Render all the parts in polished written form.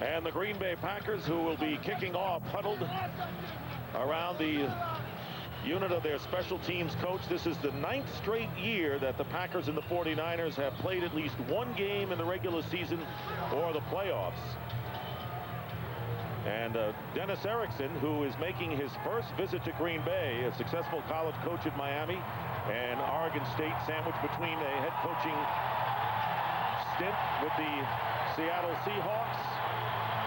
And the Green Bay Packers, who will be kicking off, huddled around the unit of their special teams coach. This is the 9th straight year that the Packers and the 49ers have played at least one game in the regular season or the playoffs. And Dennis Erickson, who is making his first visit to Green Bay, a successful college coach at Miami and Oregon State, sandwiched between a head coaching stint with the Seattle Seahawks.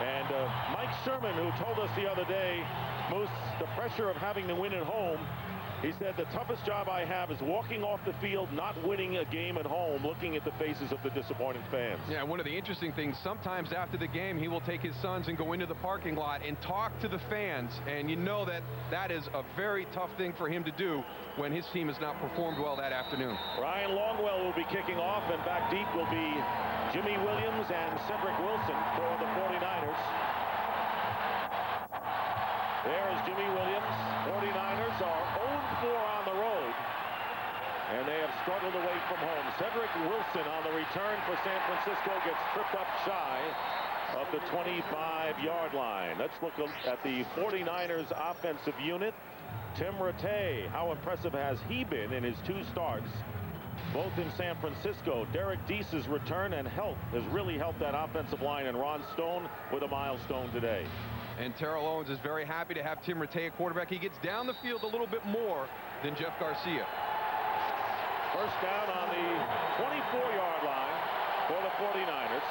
And Mike Sherman, who told us the other day, Moose, the pressure of having to win at home, he said the toughest job I have is walking off the field, not winning a game at home, looking at the faces of the disappointed fans. Yeah, one of the interesting things, sometimes after the game, he will take his sons and go into the parking lot and talk to the fans. And you know that that is a very tough thing for him to do when his team has not performed well that afternoon. Ryan Longwell will be kicking off, and back deep will be Jimmy Williams and Cedric Wilson for the 49ers. There is Jimmy Williams. 49ers are 0-4 on the road, and they have struggled away from home. Cedric Wilson on the return for San Francisco gets tripped up shy of the 25-yard line. Let's look at the 49ers offensive unit. Tim Rattay, how impressive has he been in his 2 starts, both in San Francisco? Derek Deese's return and help has really helped that offensive line, and Ron Stone with a milestone today. And Terrell Owens is very happy to have Tim Rattay at quarterback. He gets down the field a little bit more than Jeff Garcia. First down on the 24-yard line for the 49ers.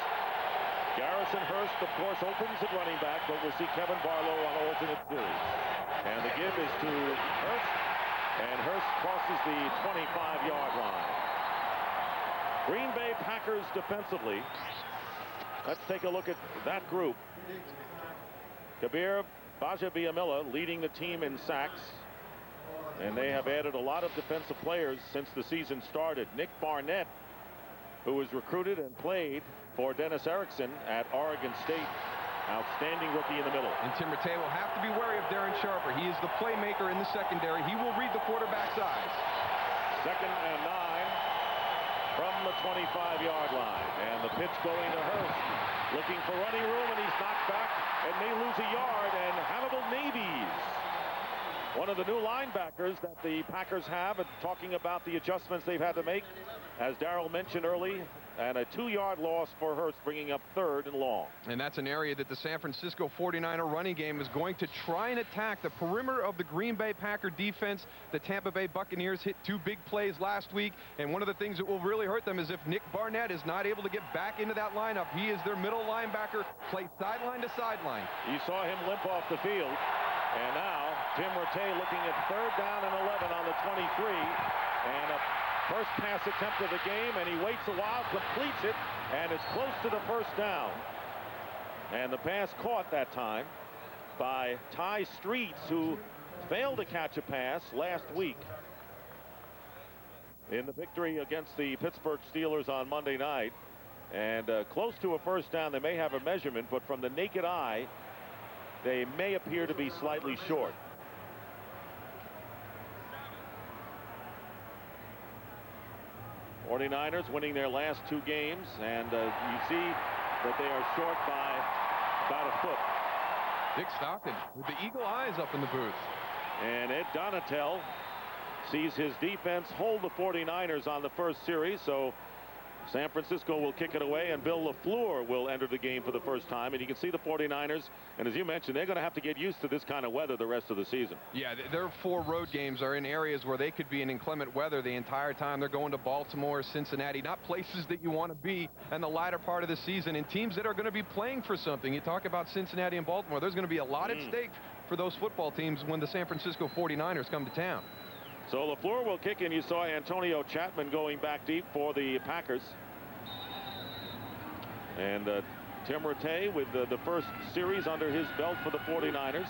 Garrison Hurst, of course, opens at running back, but we'll see Kevin Barlow on alternate series. And the give is to Hurst, and Hurst crosses the 25-yard line. Green Bay Packers defensively. Let's take a look at that group. Kabir Gbaja-Biamila leading the team in sacks. And they have added a lot of defensive players since the season started. Nick Barnett, who was recruited and played for Dennis Erickson at Oregon State. Outstanding rookie in the middle. And Tim Rattay will have to be wary of Darren Sharper. He is the playmaker in the secondary. He will read the quarterback's eyes. 2nd and 9 from the 25-yard line. And the pitch going to Hurst. Looking for running room, and he's knocked back and may lose a yard. And Hannibal Navies, one of the new linebackers that the Packers have, and talking about the adjustments they've had to make, as Darrell mentioned early, and a 2-yard loss for Hurst, bringing up 3rd and long. And that's an area that the San Francisco 49er running game is going to try and attack. The perimeter of the Green Bay Packer defense. The Tampa Bay Buccaneers hit 2 big plays last week, and one of the things that will really hurt them is if Nick Barnett is not able to get back into that lineup. He is their middle linebacker, play sideline to sideline. You saw him limp off the field, and now Tim Rattay looking at 3rd down and 11 on the 23, and a first pass attempt of the game, and he waits a while, completes it, and it's close to the first down. And the pass caught that time by Ty Streets, who failed to catch a pass last week in the victory against the Pittsburgh Steelers on Monday night. And close to a first down. They may have a measurement, but from the naked eye, they may appear to be slightly short. '49ers winning their last 2 games, and you see that they are short by about a foot. Dick Stockton with the eagle eyes up in the booth. And Ed Donatel sees his defense hold the 49ers on the first series, so San Francisco will kick it away, and Bill LaFleur will enter the game for the first time. And you can see the 49ers, and as you mentioned, they're going to have to get used to this kind of weather the rest of the season. Yeah, their 4 road games are in areas where they could be in inclement weather the entire time. They're going to Baltimore, Cincinnati, not places that you want to be in the latter part of the season, and teams that are going to be playing for something. You talk about Cincinnati and Baltimore. There's going to be a lot at stake for those football teams when the San Francisco 49ers come to town. So LaFleur will kick in. You saw Antonio Chapman going back deep for the Packers. And Tim Rattay with the first series under his belt for the 49ers.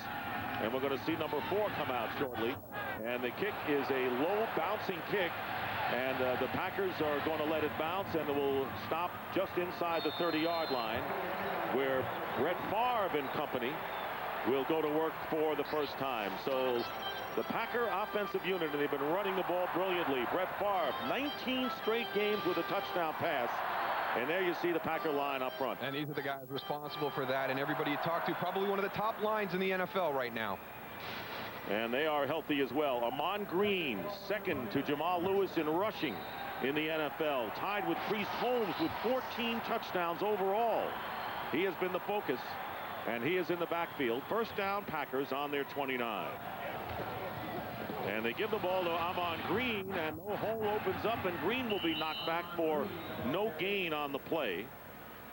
And we're going to see number 4 come out shortly. And the kick is a low bouncing kick. And the Packers are going to let it bounce, and it will stop just inside the 30-yard line, where Brett Favre and company will go to work for the first time. So the Packer offensive unit, and they've been running the ball brilliantly. Brett Favre, 19 straight games with a touchdown pass. And there you see the Packer line up front. And these are the guys responsible for that. And everybody you talk to, probably one of the top lines in the NFL right now. And they are healthy as well. Ahman Green, second to Jamal Lewis in rushing in the NFL. Tied with Priest Holmes with 14 touchdowns overall. He has been the focus. And he is in the backfield. First down, Packers on their 29. And they give the ball to Ahman Green, and no hole opens up, and Green will be knocked back for no gain on the play.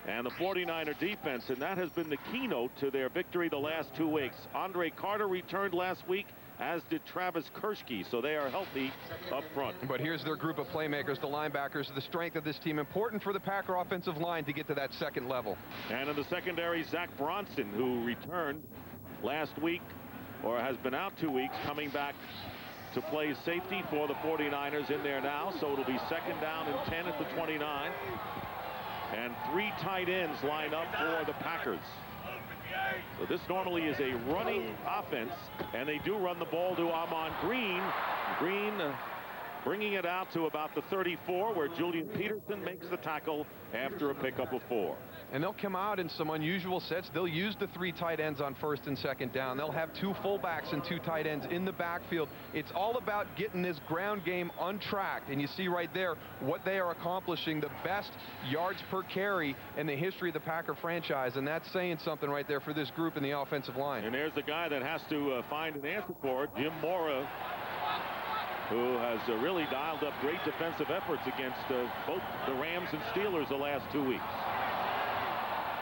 And the 49er defense, and that has been the keynote to their victory the last 2 weeks. Andre Carter returned last week, as did Travis Kershke, so they are healthy up front. But here's their group of playmakers, the linebackers, the strength of this team. Important for the Packer offensive line to get to that second level. And in the secondary, Zach Bronson, who returned last week, or has been out 2 weeks, coming back to play safety for the 49ers in there now. So it'll be second down and 10 at the 29. And 3 tight ends line up for the Packers. So this normally is a running offense, and they do run the ball to Ahman Green. Green bringing it out to about the 34, where Julian Peterson makes the tackle after a pickup of 4. And they'll come out in some unusual sets. They'll use the 3 tight ends on first and second down. They'll have 2 fullbacks and 2 tight ends in the backfield. It's all about getting this ground game untracked. And you see right there what they are accomplishing, the best yards per carry in the history of the Packer franchise. And that's saying something right there for this group in the offensive line. And there's the guy that has to find an answer for it, Jim Mora, who has really dialed up great defensive efforts against both the Rams and Steelers the last 2 weeks.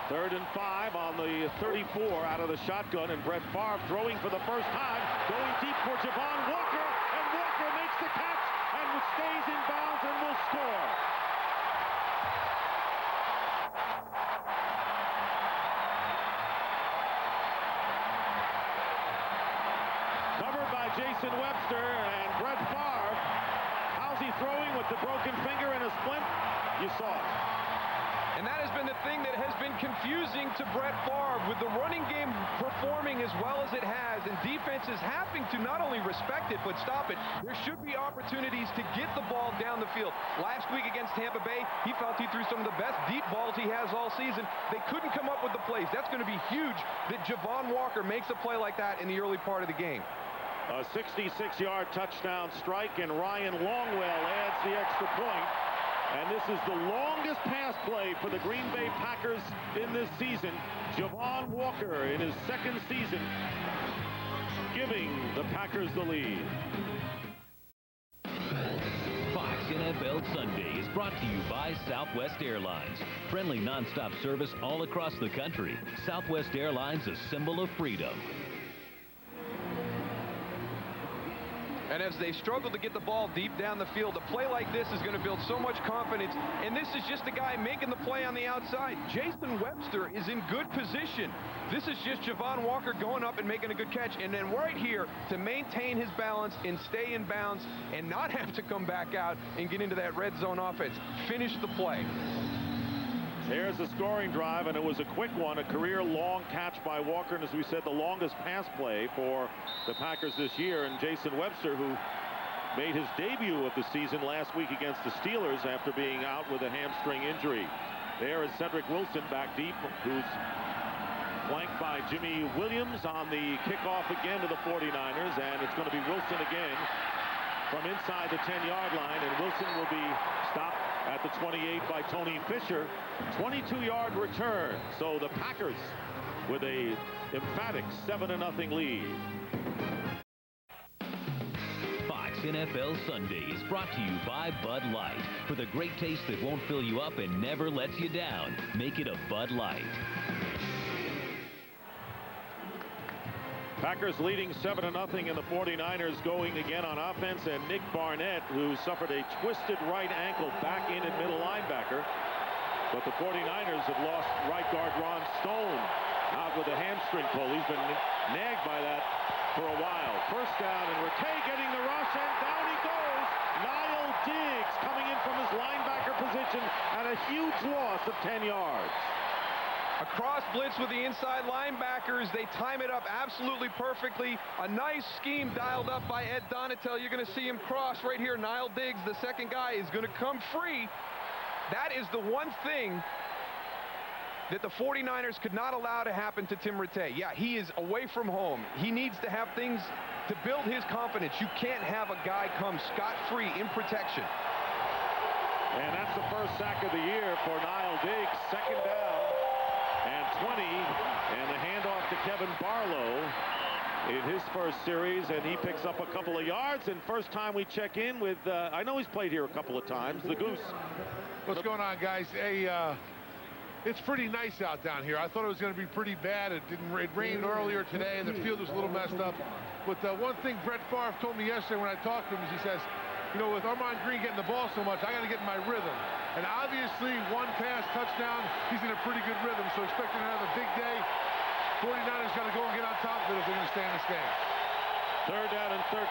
3rd and 5 on the 34 out of the shotgun, and Brett Favre throwing for the first time, going deep for Javon Walker, and Walker makes the catch and stays in bounds and will score. Covered by Jason Webster, and Brett Favre. How's he throwing with the broken finger and a splint? You saw it. And that has been the thing that has been confusing to Brett Favre, with the running game performing as well as it has, and defenses having to not only respect it but stop it. There should be opportunities to get the ball down the field. Last week against Tampa Bay, he felt he threw some of the best deep balls he has all season. They couldn't come up with the plays. That's going to be huge that Javon Walker makes a play like that in the early part of the game. A 66-yard touchdown strike, and Ryan Longwell adds the extra point. And this is the longest pass play for the Green Bay Packers in this season. Javon Walker in his 2nd season, giving the Packers the lead. Fox NFL Sunday is brought to you by Southwest Airlines. Friendly nonstop service all across the country. Southwest Airlines, a symbol of freedom. And as they struggle to get the ball deep down the field, a play like this is going to build so much confidence. And this is just a guy making the play on the outside. Jason Webster is in good position. This is just Javon Walker going up and making a good catch. And then right here to maintain his balance and stay in bounds and not have to come back out and get into that red zone offense. Finish the play. Here's the scoring drive, and it was a quick one, a career-long catch by Walker, and as we said, the longest pass play for the Packers this year. And Jason Webster, who made his debut of the season last week against the Steelers after being out with a hamstring injury. There is Cedric Wilson back deep, who's flanked by Jimmy Williams on the kickoff again to the 49ers, and it's going to be Wilson again from inside the 10-yard line, and Wilson will be stopped at the 28 by Tony Fisher. 22-yard return. So the Packers with a emphatic 7-0 lead. Fox NFL Sunday is brought to you by Bud Light. For the great taste that won't fill you up and never lets you down, make it a Bud Light. Packers leading 7-0, and the 49ers going again on offense, and Nick Barnett, who suffered a twisted right ankle, back in at middle linebacker. But the 49ers have lost right guard Ron Stone out with a hamstring pull. He's been nagged by that for a while. First down, and Rattay getting the rush, and down he goes. Niall Diggs coming in from his linebacker position at a huge loss of 10 yards. A cross blitz with the inside linebackers. They time it up absolutely perfectly. A nice scheme dialed up by Ed Donatel. You're going to see him cross right here. Niall Diggs, the second guy, is going to come free. that is the one thing that the 49ers could not allow to happen to Tim Rattay. Yeah, he is away from home. He needs to have things to build his confidence. You can't have a guy come scot-free in protection. And that's the first sack of the year for Niall Diggs. Second down and 20. And the handoff to Kevin Barlow in his first series, and he picks up a couple of yards. And first time we check in with, I know he's played here a couple of times, the Goose. What's going on, guys? Hey, it's pretty nice out down here. I thought it was going to be pretty bad. It rained earlier today, and the field was a little messed up. But one thing Brett Favre told me yesterday when I talked to him is he says, you know, with Armand Green getting the ball so much, I got to get in my rhythm. And obviously, one pass, touchdown, he's in a pretty good rhythm. So expecting another big day. 49ers got to go and get on top of it if they're going to stay in this game. Third down and 13.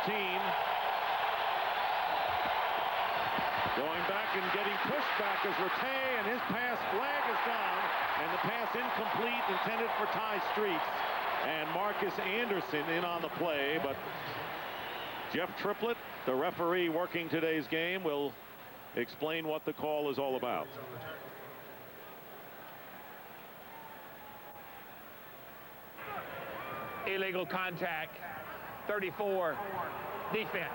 Going back and getting pushed back is Rattay, and his pass flag is down, and the pass incomplete, intended for Ty Streets. And Marcus Anderson in on the play, but Jeff Triplett, the referee working today's game, will explain what the call is all about. Illegal contact, 34, defense.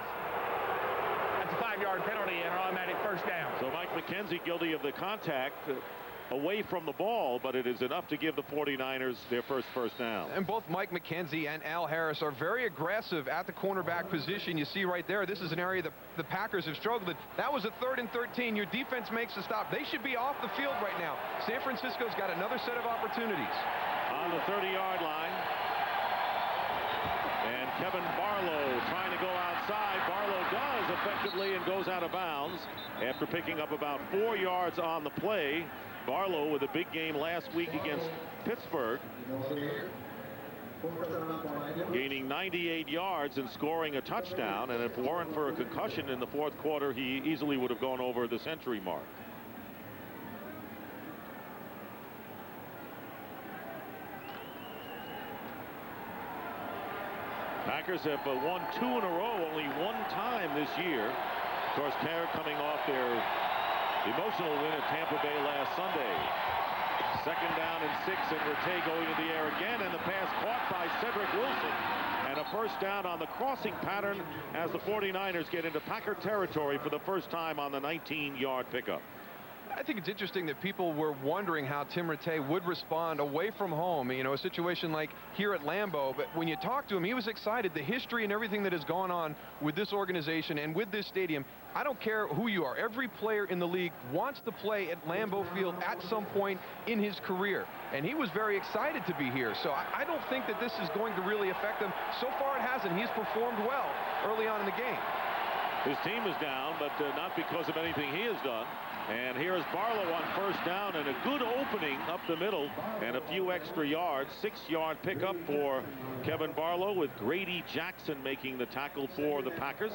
That's a 5-yard penalty and an automatic first down. So Mike McKenzie guilty of the contact away from the ball, but it is enough to give the 49ers their first down. And both Mike McKenzie and Al Harris are very aggressive at the cornerback position. You see right there, this is an area that the Packers have struggled with. That was a 3rd and 13. Your defense makes a stop. They should be off the field right now. San Francisco's got another set of opportunities. On the 30-yard line. And Kevin Barlow trying to go outside. Barlow does effectively and goes out of bounds after picking up about 4 yards on the play. Barlow with a big game last week against Pittsburgh, gaining 98 yards and scoring a touchdown. And if it weren't for a concussion in the 4th quarter, he easily would have gone over the century mark. Packers have won 2 in a row, only one time this year. Of course, Carr coming off their emotional win at Tampa Bay last Sunday. Second down and 6, and Rattay going in the air again, and the pass caught by Cedric Wilson. And a first down on the crossing pattern as the 49ers get into Packer territory for the first time on the 19-yard pickup. I think it's interesting that people were wondering how Tim Rattay would respond away from home, you know, a situation like here at Lambeau. But when you talk to him, he was excited. The history and everything that has gone on with this organization and with this stadium, I don't care who you are. Every player in the league wants to play at Lambeau Field at some point in his career. And he was very excited to be here. So I don't think that this is going to really affect him. So far it hasn't. He's performed well early on in the game. His team is down, but not because of anything he has done. And here is Barlow on first down, and a good opening up the middle and a few extra yards. 6-yard pickup for Kevin Barlow, with Grady Jackson making the tackle for the Packers.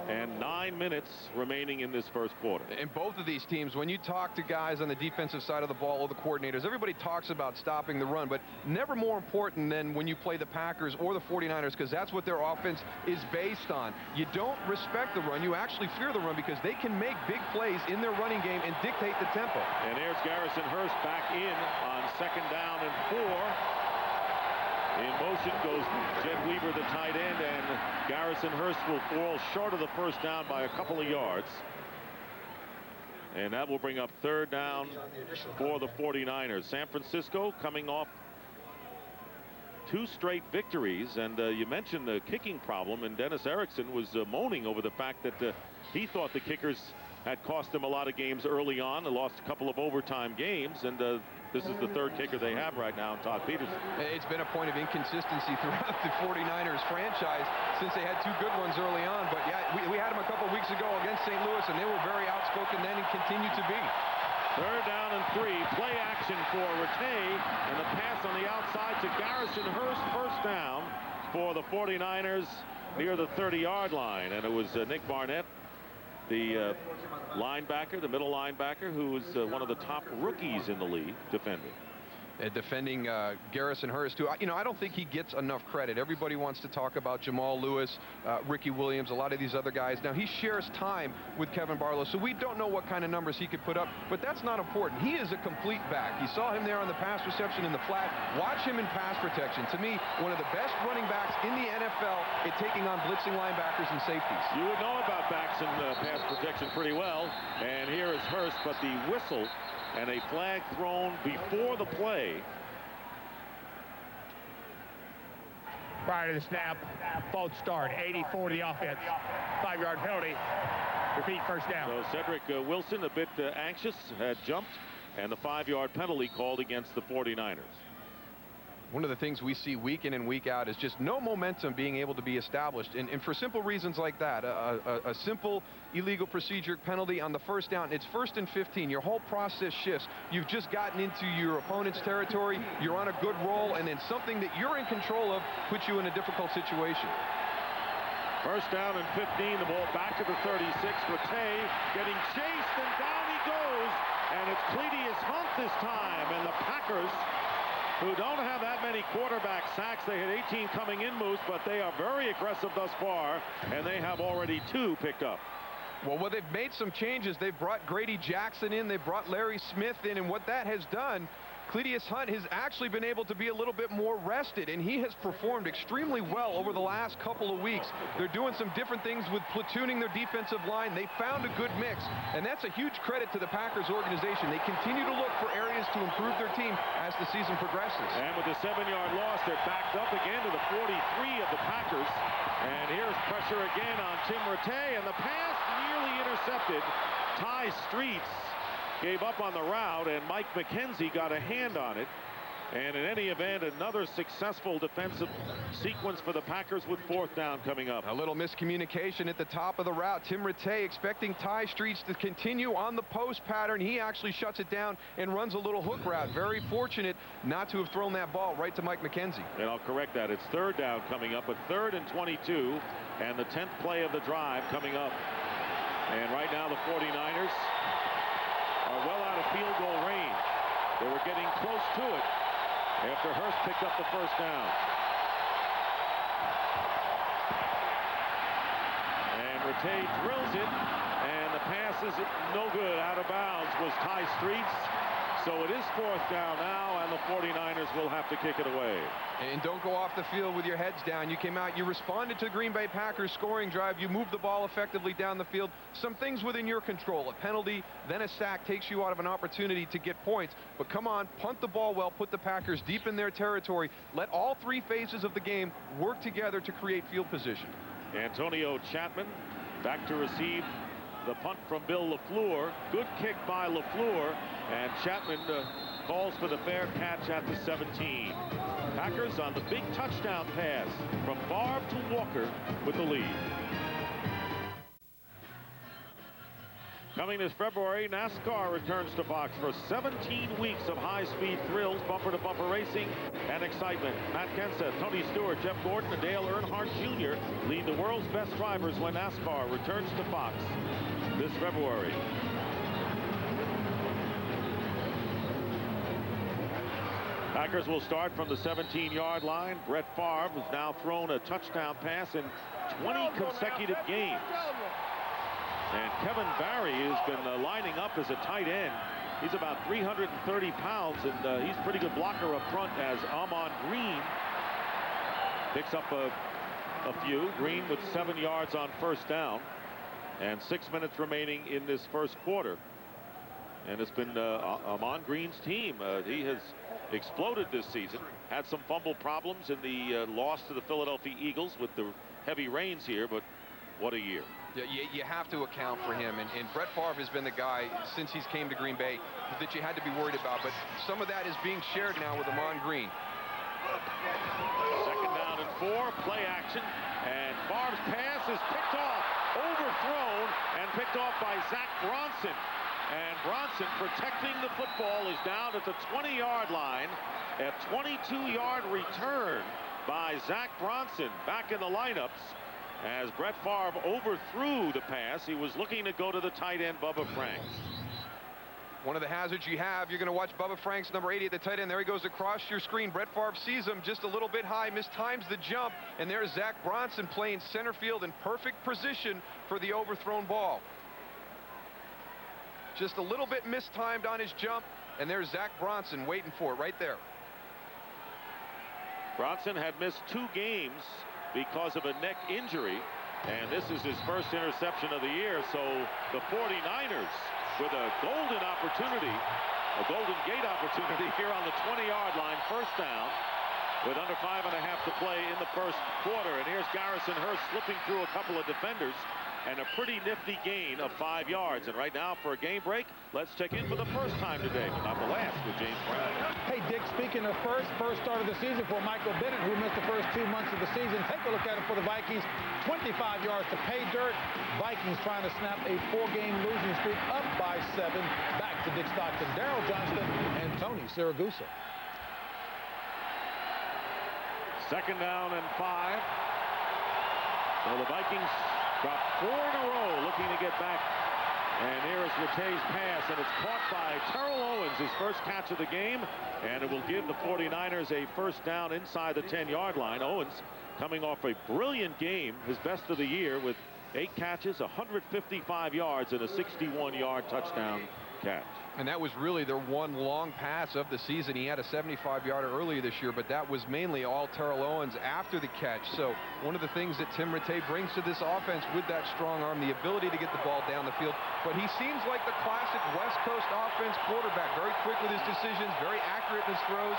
And 9 minutes remaining in this first quarter. In both of these teams, when you talk to guys on the defensive side of the ball or the coordinators, everybody talks about stopping the run, but never more important than when you play the Packers or the 49ers, because that's what their offense is based on. You don't respect the run. You actually fear the run, because they can make big plays in their running game and dictate the tempo. And there's Garrison Hurst back in on second down and 4. In motion goes Jed Weaver, the tight end, and Garrison Hurst will fall short of the first down by a couple of yards. And that will bring up third down for the 49ers. San Francisco coming off 2 straight victories, and you mentioned the kicking problem, and Dennis Erickson was moaning over the fact that he thought the kickers had cost them a lot of games early on. They lost a couple of overtime games, and this is the 3rd kicker they have right now, Todd Peterson. It's been a point of inconsistency throughout the 49ers franchise since they had 2 good ones early on. But yeah, we had them a couple weeks ago against St. Louis, and they were very outspoken then and continue to be. Third down and 3. Play action for Rattay, and the pass on the outside to Garrison Hurst. First down for the 49ers near the 30-yard line. And it was Nick Barnett, the linebacker, the middle linebacker, who is one of the top rookies in the league defending. defending Garrison Hearst, who, I don't think he gets enough credit. Everybody wants to talk about Jamal Lewis, Ricky Williams, a lot of these other guys. Now, he shares time with Kevin Barlow, so we don't know what kind of numbers he could put up, but that's not important. He is a complete back. You saw him there on the pass reception in the flat. Watch him in pass protection. To me, one of the best running backs in the NFL at taking on blitzing linebackers and safeties. You would know about backs in pass protection pretty well. And here is Hurst, but the whistle and a flag thrown before the play. Prior to the snap, false start, 84 to the offense. 5-yard penalty. Repeat, first down. So Cedric Wilson, a bit anxious, had jumped, and the 5-yard penalty called against the 49ers. One of the things we see week in and week out is just no momentum being able to be established. And for simple reasons like that, a simple illegal procedure penalty on the first down, it's 1st and 15. Your whole process shifts. You've just gotten into your opponent's territory. You're on a good roll, and then something that you're in control of puts you in a difficult situation. First down and 15, the ball back to the 36. Rattay getting chased, and down he goes. And it's Cletius Hunt this time, and the Packers, who don't have that many quarterback sacks. They had 18 coming in, Moose, but they are very aggressive thus far, and they have already 2 picked up. Well, they've made some changes. They've brought Grady Jackson in. They've brought Larry Smith in, and what that has done, Cletius Hunt has actually been able to be a little bit more rested, and he has performed extremely well over the last couple of weeks. They're doing some different things with platooning their defensive line. They found a good mix, and that's a huge credit to the Packers organization. They continue to look for areas to improve their team as the season progresses. And with the 7-yard loss, they're backed up again to the 43 of the Packers. And here's pressure again on Tim Rattay, and the pass nearly intercepted. Ty Streets gave up on the route, and Mike McKenzie got a hand on it. And in any event, another successful defensive sequence for the Packers with 4th down coming up. A little miscommunication at the top of the route. Tim Rattay expecting Ty Streets to continue on the post pattern. He actually shuts it down and runs a little hook route. Very fortunate not to have thrown that ball right to Mike McKenzie. And I'll correct that. It's 3rd down coming up, but 3rd and 22, and the 10th play of the drive coming up. And right now the 49ers are well out of field goal range. They were getting close to it after Hurst picked up the first down. And Rattay drills it, and the pass is no good. Out of bounds was Ty Streets. So it is 4th down now, and the 49ers will have to kick it away. And don't go off the field with your heads down. You came out, you responded to the Green Bay Packers scoring drive. You moved the ball effectively down the field. Some things within your control. A penalty, then a sack takes you out of an opportunity to get points. But come on, punt the ball well, put the Packers deep in their territory. Let all 3 phases of the game work together to create field position. Antonio Chapman back to receive the punt from Bill LaFleur. Good kick by LaFleur, and Chapman calls for the fair catch at the 17. Packers on the big touchdown pass from Favre to Walker with the lead. Coming this February, NASCAR returns to Fox for 17 weeks of high-speed thrills, bumper-to-bumper racing, and excitement. Matt Kenseth, Tony Stewart, Jeff Gordon, and Dale Earnhardt Jr. lead the world's best drivers when NASCAR returns to Fox this February. Packers will start from the 17-yard line. Brett Favre has now thrown a touchdown pass in 20 consecutive games. And Kevin Barry has been lining up as a tight end. He's about 330 pounds, and he's a pretty good blocker up front as Ahman Green picks up a few. Green with 7 yards on first down, and 6 minutes remaining in this first quarter. And it's been Ahman Green's team. He has exploded this season. Had some fumble problems in the loss to the Philadelphia Eagles with the heavy rains here, but what a year. Yeah, you have to account for him, and Brett Favre has been the guy since he's came to Green Bay that you had to be worried about, but some of that is being shared now with Ahman Green. 2nd down and 4, play action, and Favre's pass is picked off, overthrown, and picked off by Zach Bronson. And Bronson, protecting the football, is down at the 20-yard line. A 22-yard return by Zach Bronson back in the lineups. As Brett Favre overthrew the pass, he was looking to go to the tight end, Bubba Franks. One of the hazards you have, you're going to watch Bubba Franks, number 80 at the tight end. There he goes across your screen. Brett Favre sees him just a little bit high, mistimes the jump, and there's Zach Bronson playing center field in perfect position for the overthrown ball. Just a little bit mistimed on his jump, and there's Zach Bronson waiting for it right there. Bronson had missed 2 games because of a neck injury, and this is his first interception of the year. So the 49ers with a golden opportunity, a Golden Gate opportunity here on the 20-yard line, first down, with under 5.5 to play in the first quarter. And here's Garrison Hearst slipping through a couple of defenders, and a pretty nifty gain of 5 yards. And right now, for a game break, let's check in for the first time today, but not the last, with James Brown. Hey, Dick, speaking of first start of the season for Michael Bennett, who missed the first 2 months of the season. Take a look at it for the Vikings. 25 yards to pay dirt. Vikings trying to snap a 4-game losing streak, up by 7. Back to Dick Stockton, Daryl Johnston, and Tony Siragusa. Second down and 5. So the Vikings drop 4 in a row, looking to get back. And here is Rattay's pass, and it's caught by Terrell Owens, his first catch of the game, and it will give the 49ers a first down inside the 10-yard line. Owens coming off a brilliant game, his best of the year, with 8 catches, 155 yards, and a 61-yard touchdown catch. And that was really their one long pass of the season. He had a 75-yarder earlier this year, but that was mainly all Terrell Owens after the catch. So one of the things that Tim Rattay brings to this offense with that strong arm, the ability to get the ball down the field. But he seems like the classic West Coast offense quarterback. Very quick with his decisions, very accurate in his throws.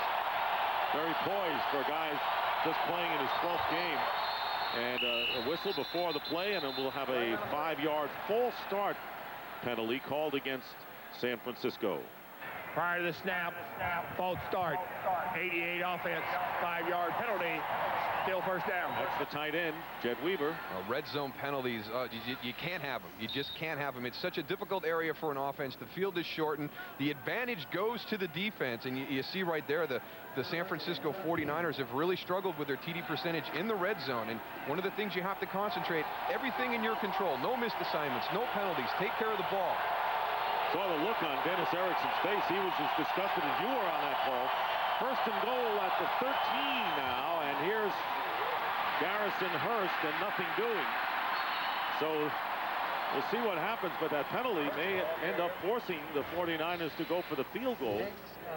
Very poised for guys just playing in his 12th game. And a whistle before the play, and then we'll have a 5-yard false start penalty called against San Francisco. Prior to the snap, false start, 88 offense, 5-yard penalty, still first down. That's the tight end, Jed Weaver. Red zone penalties, you can't have them. You just can't have them. It's such a difficult area for an offense. The field is shortened. The advantage goes to the defense, and you see right there the San Francisco 49ers have really struggled with their TD percentage in the red zone. And one of the things you have to concentrate, everything in your control, no missed assignments, no penalties, take care of the ball. Saw the look on Dennis Erickson's face. He was as disgusted as you were on that call. First and goal at the 13 now, and here's Garrison Hearst, and nothing doing. So we'll see what happens, but that penalty may end up forcing the 49ers to go for the field goal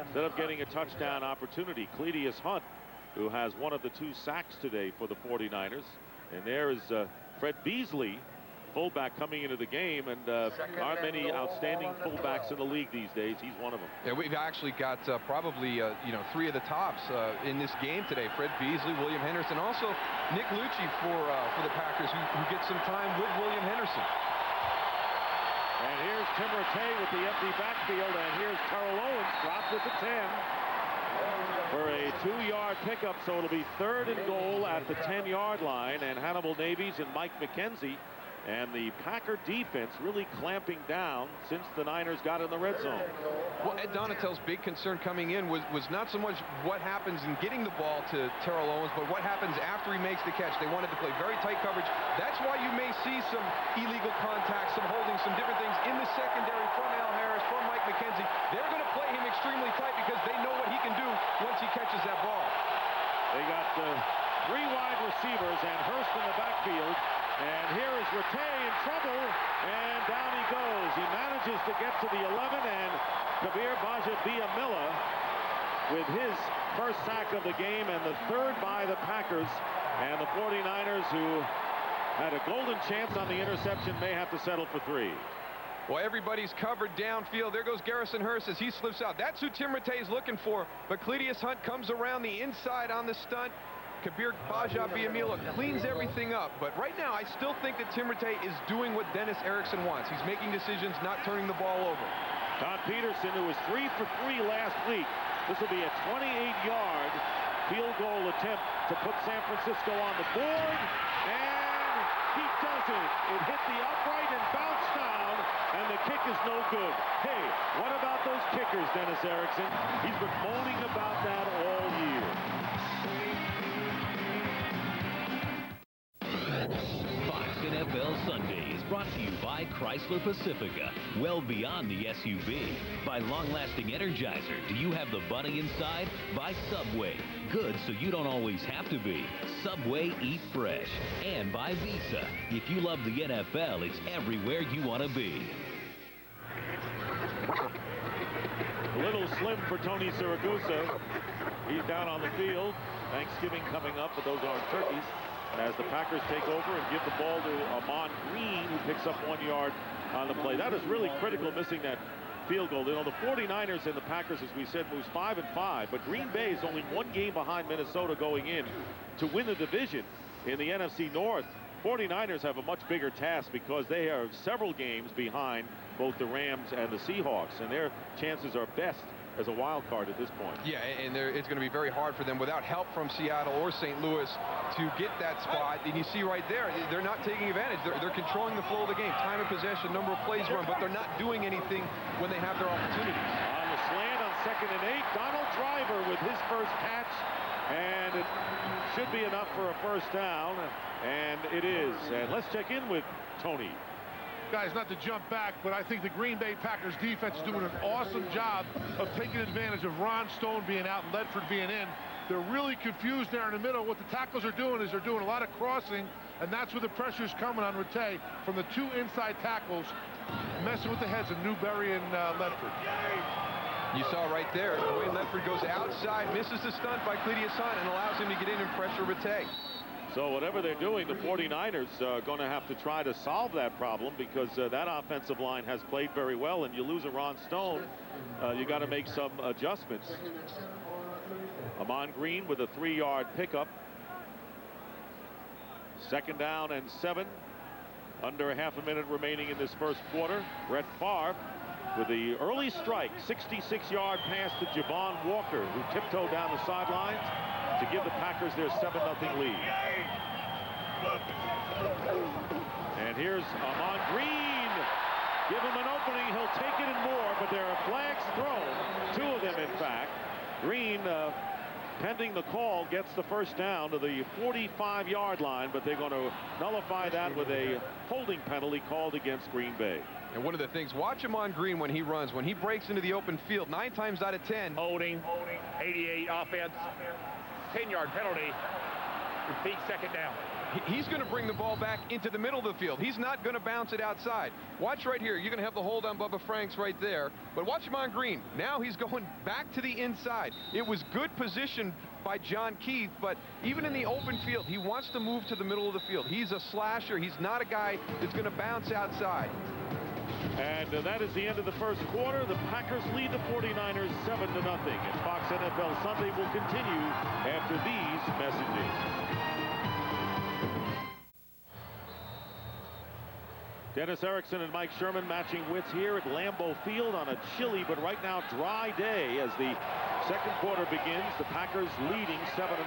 instead of getting a touchdown opportunity. Cledius Hunt, who has one of the 2 sacks today for the 49ers. And there is Fred Beasley, fullback, coming into the game, and aren't many outstanding fullbacks in the league these days. He's one of them. Yeah, we've actually got probably 3 of the tops in this game today. Fred Beasley, William Henderson, also Nick Lucci for the Packers, who gets some time with William Henderson. And here's Tim Rattay with the empty backfield, and here's Terrell Owens dropped at the 10 for a 2-yard pickup. So it'll be 3rd and goal at the 10-yard line, and Hannibal Navies and Mike McKenzie. And the Packer defense really clamping down since the Niners got in the red zone. Well, Ed Donatell's big concern coming in was not so much what happens in getting the ball to Terrell Owens, but what happens after he makes the catch. They wanted to play very tight coverage. That's why you may see some illegal contact, some holding, some different things in the secondary from Al Harris, from Mike McKenzie. They're going to play him extremely tight because they know what he can do once he catches that ball. They got 3 wide receivers and Hurst in the backfield. And here is Rattay in trouble, and down he goes. He manages to get to the 11, and Kabir Baja-Biamila with his first sack of the game, and the 3rd by the Packers. And the 49ers, who had a golden chance on the interception, may have to settle for 3. Well, everybody's covered downfield. There goes Garrison Hearst as he slips out. That's who Tim Rattay is looking for. But Cledius Hunt comes around the inside on the stunt. Kabir Baja-Biamila cleans everything up. But right now, I still think that Tim Rattay is doing what Dennis Erickson wants. He's making decisions, not turning the ball over. Don Peterson, who was 3 for 3 last week. This will be a 28-yard field goal attempt to put San Francisco on the board. And he doesn't. It hit the upright and bounced down, and the kick is no good. Hey, what about those kickers, Dennis Erickson? He's been moaning about that all year. Fox NFL Sundays, brought to you by Chrysler Pacifica. Well beyond the SUV. By long-lasting Energizer. Do you have the bunny inside? By Subway. Good so you don't always have to be. Subway, eat fresh. And by Visa. If you love the NFL, it's everywhere you want to be. A little slim for Tony Siragusa. He's down on the field. Thanksgiving coming up, but those aren't turkeys. As the Packers take over and give the ball to Ahman Green, who picks up 1 yard on the play. That is really critical, missing that field goal. You know, the 49ers and the Packers, as we said, moves 5-5, but Green Bay is only 1 game behind Minnesota going in to win the division in the NFC North. 49ers have a much bigger task because they are several games behind both the Rams and the Seahawks, and their chances are best as a wild card at this point. Yeah, and it's going to be very hard for them without help from Seattle or St. Louis to get that spot. And you see right there, they're not taking advantage. They're controlling the flow of the game, time of possession, number of plays run, but they're not doing anything when they have their opportunities. On the slant on 2nd and 8, Donald Driver with his first catch, and it should be enough for a first down, and it is. And let's check in with Tony. Guys, not to jump back, but I think the Green Bay Packers defense is doing an awesome job of taking advantage of Ron Stone being out and Ledford being in. They're really confused there in the middle. What the tackles are doing is they're doing a lot of crossing, and that's where the pressure's coming on Rattay from the 2 inside tackles, messing with the heads of Newberry and Ledford. You saw right there, Dwayne Ledford goes outside, misses the stunt by Cledius Hunt, and allows him to get in and pressure Rattay. So whatever they're doing, the 49ers are going to have to try to solve that problem, because that offensive line has played very well, and you lose a Ron Stone, you got to make some adjustments. Ahman Green with a 3-yard pickup. 2nd down and 7. Under half a minute remaining in this first quarter. Brett Favre with the early strike, 66-yard pass to Javon Walker, who tiptoed down the sidelines to give the Packers their 7-0 lead. And here's Ahman Green. Give him an opening, he'll take it and more, but there are flags thrown. 2 of them, in fact. Green, pending the call, gets the first down to the 45-yard line, but they're going to nullify that with a holding penalty called against Green Bay. And one of the things, watch him on Green when he runs. When he breaks into the open field, 9 times out of 10. Holding, 88 offense, 10-yard penalty, repeat 2nd down. He's going to bring the ball back into the middle of the field. He's not going to bounce it outside. Watch right here. You're going to have the hold on Bubba Franks right there. But watch him on Green. Now he's going back to the inside. It was good position by John Keith, but even in the open field, he wants to move to the middle of the field. He's a slasher. He's not a guy that's going to bounce outside. And that is the end of the first quarter. The Packers lead the 49ers 7-0. And Fox NFL Sunday will continue after these messages. Dennis Erickson and Mike Sherman matching wits here at Lambeau Field on a chilly but right now dry day as the second quarter begins. The Packers leading 7-0.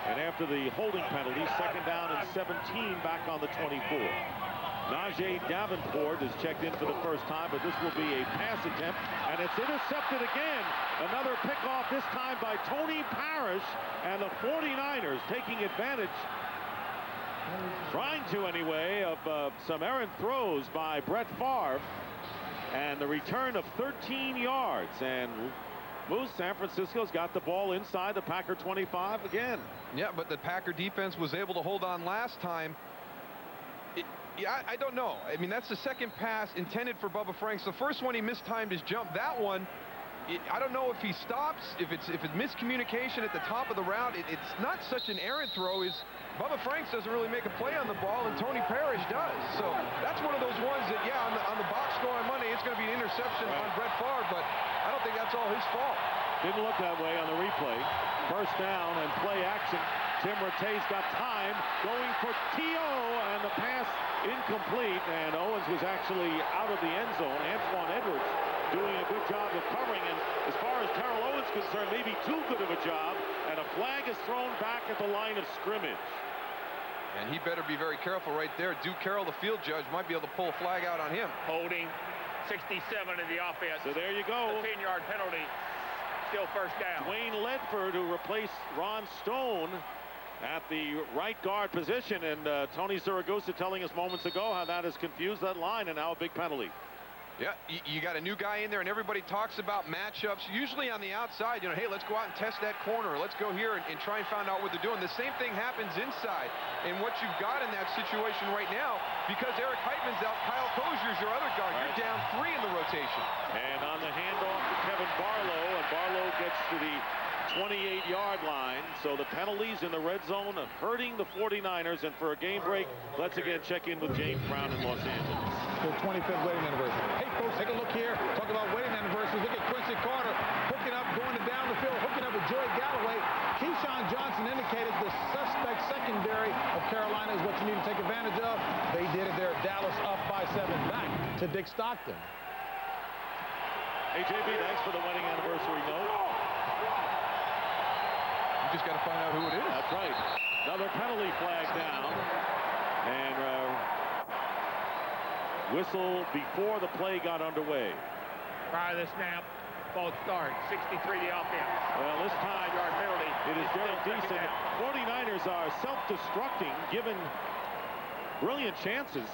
And after the holding penalty, 2nd down and 17 back on the 24. Najee Davenport is checked in for the first time, but this will be a pass attempt, and it's intercepted again. Another pickoff, this time by Tony Parrish, and the 49ers taking advantage, trying to anyway, of some errant throws by Brett Favre, and the return of 13 yards. And Moose, San Francisco's got the ball inside the Packer 25 again. Yeah, but the Packer defense was able to hold on last time. Yeah, I don't know. I mean, that's the second pass intended for Bubba Franks. The first one, he mistimed his jump. That one, I don't know if he stops, if it's miscommunication at the top of the route. It's not such an errant throw. Bubba Franks doesn't really make a play on the ball, and Tony Parrish does. So that's one of those ones that, yeah, on the box score on Monday, it's going to be an interception on Brett Favre, but I don't think that's all his fault. Didn't look that way on the replay. First down and play action. Tim Rattay's got time, going for T.O., and the pass incomplete, and Owens was actually out of the end zone. Antoine Edwards doing a good job of covering, and as far as Terrell Owens is concerned, maybe too good of a job, and a flag is thrown back at the line of scrimmage. And he better be very careful right there. Duke Carroll, the field judge, might be able to pull a flag out on him. Holding, 67 in the offense. So there you go. The 10-yard penalty, still first down. Dwayne Ledford, who replaced Ron Stone, at the right guard position, and Tony Zaragoza telling us moments ago how that has confused that line, and now a big penalty. Yeah, you got a new guy in there, and everybody talks about matchups, usually on the outside. You know, hey, let's go out and test that corner. Let's go here and try and find out what they're doing. The same thing happens inside. And what you've got in that situation right now, because Eric Heitman's out, Kyle Kozier's your other guard. You're down 3 in the rotation. And on the handoff to Kevin Barlow, and Barlow gets to the 28-yard line. So the penalties in the red zone are hurting the 49ers. And for a game break, let's again check in with James Brown in Los Angeles. The 25th wedding anniversary. Hey, folks, take a look here. Talk about wedding anniversaries. Look at Quincy Carter hooking up, going down the field, hooking up with Joey Galloway. Keyshawn Johnson indicated the suspect secondary of Carolina is what you need to take advantage of. They did it there. Dallas up by 7. Back to Dick Stockton. Hey, JB, thanks for the wedding anniversary note. You just got to find out who it is. That's right. Another penalty flag down. And whistle before the play got underway. Prior to the snap, both start. 63 the offense. Well, this time Yard penalty. it is very decent. 49ers are self-destructing, given brilliant chances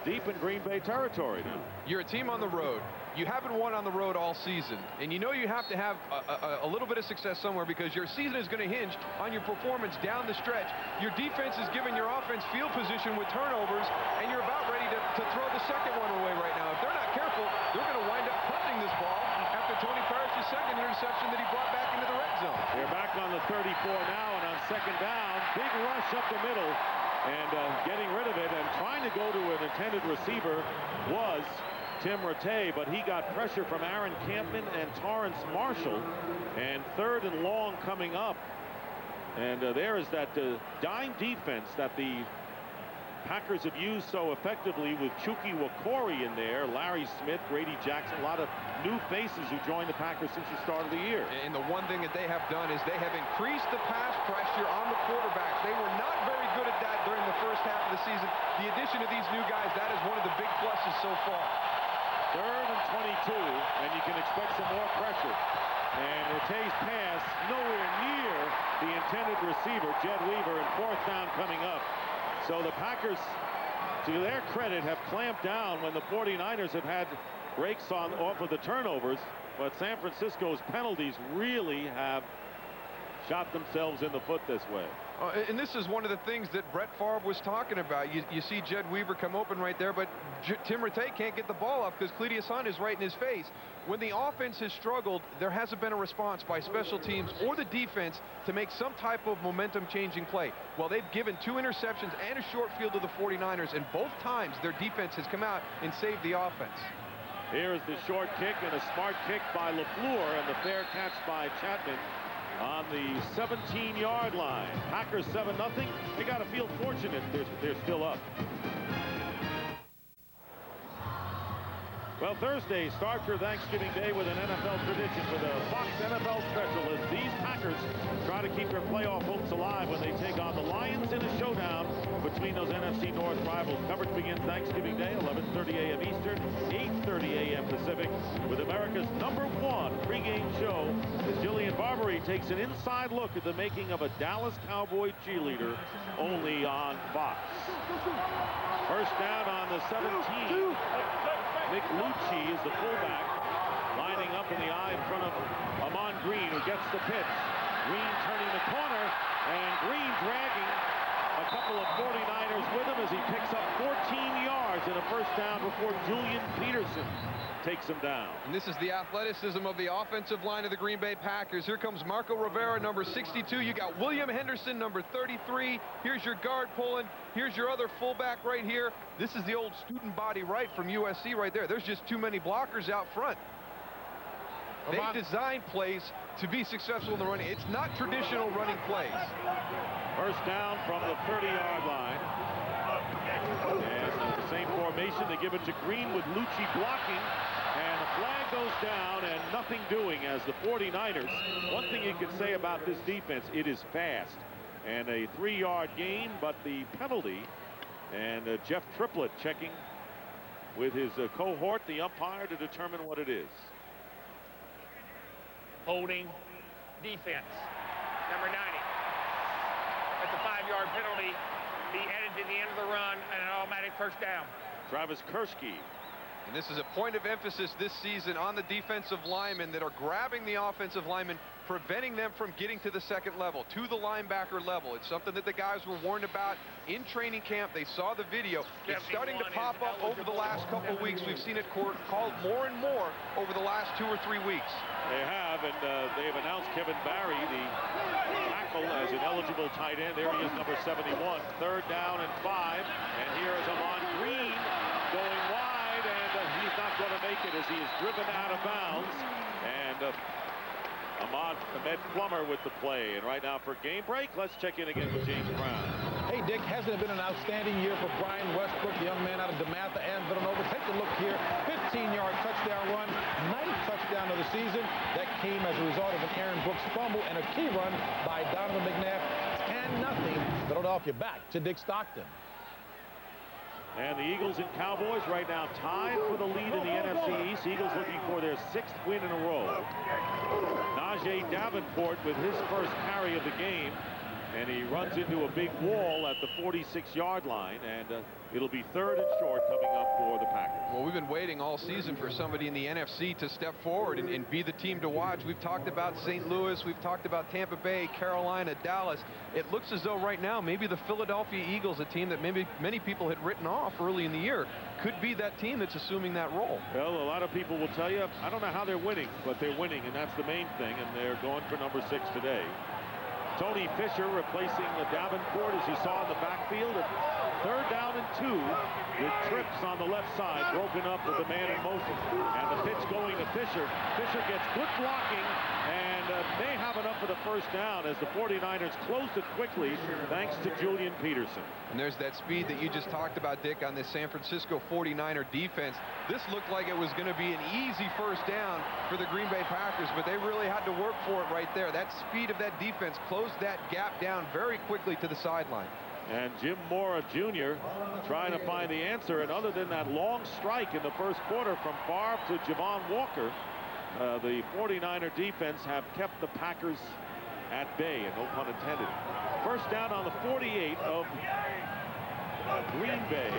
deep in Green Bay territory now. You're a team on the road. You haven't won on the road all season, and you know you have to have a little bit of success somewhere, because your season is going to hinge on your performance down the stretch. Your defense is giving your offense field position with turnovers, and you're about ready to throw the second one away right now. If they're not careful, they're going to wind up punting this ball after Tony Parrish's second interception that he brought back into the red zone. They're back on the 34 now, and on second down, big rush up the middle, and getting rid of it, and trying to go to an intended receiver was Tim Rattay, but he got pressure from Aaron Campman and Torrance Marshall, and 3rd and long coming up. And there is that dime defense that the Packers have used so effectively, with Chucky Wakori in there, Larry Smith, Grady Jackson, a lot of new faces who joined the Packers since the start of the year. And the one thing that they have done is they have increased the pass pressure on the quarterbacks. They were not very good at that during the first half of the season. The addition of these new guys, that is one of the big pluses so far. 3rd and 22, and you can expect some more pressure. And Rattay's pass nowhere near the intended receiver, Jed Weaver, and 4th down coming up. So the Packers, to their credit, have clamped down when the 49ers have had breaks off of the turnovers, but San Francisco's penalties really have shot themselves in the foot this way. And this is one of the things that Brett Favre was talking about. You see Jed Weaver come open right there, but Tim Rattay can't get the ball off because Cletus Hunt is right in his face. When the offense has struggled, there hasn't been a response by special teams or the defense to make some type of momentum-changing play. Well, they've given 2 interceptions and a short field to the 49ers, and both times their defense has come out and saved the offense. Here's the short kick, and a smart kick by LaFleur, and the fair catch by Chapman on the 17-yard line. Packers 7-0. They got to feel fortunate they're still up. Well, Thursday starts your Thanksgiving Day with an NFL tradition with a Fox NFL special as these Packers try to keep their playoff hopes alive when they take on the Lions in a showdown between those NFC North rivals. Coverage begins Thanksgiving Day, 11:30 a.m. Eastern, 8:30 a.m. Pacific, with America's #1 pregame show as Jillian Barberie takes an inside look at the making of a Dallas Cowboy cheerleader, only on Fox. First down on the 17. Nick Lucci is the fullback, lining up in the eye in front of Ahman Green, who gets the pitch. Green turning the corner, and Green dragging a couple of 49ers with him as he picks up 14 yards and a first down before Julian Peterson takes him down. And this is the athleticism of the offensive line of the Green Bay Packers. Here comes Marco Rivera, number 62. You got William Henderson, number 33. Here's your guard pulling. Here's your other fullback right here. This is the old student body right from USC right there. There's just too many blockers out front. They design plays to be successful in the running. It's not traditional running plays. First down from the 30-yard line. And the same formation, they give it to Green with Lucci blocking, and the flag goes down and nothing doing as the 49ers. One thing you can say about this defense, it is fast. And a 3-yard gain, but the penalty, and Jeff Triplett checking with his cohort, the umpire, to determine what it is. Holding defense. Number 90. That's a 5-yard penalty be added to the end of the run and an automatic first down. Travis Kershke. And this is a point of emphasis this season on the defensive linemen that are grabbing the offensive linemen, preventing them from getting to the second level, to the linebacker level. It's something that the guys were warned about in training camp. They saw the video. It's starting to pop up over the last couple of weeks. We've seen it called more and more over the last 2 or 3 weeks. They have, and they've announced Kevin Barry, the tackle, as an eligible tight end. There he is, number 71. 3rd down and 5. And here is Ahman Green going wide, and he's not going to make it as he is driven out of bounds. And Ahmed Plummer with the play. And right now for game break, let's check in again with James Brown. Hey, Dick, hasn't it been an outstanding year for Brian Westbrook, the young man out of DeMatha and Villanova? Take a look here. 15-yard touchdown run, 9th touchdown of the season. That came as a result of an Aaron Brooks fumble and a key run by Donovan McNabb. 10-0 Philadelphia. Back to Dick Stockton. And the Eagles and Cowboys right now tied for the lead in the NFC East. Eagles looking for their 6th win in a row. Najee Davenport with his first carry of the game. And he runs into a big wall at the 46-yard line, and it'll be 3rd and short coming up for the Packers. Well, we've been waiting all season for somebody in the NFC to step forward and be the team to watch. We've talked about St. Louis. We've talked about Tampa Bay, Carolina, Dallas. It looks as though right now maybe the Philadelphia Eagles, a team that maybe many people had written off early in the year, could be that team that's assuming that role. Well, a lot of people will tell you, I don't know how they're winning, but they're winning, and that's the main thing, and they're going for number 6 today. Tony Fisher replacing Davenport, as he saw in the backfield. At 3rd down and 2 with trips on the left side, broken up with the man in motion. And the pitch going to Fisher. Fisher gets good blocking and may have enough for the first down as the 49ers closed it quickly thanks to Julian Peterson. And there's that speed that you just talked about, Dick, on this San Francisco 49er defense. This looked like it was going to be an easy first down for the Green Bay Packers, but they really had to work for it right there. That speed of that defense closed that gap down very quickly to the sideline. And Jim Mora Jr. trying to find the answer, and other than that long strike in the first quarter from Favre to Javon Walker, the 49er defense have kept the Packers at bay, and no pun intended. First down on the 48 of Green Bay,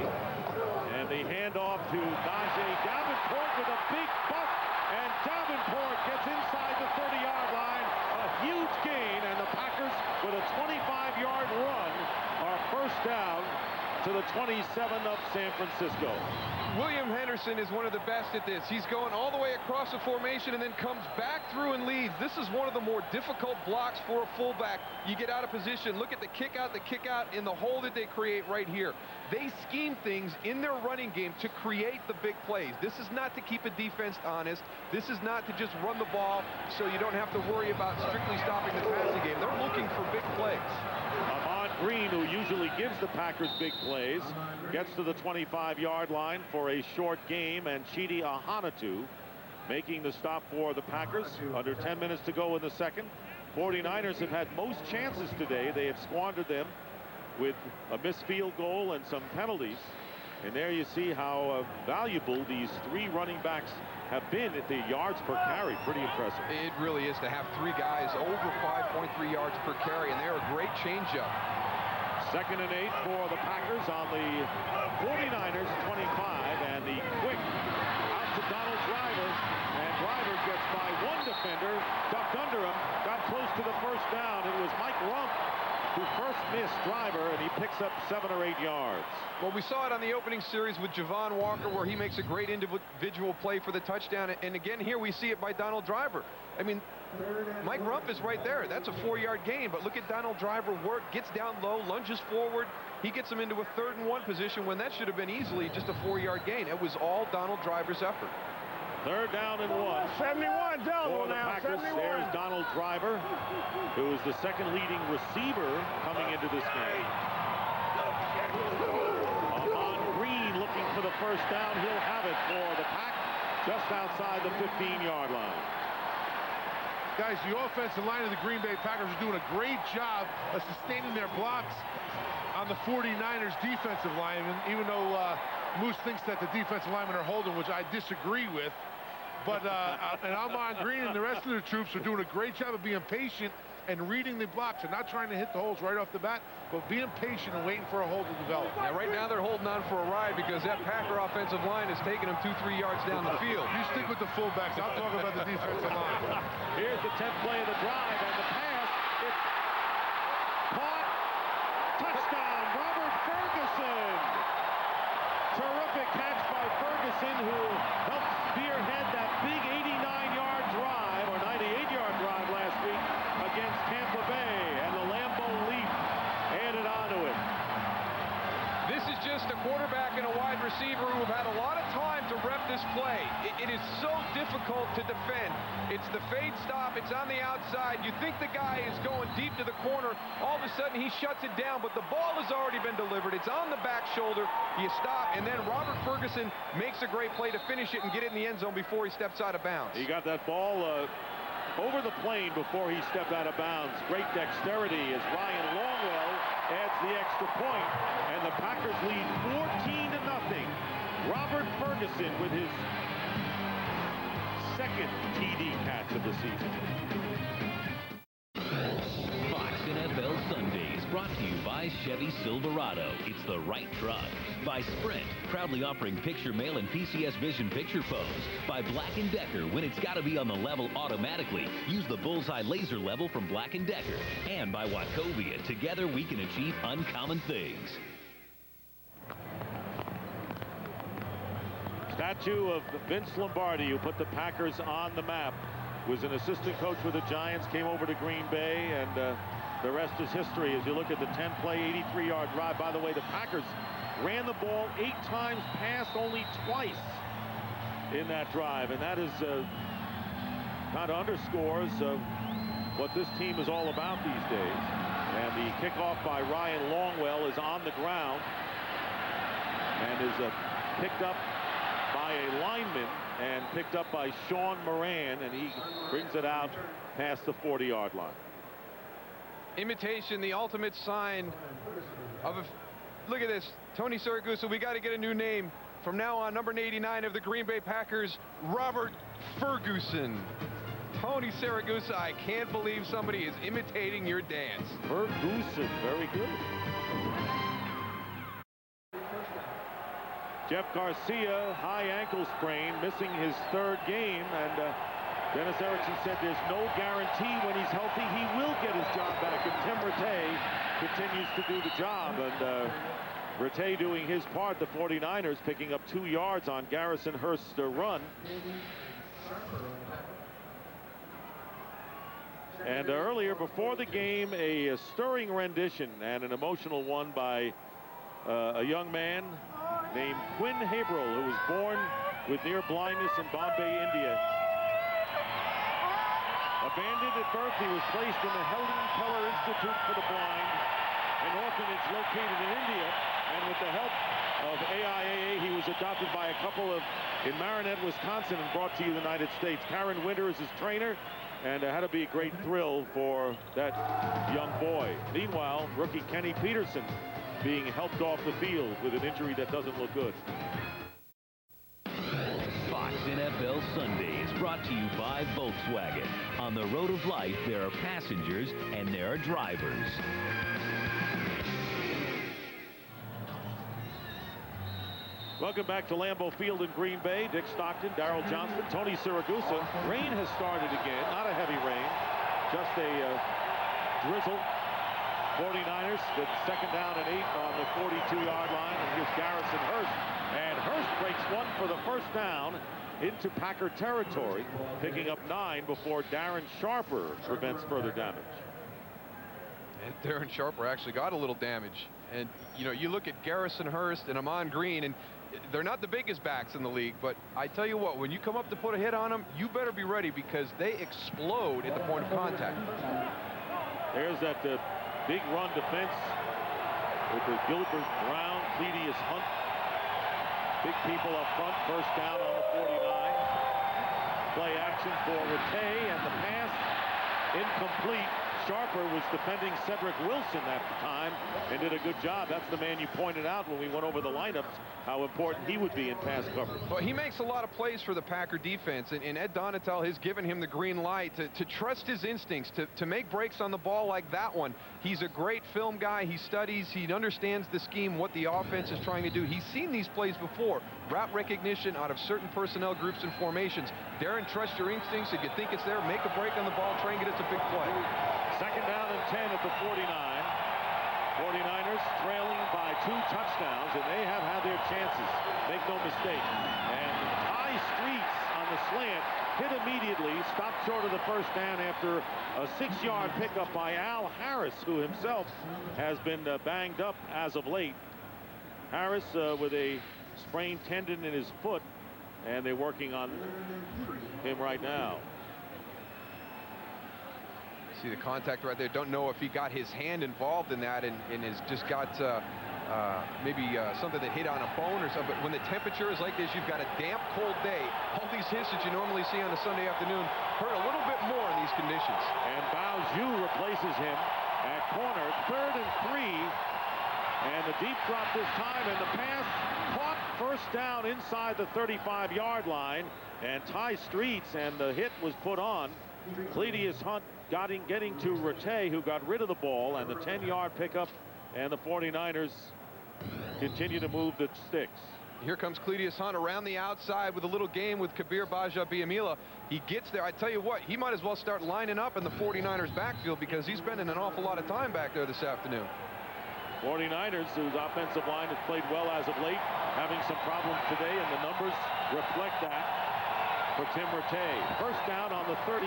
and the handoff to Najee Davenport with a big buck, and Davenport gets inside the 30-yard line. A huge gain, and the Packers with a 25-yard run are first down to the 27 of San Francisco. William Henderson is one of the best at this. He's going all the way across the formation and then comes back through and leads. This is one of the more difficult blocks for a fullback. You get out of position. Look at the kick out in the hole that they create right here. They scheme things in their running game to create the big plays. This is not to keep a defense honest. This is not to just run the ball so you don't have to worry about strictly stopping the passing game. They're looking for big plays. Ahman Green, who usually gives the Packers big plays, gets to the 25-yard line for a short game, and Chidi Ahanatu making the stop for the Packers. Under 10 minutes to go in the second. 49ers have had most chances today. They have squandered them with a missed field goal and some penalties. And there you see how valuable these 3 running backs have been at the yards per carry. Pretty impressive. It really is to have 3 guys over 5.3 yards per carry, and they're a great changeup. 2nd and 8 for the Packers on the 49ers 25, and the quick out to Donald Driver, and Driver gets by one defender, ducked under him, got close to the first down. It was Mike Rump who first missed Driver, and he picks up 7 or 8 yards. Well, we saw it on the opening series with Javon Walker, where he makes a great individual play for the touchdown, and again here we see it by Donald Driver. I mean, Mike Rump is right there. That's a 4-yard gain, but look at Donald Driver work, gets down low, lunges forward. He gets him into a 3rd and 1 position when that should have been easily just a 4-yard gain. It was all Donald Driver's effort. 3rd down and 1. 71 for the Packers. 71. There's Donald Driver, who is the 2nd leading receiver coming into this game. Ahman Green looking for the first down. He'll have it for the Pack just outside the 15-yard line. Guys, the offensive line of the Green Bay Packers are doing a great job of sustaining their blocks on the 49ers defensive linemen, even though Moose thinks that the defensive linemen are holding, which I disagree with. But and Ahman Green and the rest of the troops are doing a great job of being patient and reading the blocks and not trying to hit the holes right off the bat, but being patient and waiting for a hole to develop. Now, right now they're holding on for a ride because that Packer offensive line is taking them 2-3 yards down the field. You stick with the fullbacks. I'll talk about the defensive line. Here's the 10th play of the drive, and the pass. It's caught. Touchdown, Robert Ferguson. Terrific catch by Ferguson, who helped spearhead that big 89-yard drive, or 98-yard drive last week against Tampa Bay, and the Lambeau Leap added onto it. This is just a quarterback and a wide receiver who have had a lot of time to rep this play. It is so difficult to defend. It's the fade stop. It's on the outside. You think the guy is going deep to the corner. All of a sudden, he shuts it down, but the ball has already been delivered. It's on the back shoulder. You stop, and then Robert Ferguson makes a great play to finish it and get it in the end zone before he steps out of bounds. He got that ball over the plane before he stepped out of bounds. Great dexterity as Ryan Longwell adds the extra point, and the Packers lead 14-0. Robert Ferguson with his second TD catch of the season. Fox NFL Sundays, brought to you by Chevy Silverado. It's the right truck. By Sprint, proudly offering picture mail and PCS Vision picture phones. By Black & Decker, when it's got to be on the level automatically, use the Bullseye Laser Level from Black & Decker. And by Wachovia, together we can achieve uncommon things. Statue of Vince Lombardi, who put the Packers on the map, was an assistant coach with the Giants, came over to Green Bay, and the rest is history as you look at the 10-play, 83-yard drive. By the way, the Packers ran the ball 8 times, passed only twice in that drive, and that is kind of underscores what this team is all about these days. And the kickoff by Ryan Longwell is on the ground and is picked up by a lineman and picked up by Sean Moran, and he brings it out past the 40-yard line. Imitation, the ultimate sign of a... Look at this, Tony Siragusa. We got to get a new name from now on. Number 89 of the Green Bay Packers, Robert Ferguson. Tony Siragusa, I can't believe somebody is imitating your dance. Ferguson, very good. Jeff Garcia, high ankle sprain, missing his 3rd game, and Dennis Erickson said there's no guarantee when he's healthy he will get his job back, and Tim Rattay continues to do the job, and Rattay doing his part. The 49ers picking up 2 yards on Garrison Hurst's run. And earlier, before the game, a stirring rendition and an emotional one by a young man named Quinn Haverhill, who was born with near blindness in Bombay, India. Abandoned at birth, he was placed in the Helen Keller Institute for the Blind, an orphanage located in India, and with the help of AIAA, he was adopted by a couple in Marinette, Wisconsin, and brought to the United States. Karen Winter is his trainer, and had to be a great thrill for that young boy. Meanwhile, rookie Kenny Peterson being helped off the field with an injury that doesn't look good. Fox NFL Sundays, brought to you by Volkswagen. On the road of life, there are passengers and there are drivers. Welcome back to Lambeau Field in Green Bay. Dick Stockton, Darryl Johnston, Tony Siragusa. Rain has started again. Not a heavy rain, just a drizzle. 49ers with 2nd down and 8 on the 42-yard line. And here's Garrison Hurst. And Hurst breaks one for the 1st down into Packer territory, picking up 9 before Darren Sharper prevents further damage. And Darren Sharper actually got a little damage. And, you know, you look at Garrison Hurst and Amon Green, and they're not the biggest backs in the league, but I tell you what, when you come up to put a hit on them, you better be ready because they explode at the point of contact. There's that big run defense with the Gilbert Brown, Cledius Hunt. Big people up front. 1st down on the 49. Play action for Rattay, and the pass incomplete. Sharper was defending Cedric Wilson at the time and did a good job. That's the man you pointed out when we went over the lineups, how important he would be in pass coverage. Well, he makes a lot of plays for the Packer defense, and Ed Donatel has given him the green light to trust his instincts, to make breaks on the ball like that one. He's a great film guy. He studies. He understands the scheme, what the offense is trying to do. He's seen these plays before. Route recognition out of certain personnel groups and formations. Darren, trust your instincts. If you think it's there, make a break on the ball, try and get it to big play. Second down and 10 at the 49. 49ers trailing by 2 touchdowns, and they have had their chances. Make no mistake. And Ty Streets on the slant hit immediately, stopped short of the first down after a 6-yard pickup by Al Harris, who himself has been banged up as of late. Harris with a sprained tendon in his foot, and they're working on him right now. See the contact right there. Don't know if he got his hand involved in that and has just got maybe something that hit on a bone or something. But when the temperature is like this, you've got a damp, cold day. All these hits that you normally see on a Sunday afternoon hurt a little bit more in these conditions. And Bao-Zhu replaces him at corner. 3rd and 3. And the deep drop this time, and the pass caught, first down inside the 35-yard line. And Ty Streets, and the hit was put on. Cledius Hunt getting to Rattay, who got rid of the ball, and the 10-yard pickup, and the 49ers continue to move the sticks. Here comes Cledius Hunt around the outside with a little game with Kabir Baja-Biamila. He gets there. I tell you what, he might as well start lining up in the 49ers backfield because he's spending an awful lot of time back there this afternoon. 49ers, whose offensive line has played well as of late, having some problems today, and the numbers reflect that for Tim Rattay. First down on the 33.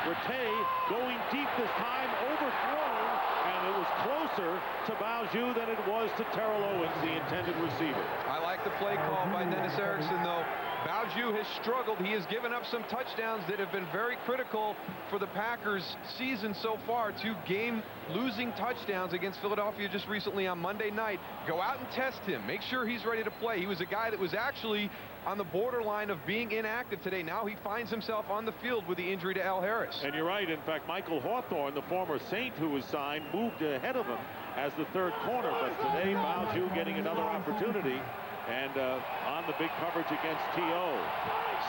Rattay going deep this time, overthrown, and it was closer to Bao-Zhu than it was to Terrell Owens, the intended receiver. I like the play call by Dennis Erickson, though. Bao-Zhu has struggled. He has given up some touchdowns that have been very critical for the Packers' season so far. 2 game-losing touchdowns against Philadelphia just recently on Monday night. Go out and test him. Make sure he's ready to play. He was a guy that was actually on the borderline of being inactive today. Now he finds himself on the field with the injury to Al Harris. And you're right. In fact, Michael Hawthorne, the former Saint who was signed, moved ahead of him as the 3rd corner. But today, Bao-Zhu getting another opportunity. And on the big coverage against T.O.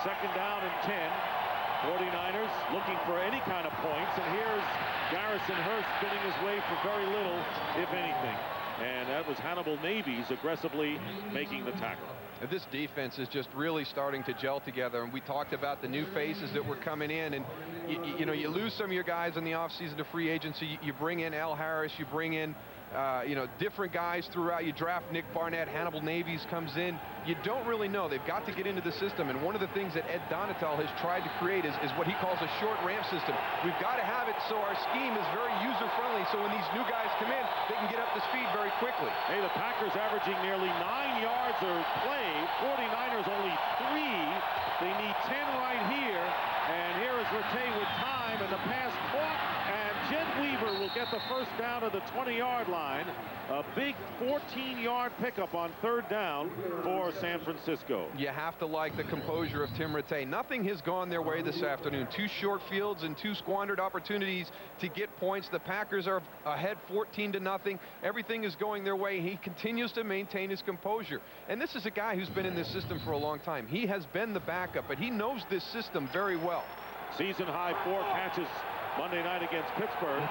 Second down and 10. 49ers looking for any kind of points. And here's Garrison Hurst spinning his way for very little, if anything. And that was Hannibal Navies aggressively making the tackle. This defense is just really starting to gel together. And we talked about the new faces that were coming in. And, you know, you lose some of your guys in the offseason to free agency. You bring in Al Harris. You bring in you know, different guys throughout. You draft Nick Barnett, Hannibal Navies comes in. You don't really know. They've got to get into the system. And one of the things that Ed Donatel has tried to create is what he calls a short ramp system. We've got to have it so our scheme is very user-friendly, so when these new guys come in, they can get up to speed very quickly. Hey, the Packers averaging nearly 9 yards a play. 49ers only 3. They need 10 right here. And here is Rattay with time, and the pass caught. And Jed Weaver will get the first down to the 20-yard line. A big 14-yard pickup on 3rd down for San Francisco. You have to like the composure of Tim Rattay. Nothing has gone their way this afternoon. 2 short fields and 2 squandered opportunities to get points. The Packers are ahead 14-0. Everything is going their way. He continues to maintain his composure. And this is a guy who's been in this system for a long time. He has been the backup, but he knows this system very well. Season high 4 catches Monday night against Pittsburgh.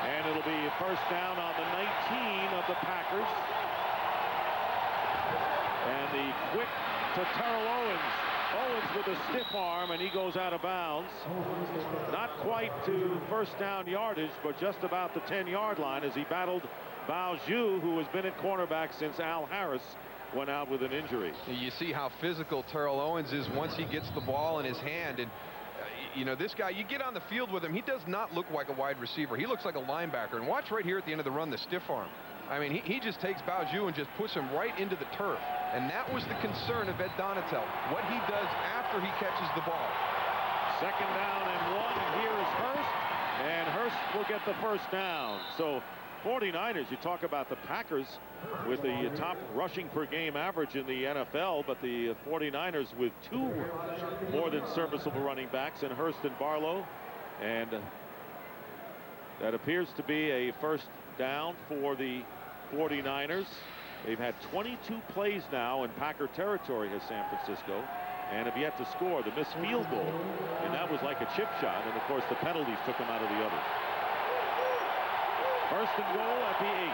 And it'll be a first down on the 19 of the Packers. And the quick to Terrell Owens. Owens with a stiff arm, and he goes out of bounds. Not quite to first down yardage, but just about the 10-yard line as he battled Bao-Zhu, who has been at cornerback since Al Harris went out with an injury. You see how physical Terrell Owens is once he gets the ball in his hand. And you know, this guy, you get on the field with him, he does not look like a wide receiver. He looks like a linebacker. And watch right here at the end of the run, the stiff arm. I mean, he just takes Bao-Zhu and just puts him right into the turf. And that was the concern of Ed Donatel, what he does after he catches the ball. Second down and 1, and here is Hurst. And Hurst will get the first down. So 49ers, you talk about the Packers with the top rushing per game average in the NFL, but the 49ers with 2 more than serviceable running backs in Hurst and Barlow. And That appears to be a first down for the 49ers. They've had 22 plays now in Packer territory, has San Francisco, and have yet to score. The missed field goal, and that was like a chip shot, and of course the penalties took them out of the others. First and goal at the 8.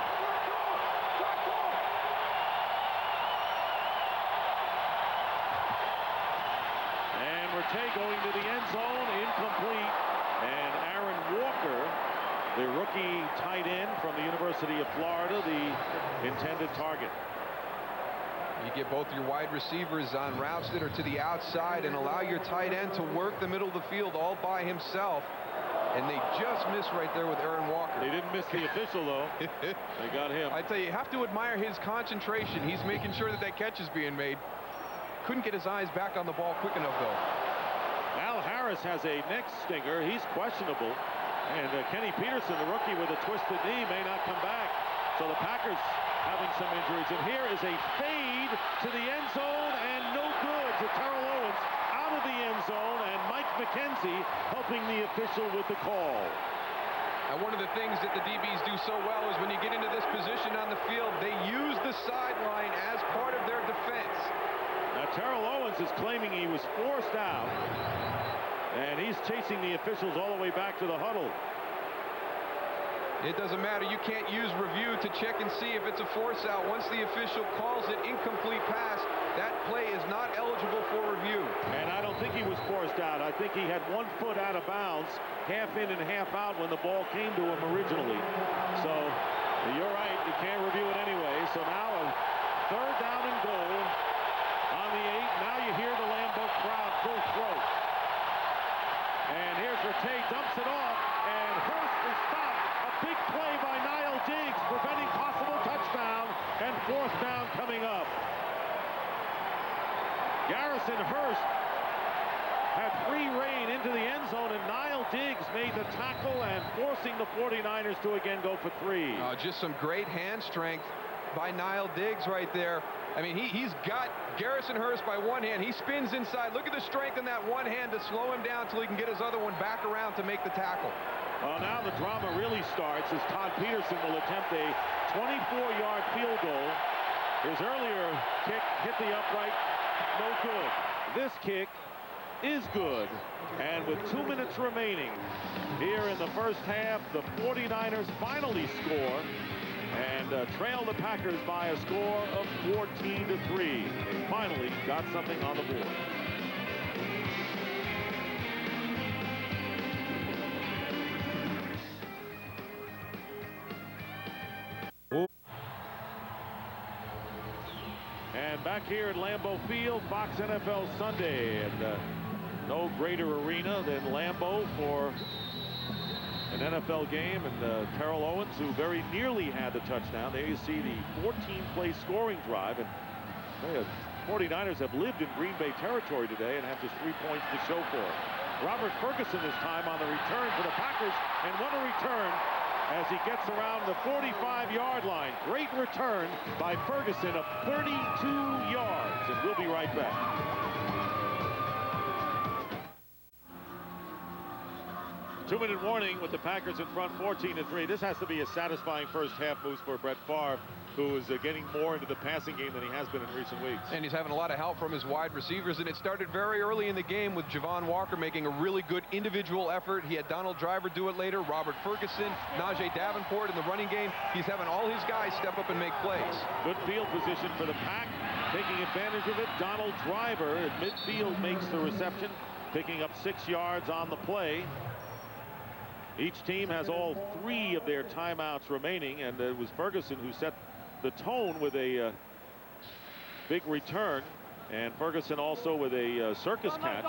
And Rattay going to the end zone, incomplete. And Aaron Walker, the rookie tight end from the University of Florida, the intended target. You get both your wide receivers on routes that are to the outside and allow your tight end to work the middle of the field all by himself. And they just missed right there with Aaron Walker. They didn't miss the official, though. They got him. I tell you have to admire his concentration. He's making sure that that catch is being made. Couldn't get his eyes back on the ball quick enough, though. Al Harris has a neck stinger. He's questionable. And Kenny Peterson, the rookie with a twisted knee, may not come back. So the Packers having some injuries. And here is a fade to the end zone, and no good to Terrell Owens out of the end zone, and Mike McKenzie helping the official with the call. And one of the things that the DBs do so well is when you get into this position on the field, they use the sideline as part of their defense. Now Terrell Owens is claiming he was forced out, and he's chasing the officials all the way back to the huddle. It doesn't matter. You can't use review to check and see if it's a force out. Once the official calls it incomplete pass, that play is not eligible for review. And I don't think he was forced out. I think he had 1 foot out of bounds, half in and half out when the ball came to him originally. So you're right, you can't review it anyway. So now a third down and goal on the 8. Now you hear the Lambeau crowd full throat. And here's Rattay, dumps it off, and Hurst is stopped. Big play by Niall Diggs, preventing possible touchdown, and fourth down coming up. Garrison Hurst had free rein into the end zone, and Niall Diggs made the tackle and forcing the 49ers to again go for 3. Just some great hand strength by Niall Diggs right there. I mean, he's got Garrison Hurst by one hand. He spins inside. Look at the strength in that one hand to slow him down until he can get his other one back around to make the tackle. Well, now the drama really starts as Todd Peterson will attempt a 24-yard field goal. His earlier kick hit the upright, no good. This kick is good. And with 2 minutes remaining here in the first half, the 49ers finally score and trail the Packers by a score of 14-3. They finally got something on the board. And back here at Lambeau Field, Fox NFL Sunday, and no greater arena than Lambeau for an NFL game. And Terrell Owens, who very nearly had the touchdown. There you see the 14-play scoring drive, and the 49ers have lived in Green Bay territory today and have just 3 points to show for it. Robert Ferguson this time on the return for the Packers, and what a return as he gets around the 45-yard line. Great return by Ferguson of 32 yards, and we'll be right back. Two-minute warning with the Packers in front, 14-3. This has to be a satisfying first half moves for Brett Favre, who is getting more into the passing game than he has been in recent weeks. And he's having a lot of help from his wide receivers, and it started very early in the game with Javon Walker making a really good individual effort. He had Donald Driver do it later, Robert Ferguson, Najee Davenport in the running game. He's having all his guys step up and make plays. Good field position for the Pack, taking advantage of it. Donald Driver at midfield makes the reception, picking up 6 yards on the play. Each team has all 3 of their timeouts remaining, and it was Ferguson who set the tone with a big return, and Ferguson also with a circus catch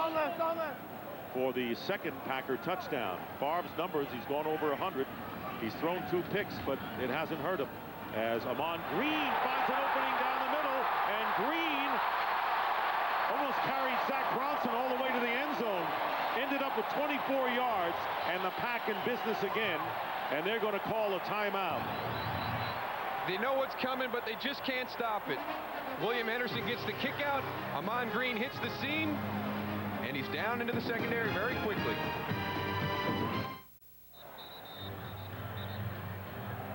for the second Packer touchdown. Favre's numbers, he's gone over 100. He's thrown 2 picks, but it hasn't hurt him, as Ahman Green finds an opening down the middle, and Green almost carried Zach Bronson all the way to the end zone. Ended up with 24 yards, and the Pack in business again, and they're going to call a timeout. They know what's coming, but they just can't stop it. William Henderson gets the kick out. Ahman Green hits the seam, and he's down into the secondary very quickly.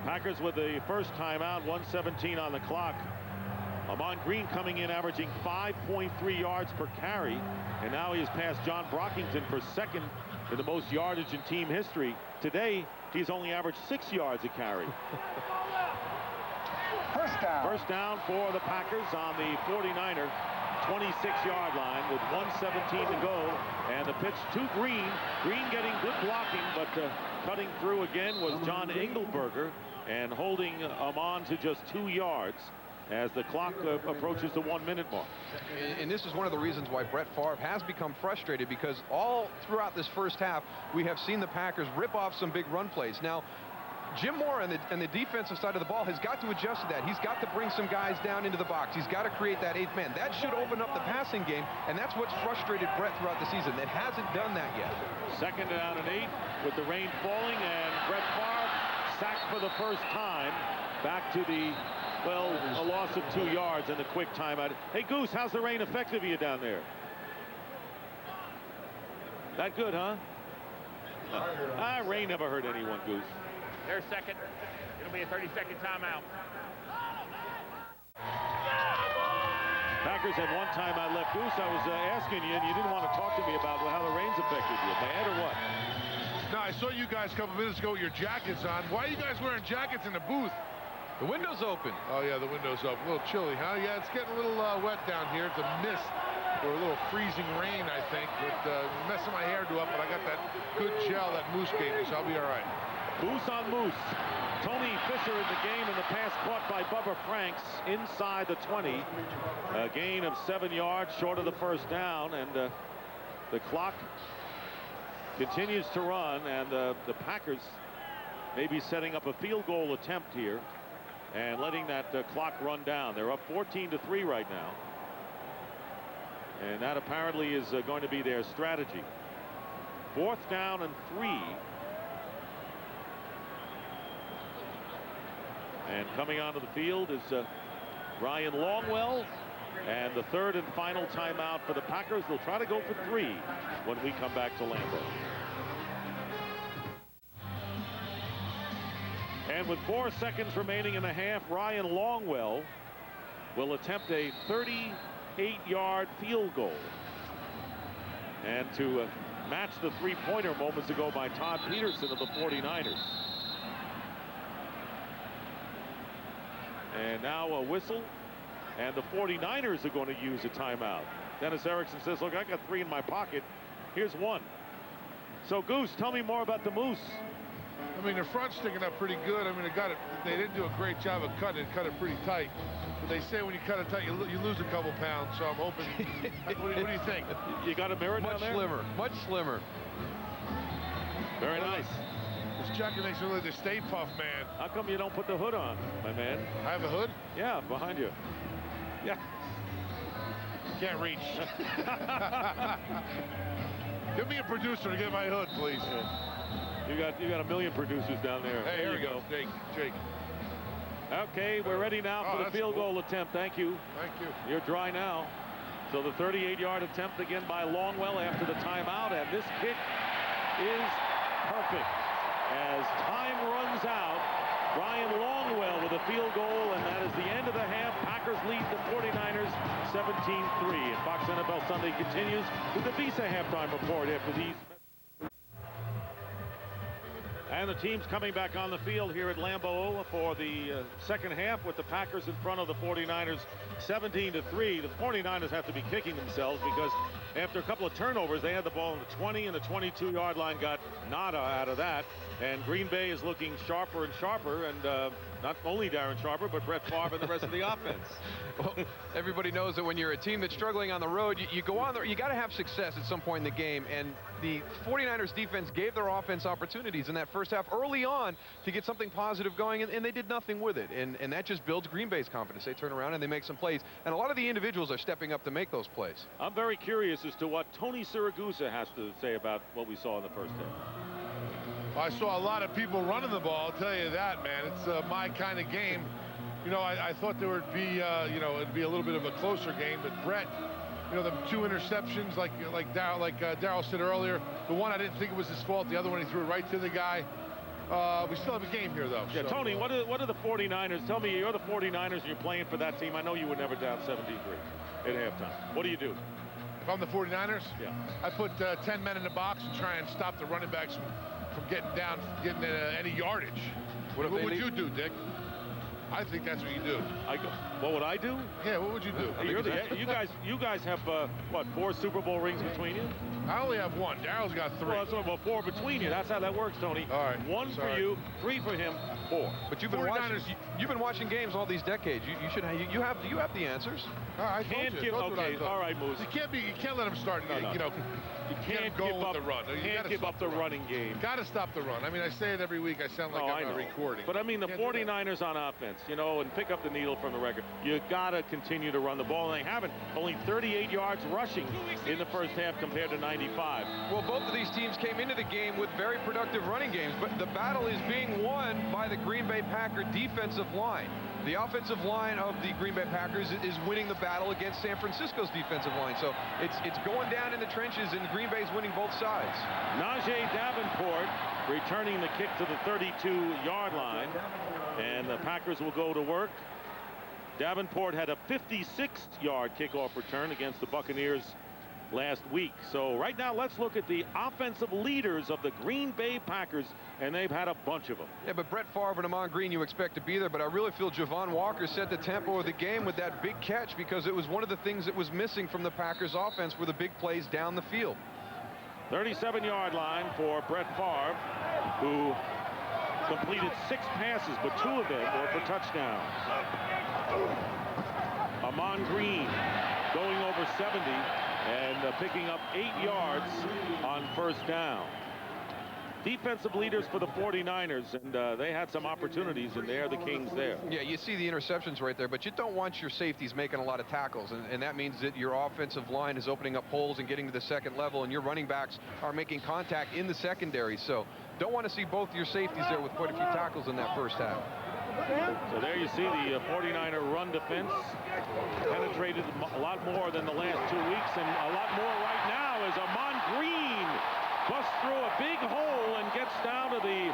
Packers with the first timeout, 1:17 on the clock. Ahman Green coming in averaging 5.3 yards per carry, and now he has passed John Brockington for second in the most yardage in team history. Today, he's only averaged 6 yards a carry. First down for the Packers on the 49er 26-yard line with 1:17 to go, and the pitch to Green. Green getting good blocking, but cutting through again was John Engelberger and holding Ahman to just 2 yards as the clock approaches the 1-minute mark. And this is one of the reasons why Brett Favre has become frustrated, because all throughout this first half we have seen the Packers rip off some big run plays. Now Jim Moore and the defensive side of the ball has got to adjust to that. He's got to bring some guys down into the box. He's got to create that 8th man. That should open up the passing game, and that's what's frustrated Brett throughout the season. It hasn't done that yet. Second down and 8 with the rain falling, and Brett Favre sacked for the first time. Back to the, well, a loss of 2 yards and the quick timeout. Hey, Goose, how's the rain affected you down there? That good, huh? Rain never hurt anyone, Goose. There's second. It'll be a 30-second timeout. Packers had 1 timeout left. Goose, I was asking you, and you didn't want to talk to me about how the rain's affected you. Bad or what? No, I saw you guys a couple minutes ago with your jackets on. Why are you guys wearing jackets in the booth? The window's open. Oh, yeah, the window's open. A little chilly, huh? Yeah, it's getting a little wet down here. It's a mist or a little freezing rain, I think. But messing my hairdo up, but I got that good gel that Moose gave me, so I'll be all right. Moose on Moose. Tony Fisher in the game, and the pass caught by Bubba Franks inside the 20. A gain of 7 yards short of the first down, and the clock continues to run, and the Packers may be setting up a field goal attempt here and letting that clock run down. They're up 14-3 right now, and that apparently is going to be their strategy. 4th down and 3. And coming onto the field is Ryan Longwell, and the 3rd and final timeout for the Packers. They'll try to go for 3 when we come back to Lambeau. And with 4 seconds remaining in the half, Ryan Longwell will attempt a 38-yard field goal. And to match the 3-pointer moments ago by Todd Peterson of the 49ers. And now a whistle, and the 49ers are going to use a timeout. Dennis Erickson says, look, I got 3 in my pocket. Here's 1. So, Goose, tell me more about the Moose. I mean, the front's sticking up pretty good. I mean, they didn't do a great job of cutting it. Cut it pretty tight. But they say when you cut it tight, you lose a couple pounds. So I'm hoping. What do you think? You got a mirror down there? Much slimmer. Much slimmer. Very nice. This jacket makes me look like the Stay Puff Man. How come you don't put the hood on, my man? I have a hood? Yeah, behind you. Yeah. Can't reach. Give me a producer to get my hood, please. You got a million producers down there. Hey, there here you go. Jake. Okay, we're ready now for the field goal attempt. Thank you. Thank you. You're dry now. So the 38-yard attempt again by Longwell after the timeout, and this kick is perfect. As time runs out, Ryan Longwell with a field goal, and that is the end of the half. Packers lead the 49ers 17-3. And Fox NFL Sunday continues with the Visa halftime report after these. And the team's coming back on the field here at Lambeau for the second half, with the Packers in front of the 49ers 17-3. The 49ers have to be kicking themselves because after a couple of turnovers, they had the ball in the 20 and the 22-yard line, got nada out of that. And Green Bay is looking sharper and sharper, and not only Darren Sharper, but Brett Favre and the rest of the offense. Well, everybody knows that when you're a team that's struggling on the road, you go on there, you got to have success at some point in the game. And the 49ers defense gave their offense opportunities in that first half early on to get something positive going, and they did nothing with it. And that just builds Green Bay's confidence. They turn around and they make some plays. And a lot of the individuals are stepping up to make those plays. I'm very curious as to what Tony Siragusa has to say about what we saw in the first half. I saw a lot of people running the ball, I'll tell you that, man. It's my kind of game. You know, I thought there would be, it'd be a little bit of a closer game, but Brett, the 2 interceptions, like Darryl said earlier, the one I didn't think it was his fault, the other one he threw right to the guy. We still have a game here, though. Yeah, so, Tony, what are the 49ers? Tell me, you're the 49ers and you're playing for that team. I know you were never down 17-3 at halftime. What do you do? If I'm the 49ers, Yeah. I put 10 men in the box and try and stop the running backs from getting down, getting any yardage. What would you do, Dick? I think that's what you do. What would I do? Yeah, what would you do? You guys have what, 4 Super Bowl rings between you? I only have 1. Daryl's got 3. Well, that's about 4 between you. That's how that works, Tony. All right. 1 for you, 3 for him, 4. But you've been watching games all these decades. You have the answers. I told you. Okay, all right, Moose. You can't let him start. No. You know, You can't go give with up the run. You can't give up the running game. Got to stop the run. I mean, I say it every week. I sound like I'm recording. But I mean, the 49ers on offense, you know, and pick up the needle from the record. You got to continue to run the ball, and they haven't. Only 38 yards rushing in the first half compared to 95. Well, both of these teams came into the game with very productive running games, but the battle is being won by the Green Bay Packer defensive line. The offensive line of the Green Bay Packers is winning the battle against San Francisco's defensive line. So it's going down in the trenches, and Green Bay's winning both sides. Najee Davenport returning the kick to the 32-yard line, and the Packers will go to work. Davenport had a 56-yard kickoff return against the Buccaneers last week. So right now, let's look at the offensive leaders of the Green Bay Packers, and they've had a bunch of them. Yeah, but Brett Favre and Amon Green you expect to be there, but I really feel Javon Walker set the tempo of the game with that big catch, because it was one of the things that was missing from the Packers offense were the big plays down the field. 37-yard line for Brett Favre, who completed 6 passes, but 2 of them were for touchdowns. Amon Green going over 70 and picking up 8 yards on first down. Defensive leaders for the 49ers, and they had some opportunities, and they're the kings there. Yeah, you see the interceptions right there, but you don't want your safeties making a lot of tackles, and that means that your offensive line is opening up holes and getting to the second level, and your running backs are making contact in the secondary. So don't want to see both your safeties there with quite a few tackles in that first half. So there you see the 49er run defense penetrated a lot more than the last 2 weeks, and a lot more right now as Amon Green busts through a big hole and gets down to the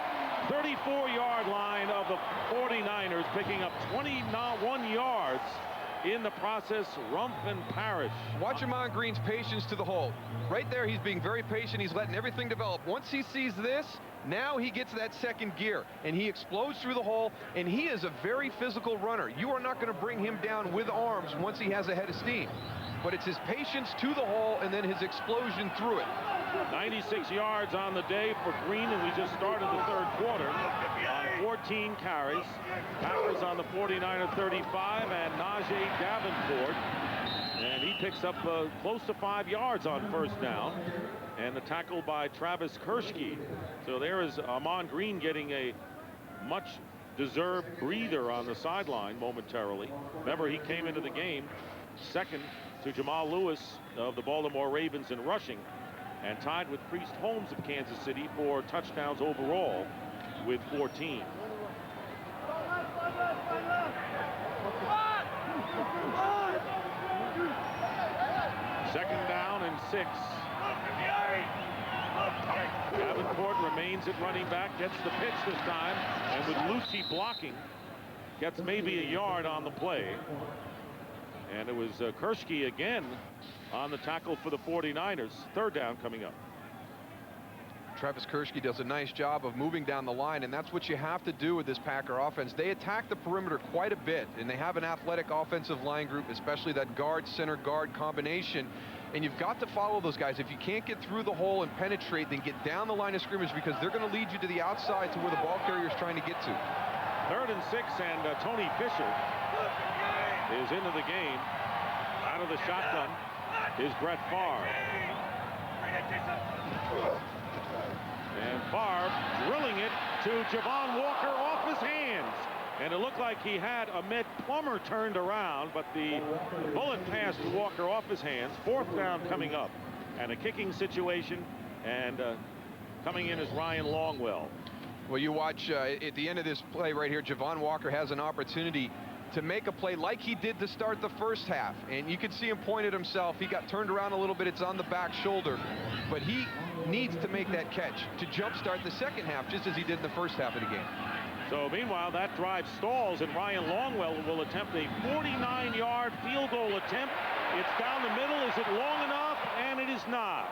34-yard line of the 49ers, picking up 21 yards in the process. Rumph and Parrish. Watch Amon Green's patience to the hole. Right there, he's being very patient. He's letting everything develop. Once he sees this, now he gets that second gear, and he explodes through the hole, and he is a very physical runner. You are not going to bring him down with arms once he has a head of steam. But it's his patience to the hole and then his explosion through it. 96 yards on the day for Green, and we just started the third quarter on 14 carries. Packers on the 49er 35, and Najee Davenport, and he picks up close to 5 yards on first down, and the tackle by Travis Kershke. So there is Amon Green getting a much deserved breather on the sideline momentarily. Remember, he came into the game second to Jamal Lewis of the Baltimore Ravens in rushing, and tied with Priest Holmes of Kansas City for touchdowns overall with 14. Second down and 6. Davenport remains at running back, gets the pitch this time, and with Lucci blocking, gets maybe a yard on the play. And it was Kershke again on the tackle for the 49ers. Third down coming up. Travis Kershke does a nice job of moving down the line, and that's what you have to do with this Packer offense. They attack the perimeter quite a bit, and they have an athletic offensive line group, especially that guard, center guard combination. And you've got to follow those guys. If you can't get through the hole and penetrate, then get down the line of scrimmage, because they're going to lead you to the outside to where the ball carrier is trying to get to. 3rd and 6, and Tony Fisher is into the game. Out of the shotgun is Brett Favre. And Favre drilling it to Javon Walker off his hands. And it looked like he had Ahmed Plummer turned around, but the bullet passed Walker off his hands. 4th down coming up, and a kicking situation, and coming in is Ryan Longwell. Well, you watch at the end of this play right here, Javon Walker has an opportunity to make a play like he did to start the first half. And you can see him point at himself. He got turned around a little bit. It's on the back shoulder. But he needs to make that catch to jumpstart the second half, just as he did in the first half of the game. So meanwhile, that drive stalls, and Ryan Longwell will attempt a 49-yard field goal attempt. It's down the middle. Is it long enough? And it is not.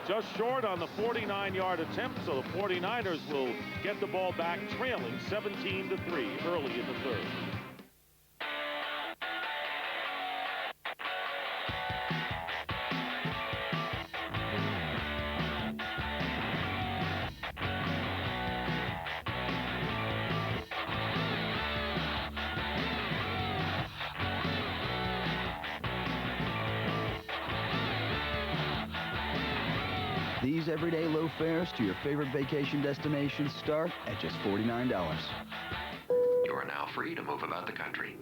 Just short on the 49-yard attempt, so the 49ers will get the ball back, trailing 17-3 early in the third. These everyday low fares to your favorite vacation destinations start at just $49. You are now free to move about the country.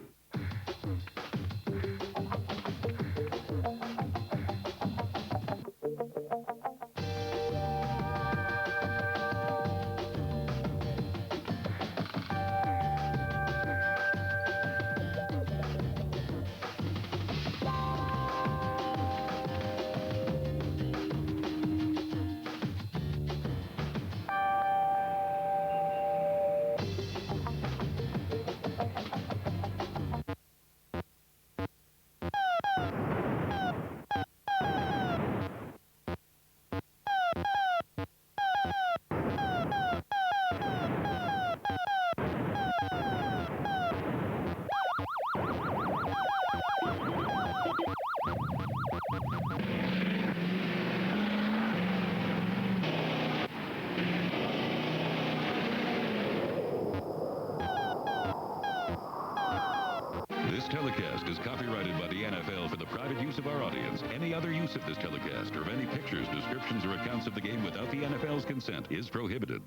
This telecast is copyrighted by the NFL for the private use of our audience. Any other use of this telecast or of any pictures, descriptions, or accounts of the game without the NFL's consent is prohibited.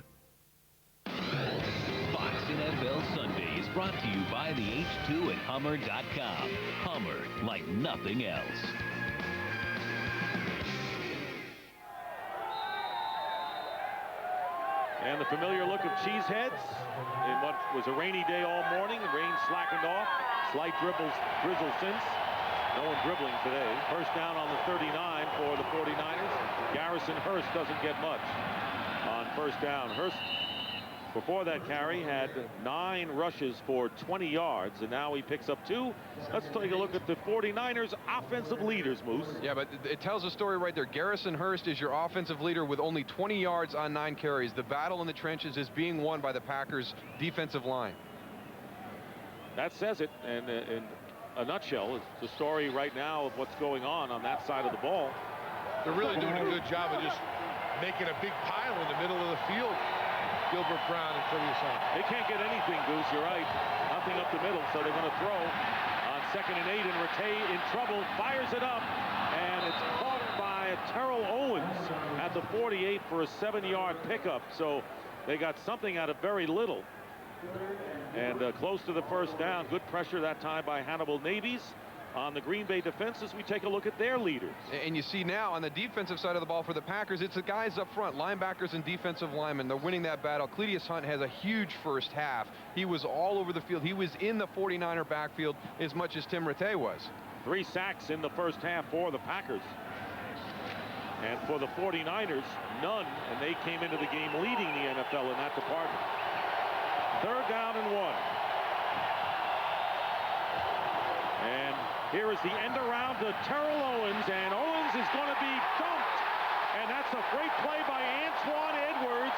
Fox NFL Sunday is brought to you by the H2 at Hummer.com. Hummer, like nothing else. And the familiar look of Cheeseheads in what was a rainy day all morning. The rain slackened off. Slight drizzle since. No one dribbling today. First down on the 39 for the 49ers. Garrison Hurst doesn't get much on first down. Hurst, before that carry, had 9 rushes for 20 yards, and now he picks up 2. Let's take a look at the 49ers offensive leaders, Moose. Yeah, but it tells a story right there. Garrison Hurst is your offensive leader with only 20 yards on 9 carries. The battle in the trenches is being won by the Packers' defensive line. That says it, and in a nutshell, it's the story right now of what's going on that side of the ball. They're really doing a good job of just making a big pile in the middle of the field. Gilbert Brown and Phineas Hunt. They can't get anything, Goose. You're right. Nothing up the middle, so they're going to throw on 2nd and 8, and Rattay in trouble, fires it up, and it's caught by Terrell Owens at the 48 for a 7-yard pickup. So they got something out of very little. And close to the first down. Good pressure that time by Hannibal Navies on the Green Bay defense as we take a look at their leaders. And you see now on the defensive side of the ball for the Packers, it's the guys up front, linebackers and defensive linemen. They're winning that battle. Cletius Hunt has a huge first half. He was all over the field. He was in the 49er backfield as much as Tim Rattay was. 3 sacks in the first half for the Packers. And for the 49ers, none. And they came into the game leading the NFL in that department. 3rd down and 1. And here is the end around to Terrell Owens, and Owens is going to be dumped. And that's a great play by Antoine Edwards.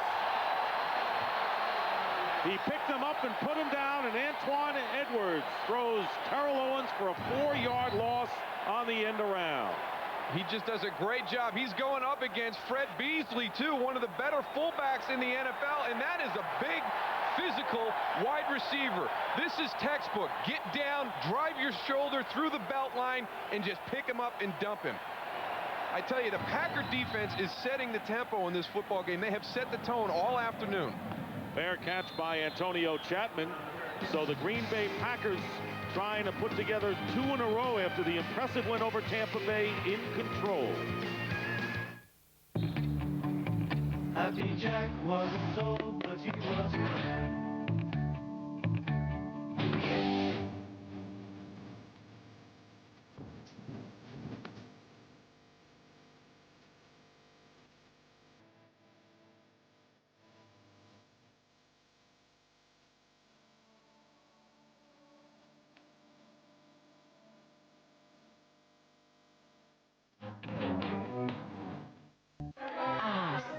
He picked him up and put him down, and Antoine Edwards throws Terrell Owens for a 4-yard loss on the end around. He just does a great job. He's going up against Fred Beasley, too, one of the better fullbacks in the NFL, and that is a big physical wide receiver. This is textbook. Get down, drive your shoulder through the belt line, and just pick him up and dump him. I tell you, the Packer defense is setting the tempo in this football game. They have set the tone all afternoon. Fair catch by Antonio Chapman. So the Green Bay Packers trying to put together 2 in a row after the impressive win over Tampa Bay in control. I Happy Jack wasn't told, but he was glad.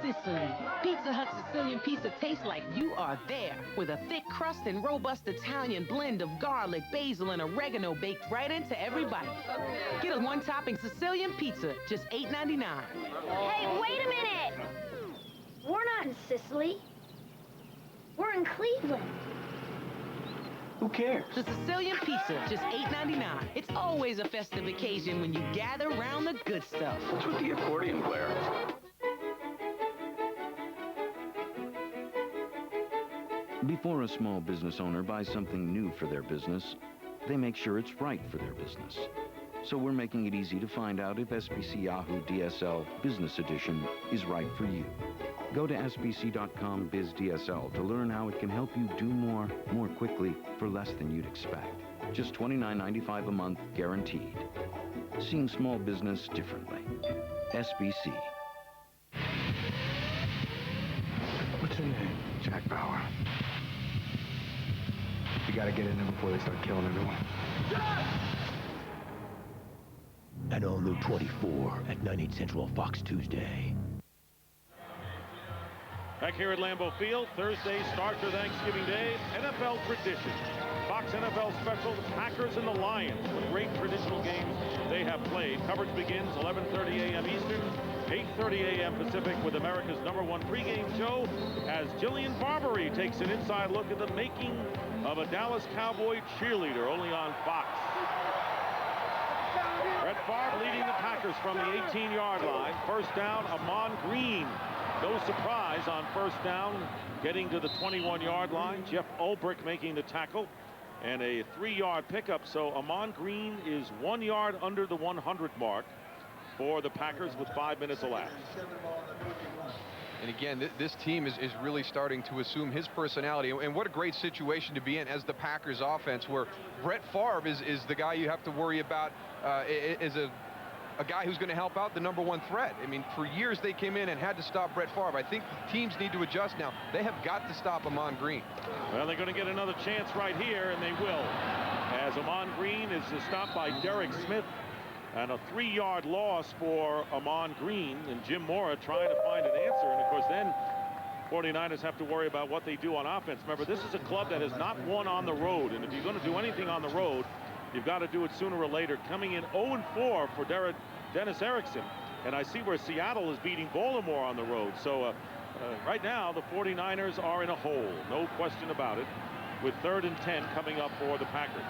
Sicily. Pizza Hut Sicilian pizza tastes like you are there, with a thick crust and robust Italian blend of garlic, basil, and oregano baked right into every bite. Get a one-topping Sicilian pizza, just $8.99. Hey, wait a minute! We're not in Sicily. We're in Cleveland. Who cares? The Sicilian pizza, just $8.99. It's always a festive occasion when you gather around the good stuff. What's with the accordion player? Before a small business owner buys something new for their business, they make sure it's right for their business. So we're making it easy to find out if SBC Yahoo DSL Business Edition is right for you. Go to sbc.com BizDSL to learn how it can help you do more quickly, for less than you'd expect. Just $29.95 a month, guaranteed. Seeing small business differently. SBC. What's your name? Jack Bauer. You gotta get in there before they start killing everyone. An all-new 24 at 9/8 Central Fox Tuesday. Back here at Lambeau Field, Thursday starts for Thanksgiving Day, NFL tradition. Fox NFL special, the Packers and the Lions, the great traditional games they have played. Coverage begins 11:30 a.m. Eastern, 8:30 a.m. Pacific, with America's #1 pregame show as Jillian Barberie takes an inside look at the making of a Dallas Cowboy cheerleader, only on Fox. Brett Favre leading the Packers from the 18-yard line. First down, Amon Green. No surprise on first down, getting to the 21-yard line. Jeff Ulbrich making the tackle, and a 3-yard pickup. So Amon Green is 1 yard under the 100 mark for the Packers with 5 minutes elapsed. And again, this team is really starting to assume his personality. And what a great situation to be in as the Packers offense, where Brett Favre is the guy you have to worry about as a guy who's going to help out the #1 threat. I mean, for years they came in and had to stop Brett Favre. I think teams need to adjust now. They have got to stop Amon Green. Well, they're going to get another chance right here, and they will, as Amon Green is stopped by Derek Smith, and a 3-yard loss for Amon Green, and Jim Mora trying to find an answer. And of course then 49ers have to worry about what they do on offense. Remember, this is a club that has not won on the road, and if you're going to do anything on the road, you've got to do it sooner or later. Coming in 0-4 for Dennis Erickson. And I see where Seattle is beating Baltimore on the road. So right now, the 49ers are in a hole. No question about it. With 3rd and 10 coming up for the Packers.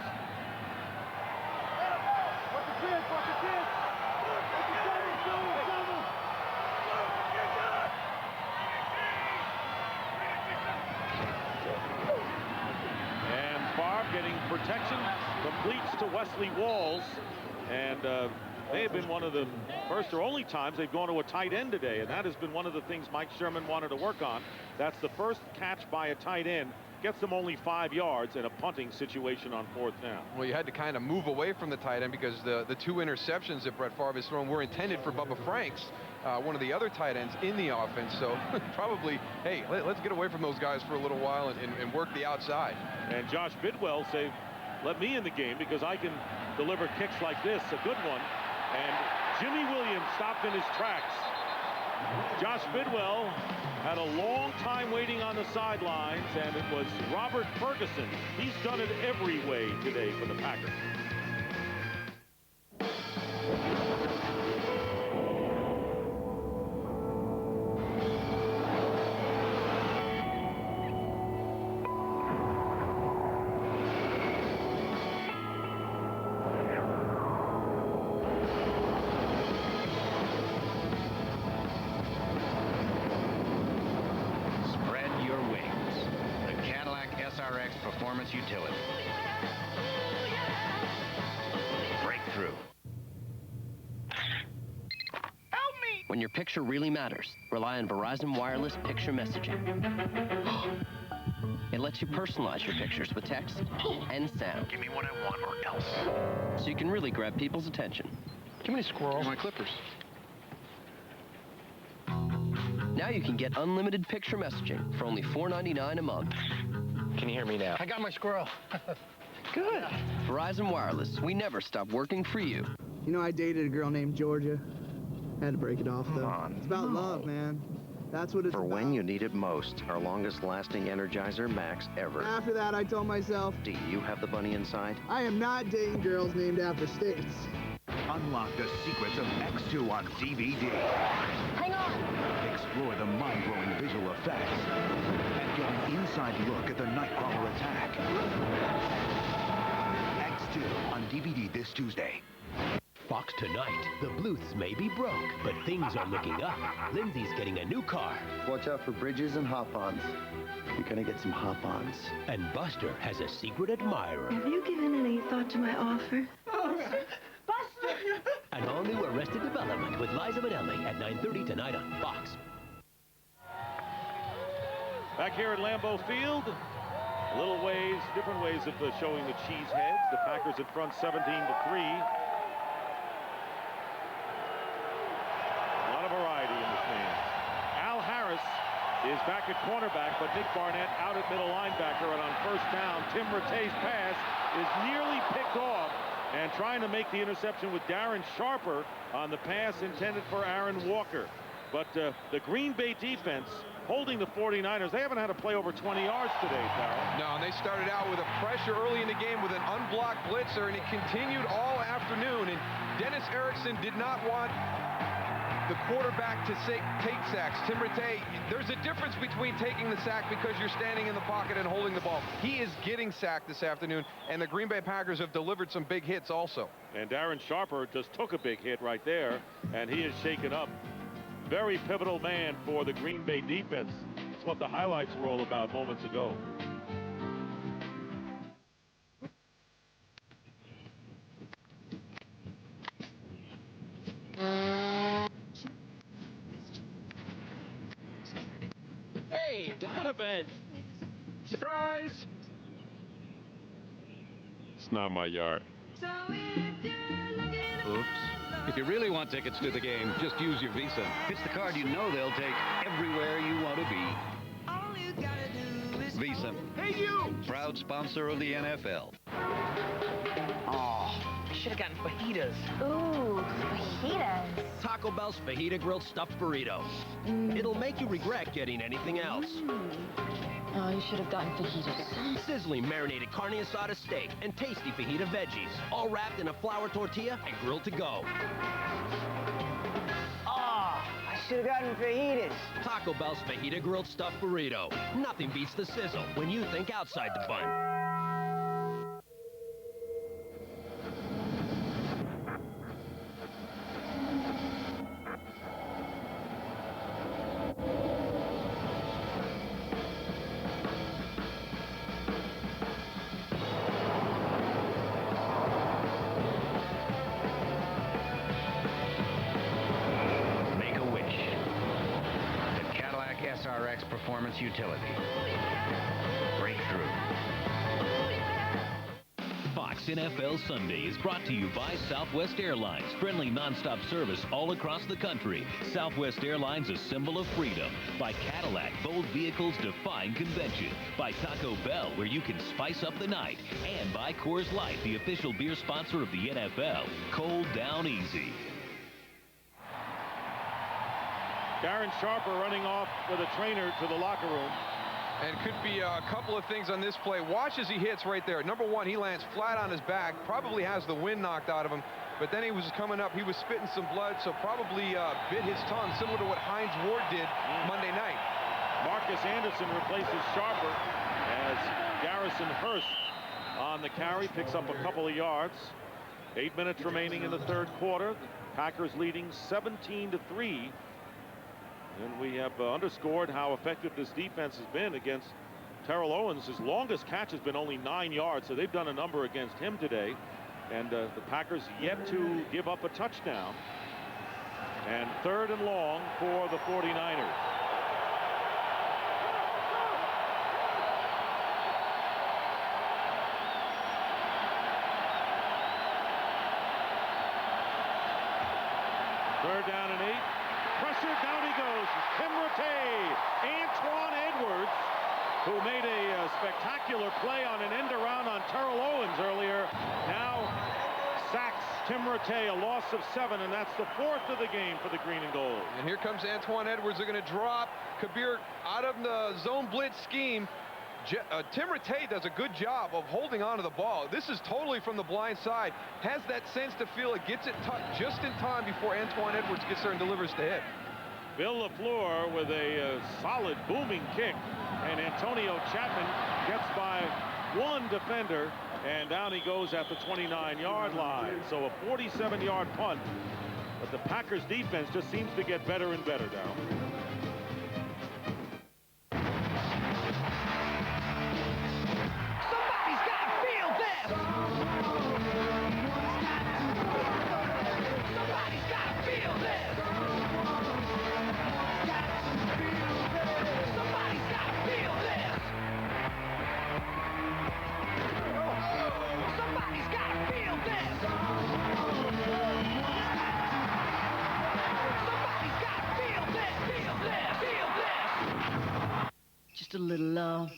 And Favre getting protection, completes to Wesley Walls, and they have been one of the first or only times they've gone to a tight end today, and that has been one of the things Mike Sherman wanted to work on. That's the first catch by a tight end. Gets them only 5 yards in a punting situation on 4th down. Well, you had to kind of move away from the tight end because the 2 interceptions that Brett Favre has thrown were intended for Bubba Franks, one of the other tight ends in the offense. So probably, hey, let's get away from those guys for a little while and work the outside. And Josh Bidwell say, let me in the game because I can deliver kicks like this, a good one. And Jimmy Williams stopped in his tracks. Josh Bidwell had a long time waiting on the sidelines, and it was Robert Ferguson. He's done it every way today for the Packers. Performance utility. Breakthrough. Help me! When your picture really matters, rely on Verizon Wireless Picture Messaging. It lets you personalize your pictures with text and sound. Give me what I want or else. So you can really grab people's attention. Give me a squirrel. My clippers. Now you can get unlimited picture messaging for only $4.99 a month. Can you hear me now? I got my squirrel. Good. Verizon Wireless. We never stop working for you. You know, I dated a girl named Georgia. Had to break it off, though. Come on. It's about love, man. That's what it's For about. when you need it most, our longest-lasting Energizer Max ever. After that, I told myself, Do you have the bunny inside? I am not dating girls named after states. Unlock the secrets of X2 on DVD. Hang on. Explore the mind-blowing visual effects. And get an inside look at the Nightcrawler attack. X2 on DVD this Tuesday. Fox tonight. The Bluths may be broke, but things are looking up. Lindsay's getting a new car. Watch out for bridges and hop-ons. You're gonna get some hop-ons. And Buster has a secret admirer. Have you given any thought to my offer? Buster! An all-new Arrested Development with Liza Minnelli at 9:30 tonight on Fox. Back here at Lambeau Field, little ways, different ways of showing the cheese heads. The Packers in front 17-3. Variety in the stands. Al Harris is back at cornerback, but Nick Barnett out at middle linebacker, and on first down, Tim Rattay's pass is nearly picked off, and trying to make the interception with Darren Sharper on the pass intended for Aaron Walker. But the Green Bay defense holding the 49ers. They haven't had to play over 20 yards today, Farrell. No, and they started out with a pressure early in the game with an unblocked blitzer, and it continued all afternoon, and Dennis Erickson did not want the quarterback to take sacks. Tim Rattay, there's a difference between taking the sack because you're standing in the pocket and holding the ball. He is getting sacked this afternoon, and the Green Bay Packers have delivered some big hits also. And Darren Sharper just took a big hit right there, and he is shaken up. Very pivotal man for the Green Bay defense. That's what the highlights were all about moments ago. Hey, Donovan! Surprise! It's not my yard. Oops. If you really want tickets to the game, just use your Visa. It's the card you know they'll take everywhere you want to be. Visa. Hey, you! Proud sponsor of the NFL. Oh, I should have gotten fajitas. Ooh, fajitas. Taco Bell's Fajita Grilled Stuffed Burrito. It'll make you regret getting anything else. Oh, you should have gotten fajitas. Sizzling marinated carne asada steak and tasty fajita veggies, all wrapped in a flour tortilla and grilled to go. Oh, I should have gotten fajitas. Taco Bell's Fajita Grilled Stuffed Burrito. Nothing beats the sizzle when you think outside the bun. SRX Performance Utility. Breakthrough. Fox NFL Sunday is brought to you by Southwest Airlines. Friendly nonstop service all across the country. Southwest Airlines, a symbol of freedom. By Cadillac, bold vehicles defying convention. By Taco Bell, where you can spice up the night. And by Coors Light, the official beer sponsor of the NFL. Cold down easy. Darren Sharper running off with a trainer to the locker room. And could be a couple of things on this play. Watch as he hits right there. Number one, he lands flat on his back. Probably has the wind knocked out of him. But then he was coming up. He was spitting some blood, so probably bit his tongue, similar to what Hines Ward did Monday night. Marcus Anderson replaces Sharper as Garrison Hurst on the carry. Picks up a couple of yards. 8 minutes remaining in the third quarter. Packers leading 17-3. And we have underscored how effective this defense has been against Terrell Owens. His longest catch has been only 9 yards, so they've done a number against him today. And the Packers yet to give up a touchdown. And 3rd and long for the 49ers. Third down and 8. Pressure, down he goes. Tim Rattay. Antoine Edwards, who made a spectacular play on an end around on Terrell Owens earlier, now sacks Tim Rattay, a loss of 7, and that's the 4th of the game for the green and gold. And here comes Antoine Edwards. They're going to drop Kabir out of the zone blitz scheme. Tim Rattay does a good job of holding on to the ball. This is totally from the blind side. Has that sense to feel it, gets it just in time before Antoine Edwards gets there and delivers the hit. Bill LaFleur with a solid booming kick, and Antonio Chapman gets by one defender, and down he goes at the 29-yard line. So a 47-yard punt, but the Packers defense just seems to get better and better now. Somebody's got to feel this. Somebody's got to feel this. Somebody's got to feel this. Somebody's got to feel this. Somebody's got to feel this. Feel this. Feel this. Just a little love.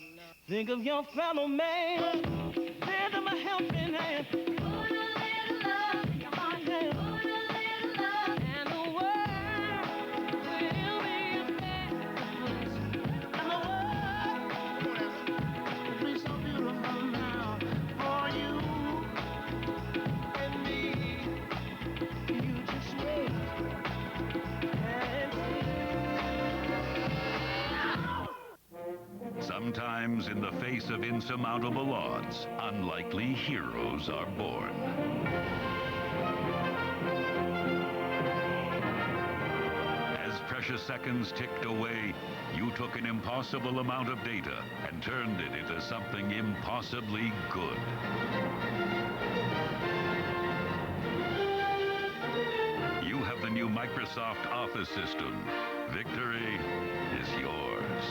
Think of your fellow man. Lend him a helping hand. Put a little love in my hand. Put a little love. And the world will be a place. And the world will be so beautiful now for you and me. You just wait and see. Sometimes in the face of insurmountable odds, unlikely heroes are born. As precious seconds ticked away, you took an impossible amount of data and turned it into something impossibly good. You have the new Microsoft Office system. Victory is yours.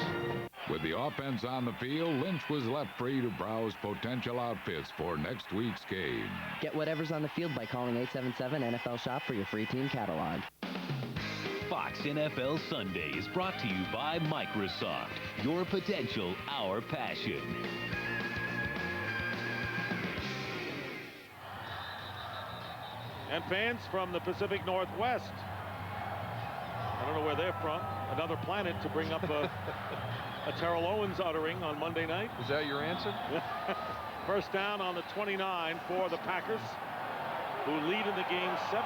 With the offense on the field, Lynch was left free to browse potential outfits for next week's game. Get whatever's on the field by calling 877-NFL-SHOP for your free team catalog. Fox NFL Sunday is brought to you by Microsoft. Your potential, our passion. And fans from the Pacific Northwest, I don't know where they're from, another planet to bring up a Terrell Owens uttering on Monday night. Is that your answer? First down on the 29 for the Packers, who lead in the game 17-3,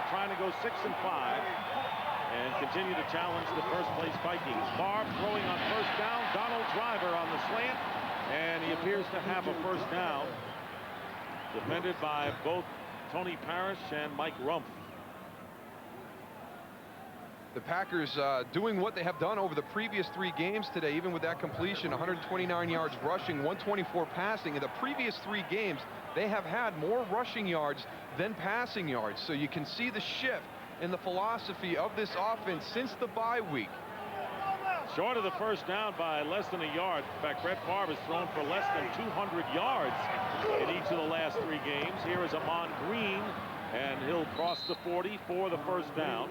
trying to go 6-5 and continue to challenge the first-place Vikings. Favre throwing on first down. Donald Driver on the slant, and he appears to have a first down, defended by both Tony Parrish and Mike Rumpf. The Packers doing what they have done over the previous 3 games today, even with that completion, 129 yards rushing, 124 passing. In the previous 3 games, they have had more rushing yards than passing yards. So you can see the shift in the philosophy of this offense since the bye week. Short of the first down by less than a yard. In fact, Brett Favre has thrown for less than 200 yards in each of the last 3 games. Here is Ahman Green, and he'll cross the 40 for the first down.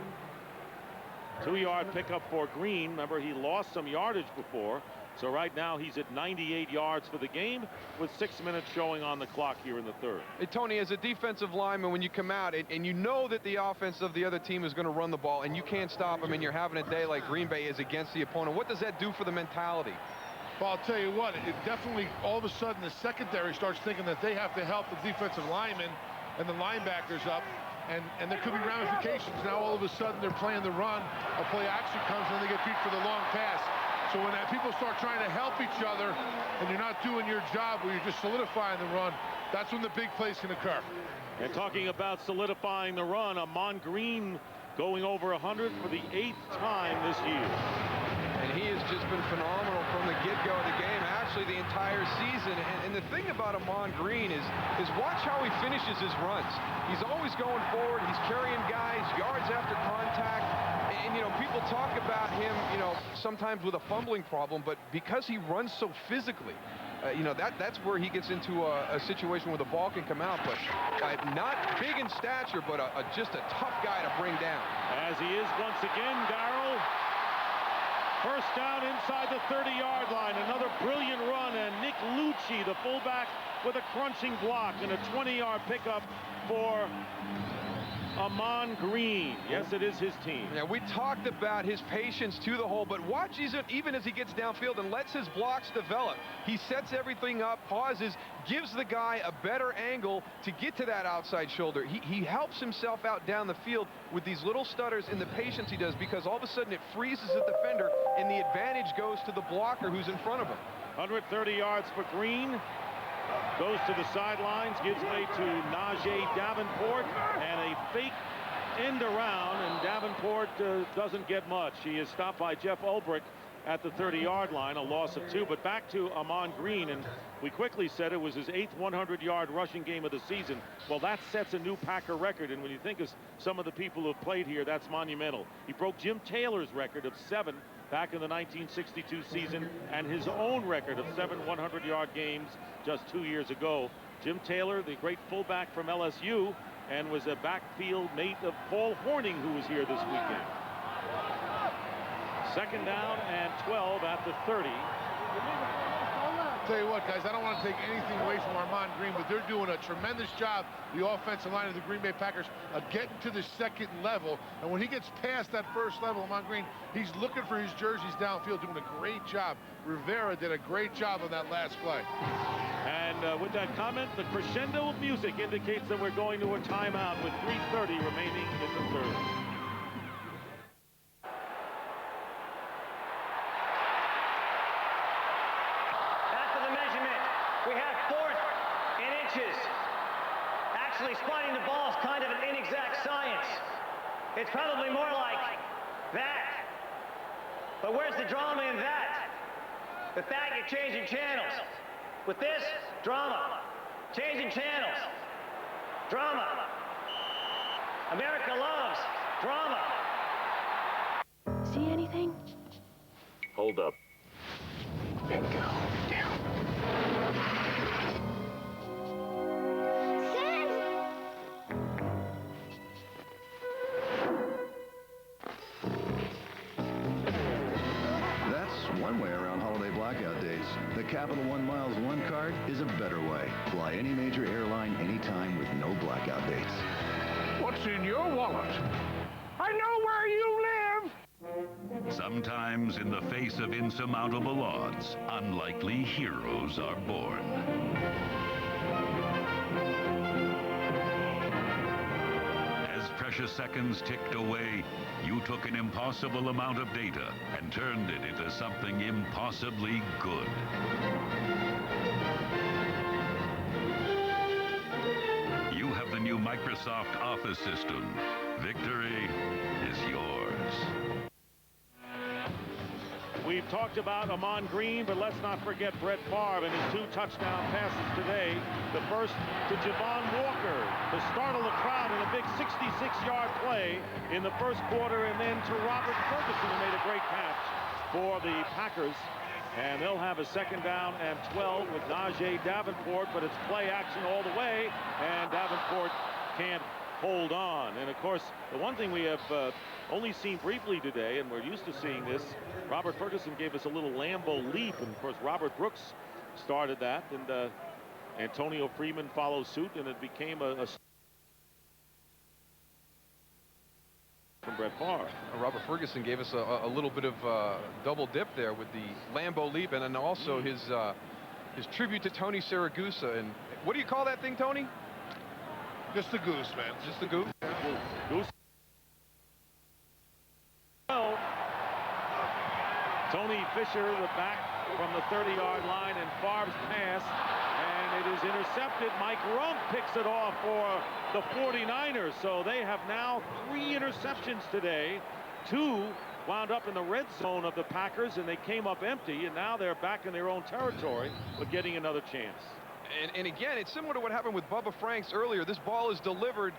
2-yard pickup for Green. Remember, he lost some yardage before. So right now he's at 98 yards for the game with 6 minutes showing on the clock here in the third. Hey, Tony, as a defensive lineman, when you come out and you know that the offense of the other team is going to run the ball and you can't stop them and you're having a day like Green Bay is against the opponent, what does that do for the mentality? Well, I'll tell you what, it definitely, all of a sudden, the secondary starts thinking that they have to help the defensive linemen and the linebackers up. And there could be ramifications. Now all of a sudden they're playing the run, a play action comes and they get beat for the long pass. So when people start trying to help each other and you're not doing your job where you're just solidifying the run, that's when the big plays can occur. And talking about solidifying the run, Ahman Green going over 100 for the 8th time this year. And he has just been phenomenal from the get-go of the game. Actually, actually the entire season. And the thing about Ahman Green is watch how he finishes his runs. He's always going forward. He's carrying guys, yards after contact. And, you know, people talk about him, you know, sometimes with a fumbling problem, but because he runs so physically, you know, that's where he gets into a situation where the ball can come out. But not big in stature, but just a tough guy to bring down. As he is once again, Darrell. First down inside the 30-yard line. Another brilliant run, and Nick Lucci, the fullback, with a crunching block and a 20-yard pickup for Ahman Green. Yes, it is his team. Yeah, we talked about his patience to the hole, but watch even as he gets downfield and lets his blocks develop. He sets everything up, pauses, gives the guy a better angle to get to that outside shoulder. He helps himself out down the field with these little stutters and the patience he does, because all of a sudden it freezes the defender and the advantage goes to the blocker who's in front of him. 130 yards for Green. Goes to the sidelines, gives way to Najee Davenport, and a fake end around, and Davenport doesn't get much. He is stopped by Jeff Ulbrich at the 30-yard line, a loss of 2. But back to Ahman Green, and we quickly said it was his 8th 100-yard rushing game of the season. Well, that sets a new Packer record, and when you think of some of the people who have played here, that's monumental. He broke Jim Taylor's record of 7 back in the 1962 season, and his own record of 7 100-yard games just 2 years ago. Jim Taylor, the great fullback from LSU, and was a backfield mate of Paul Hornung, who was here this weekend. Second down and 12 at the 30. Tell you what, guys, I don't want to take anything away from Ahman Green, but they're doing a tremendous job, the offensive line of the Green Bay Packers, of getting to the second level. And when he gets past that first level, Ahman Green, he's looking for his jerseys downfield, doing a great job. Rivera did a great job on that last play. And with that comment, the crescendo of music indicates that we're going to a timeout with 3:30 remaining in the third. We have 4th in inches. Actually, spotting the ball is kind of an inexact science. It's probably more like that. But where's the drama in that? With that, you're changing channels. With this, drama. Changing channels. Drama. America loves drama. See anything? Hold up. Bingo. Down. One way around holiday blackout dates. The Capital One Miles One card is a better way. Fly any major airline anytime with no blackout dates. What's in your wallet? I know where you live! Sometimes in the face of insurmountable odds, unlikely heroes are born. As precious seconds ticked away, you took an impossible amount of data and turned it into something impossibly good. You have the new Microsoft Office system. Victory is yours. We've talked about Ahman Green, but let's not forget Brett Favre and his 2 touchdown passes today. The first to Javon Walker to startle the crowd in a big 66-yard play in the first quarter, and then to Robert Ferguson, who made a great catch for the Packers. And they'll have a second down and 12 with Najee Davenport, but it's play action all the way, and Davenport can't hold on. And of course, the one thing we have only seen briefly today, and we're used to seeing this, Robert Ferguson gave us a little Lambeau leap, and of course Robert Brooks started that, and Antonio Freeman followed suit, and it became a from Brett Favre. Robert Ferguson gave us a little bit of double dip there with the Lambeau leap, and then also his tribute to Tony Siragusa. And what do you call that thing, Tony? Just the goose, man. Just the goose? Goose. Well, Tony Fisher, the back from the 30-yard line, and Favre's pass, and it is intercepted. Mike Rump picks it off for the 49ers. So they have now 3 interceptions today, 2 wound up in the red zone of the Packers, and they came up empty, and now they're back in their own territory, but getting another chance. And again, it's similar to what happened with Bubba Franks earlier. This ball is delivered,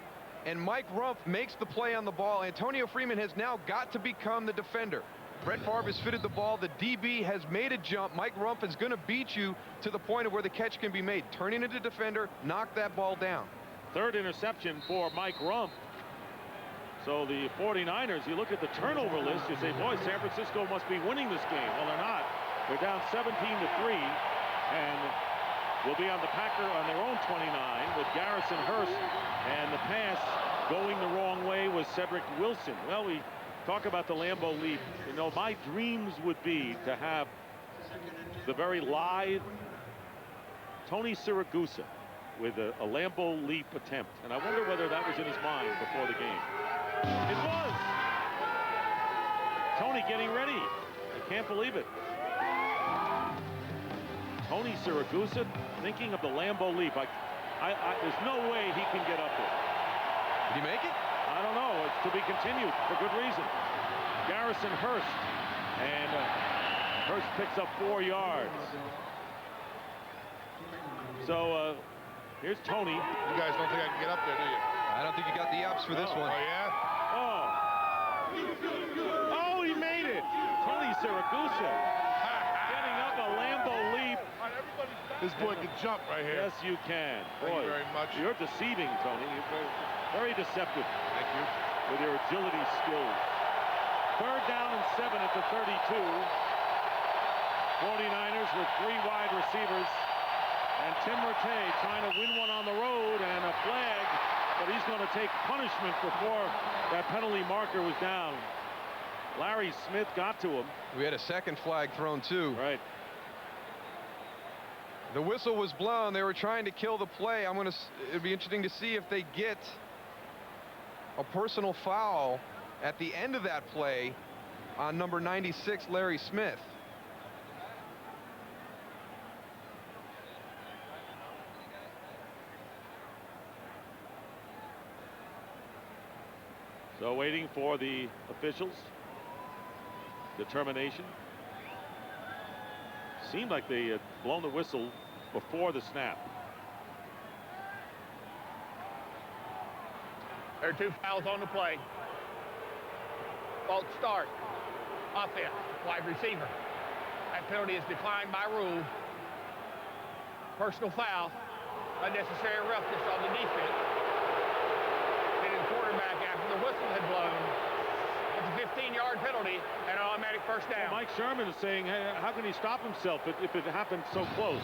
and Mike Rumph makes the play on the ball. Antonio Freeman has now got to become the defender. Brett Favre has fitted the ball. The DB has made a jump. Mike Rumph is going to beat you to the point of where the catch can be made. Turning into defender, knock that ball down. Third interception for Mike Rumph. So the 49ers, you look at the turnover list, you say, boy, San Francisco must be winning this game. Well, they're not. They're down 17-3, and will be on the Packer on their own 29 with Garrison Hurst, and the pass going the wrong way was Cedric Wilson. Well, we talk about the Lambeau Leap. You know, my dreams would be to have the very live Tony Siragusa with a Lambeau Leap attempt, and I wonder whether that was in his mind before the game. It was. Tony getting ready. I can't believe it. Tony Siragusa thinking of the Lambeau Leap. There's no way he can get up there. Did he make it? I don't know. It's to be continued for good reason. Garrison Hurst, and Hurst picks up 4 yards. So here's Tony. You guys don't think I can get up there, do you? I don't think you got the ups for this one. Oh, yeah? Oh, he made it. Tony Siragusa getting up a Lambeau Leap. This boy can jump right here. Yes, you can. Thank Boy, you very much. You're deceiving, Tony. You're very deceptive. Thank you. With your agility skills. Third down and 7 at the 32. 49ers with 3 wide receivers. And Tim Rattay trying to win one on the road, and a flag, but he's going to take punishment before that penalty marker was down. Larry Smith got to him. We had a second flag thrown too. Right. The whistle was blown. They were trying to kill the play. It'd be interesting to see if they get a personal foul at the end of that play on number 96, Larry Smith. So waiting for the officials' determination. Seemed like they had blown the whistle before the snap. There are 2 fouls on the play. False start. Offense, wide receiver. That penalty is declined by rule. Personal foul. Unnecessary roughness on the defense. Hitting the quarterback after the whistle had blown. It's a 15-yard penalty and an automatic first down. Well, Mike Sherman is saying, hey, how can he stop himself if it happened so close?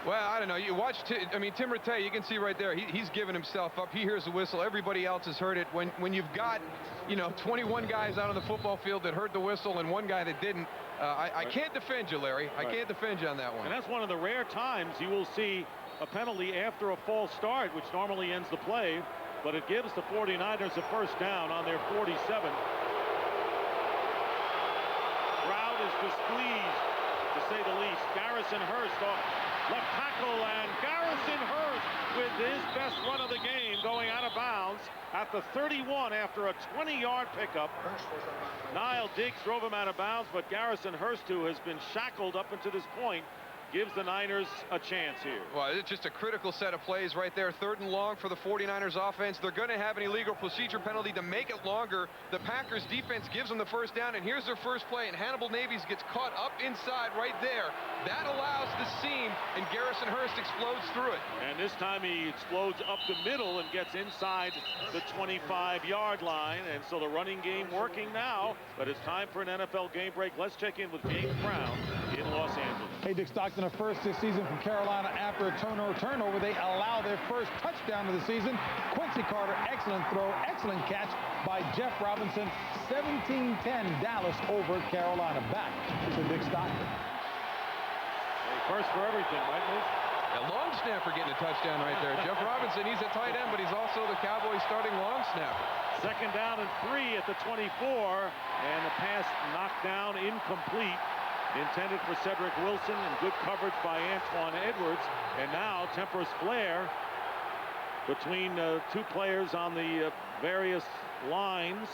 Well, I don't know. You watch, Tim Rattay, you can see right there, he's giving himself up. He hears the whistle. Everybody else has heard it. When you've got, 21 guys out on the football field that heard the whistle and 1 guy that didn't, I can't defend you, Larry. I can't defend you on that one. And that's one of the rare times you will see a penalty after a false start, which normally ends the play, but it gives the 49ers a first down on their 47. Crowd is displeased, to say the least. Garrison Hurst off left tackle, and Garrison Hurst with his best run of the game going out of bounds at the 31 after a 20-yard pickup. Niall Diggs drove him out of bounds, but Garrison Hurst, who has been shackled up until this point, gives the Niners a chance here. Well, it's just a critical set of plays right there. 3rd and long for the 49ers offense. They're going to have an illegal procedure penalty to make it longer. The Packers defense gives them the first down, and here's their first play, and Hannibal Navies gets caught up inside right there. That allows the seam, and Garrison Hurst explodes through it. And this time he explodes up the middle and gets inside the 25-yard line, and so the running game working now, but it's time for an NFL game break. Let's check in with James Brown in Los Angeles. Hey, Dick Stockton, a first this season from Carolina after a turnover. They allow their first touchdown of the season. Quincy Carter, excellent throw, excellent catch by Jeff Robinson. 17-10 Dallas over Carolina. Back to Dick Stockton. First for everything, right, Moose? A long snapper getting a touchdown right there. Jeff Robinson, he's a tight end, but he's also the Cowboys starting long snapper. 2nd down and 3 at the 24, and the pass knocked down, incomplete. Intended for Cedric Wilson, and good coverage by Antoine Edwards. And now Tempest Flair between 2 players on the various lines.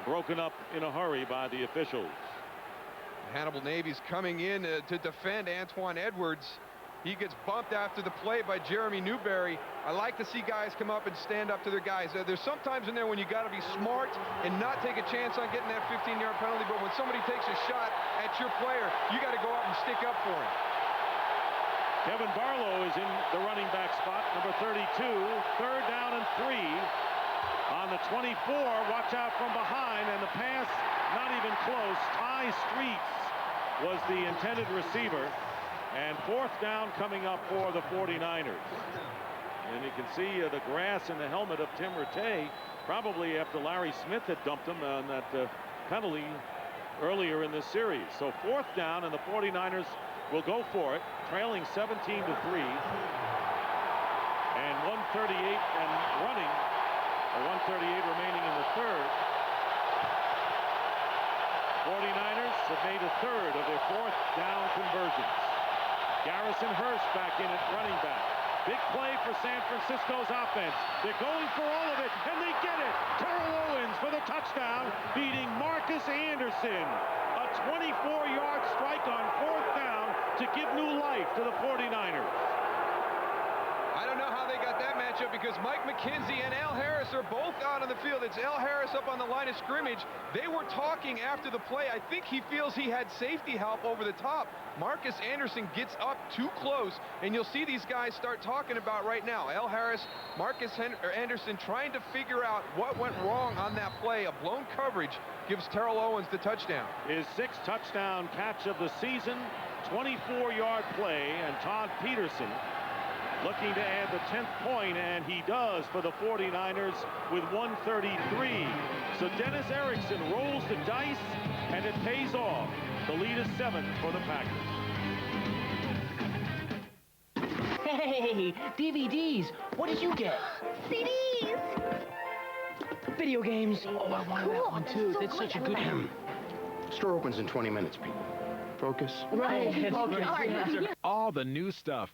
broken up in a hurry by the officials. Hannibal Navy's coming in to defend Antoine Edwards. He gets bumped after the play by Jeremy Newberry. I like to see guys come up and stand up to their guys. There's sometimes in there when you got to be smart and not take a chance on getting that 15-yard penalty, but when somebody takes a shot at your player, you got to go out and stick up for him. Kevin Barlow is in the running back spot, number 32, 3rd down and 3 on the 24. Watch out from behind, and the pass not even close. Ty Streets was the intended receiver, and 4th down coming up for the 49ers. And you can see the grass in the helmet of Tim Rattay, probably after Larry Smith had dumped him on that penalty earlier in this series. So 4th down, and the 49ers will go for it, trailing 17-3, and 1:38 and running, or 1:38 remaining in the 3rd. 49ers have made a 3rd of their 4th down conversions. Garrison Hurst back in at running back. Big play for San Francisco's offense. They're going for all of it, and they get it. Terrell Owens for the touchdown, beating Marcus Anderson. A 24-yard strike on 4th down to give new life to the 49ers. I don't know how they got that matchup because Mike McKenzie and Al Harris are both out on the field. It's Al Harris up on the line of scrimmage. They were talking after the play. I think he feels he had safety help over the top. Marcus Anderson gets up too close, and you'll see these guys start talking about right now. Al Harris, Marcus Anderson trying to figure out what went wrong on that play. A blown coverage gives Terrell Owens the touchdown. His 6th touchdown catch of the season, 24-yard play, and Todd Peterson looking to add the 10th point, and he does for the 49ers with 1:33. So Dennis Erickson rolls the dice, and it pays off. The lead is 7 for the Packers. Hey, DVDs. What did you get? CDs. Video games. Oh, I wanted that one too. That's such a good one. Store opens in 20 minutes, Pete. Focus. Right. All the new stuff.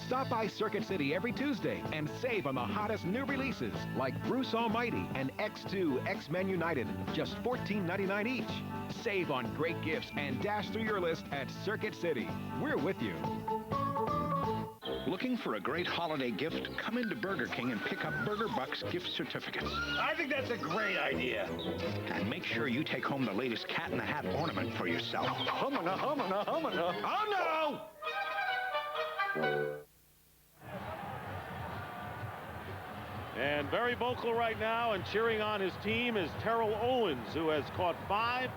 Stop by Circuit City every Tuesday and save on the hottest new releases like Bruce Almighty and X2 X-Men United, just $14.99 each. Save on great gifts and dash through your list at Circuit City. We're with you. Looking for a great holiday gift? Come into Burger King and pick up Burger Bucks gift certificates. I think that's a great idea. And make sure you take home the latest Cat in the Hat ornament for yourself. Humana, humana, humana. Oh, no! And very vocal right now and cheering on his team is Terrell Owens, who has caught 5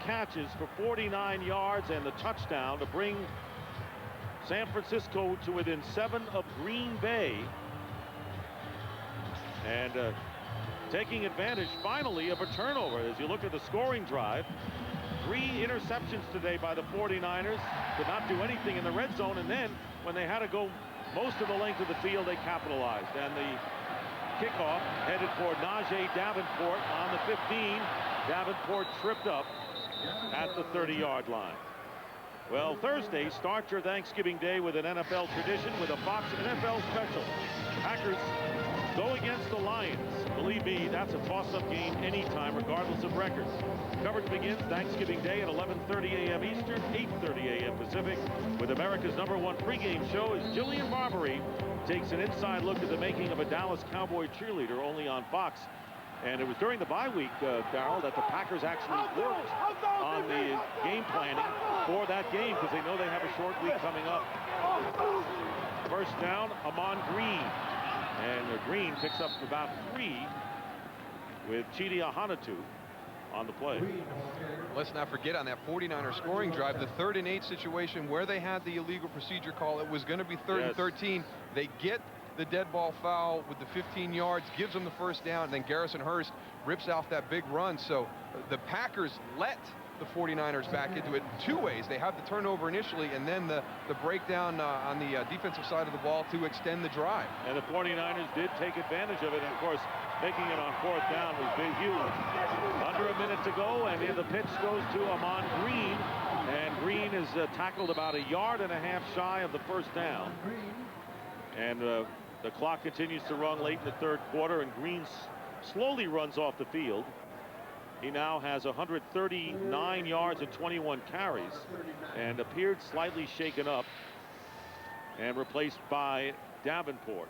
catches for 49 yards and the touchdown to bring San Francisco to within 7 of Green Bay. And taking advantage finally of a turnover. As you look at the scoring drive, 3 interceptions today by the 49ers. Did not do anything in the red zone, and then when they had to go most of the length of the field, they capitalized. And the kickoff headed for Najee Davenport on the 15. Davenport tripped up at the 30-yard line. Well, Thursday starts your Thanksgiving Day with an NFL tradition with a Fox NFL special. Packers go against the Lions. Believe me, that's a toss-up game anytime, regardless of records. Coverage begins Thanksgiving Day at 11:30 a.m. Eastern, 8:30 a.m. Pacific, with America's #1 pregame show as Jillian Barberie takes an inside look at the making of a Dallas Cowboy cheerleader, only on Fox. And it was during the bye week, Darrell, that the Packers actually worked on the game planning for that game because they know they have a short week coming up. First down, Amon Green. And Green picks up about 3 with Chidi Ahanatu on the play. Let's not forget on that 49er scoring drive, the 3rd and 8 situation where they had the illegal procedure call. It was going to be 3rd and 13. They get the dead ball foul with the 15 yards, gives them the first down, and then Garrison Hurst rips off that big run. So the Packers let the 49ers back into it 2 ways. They have the turnover initially, and then the breakdown on the defensive side of the ball to extend the drive. And the 49ers did take advantage of it, and of course, making it on 4th down was big, huge. Under a minute to go, and the pitch goes to Amon Green, and Green is tackled about 1.5 yards shy of the first down. And the clock continues to run late in the 3rd quarter, and Green slowly runs off the field. He now has 139 yards and 21 carries and appeared slightly shaken up and replaced by Davenport.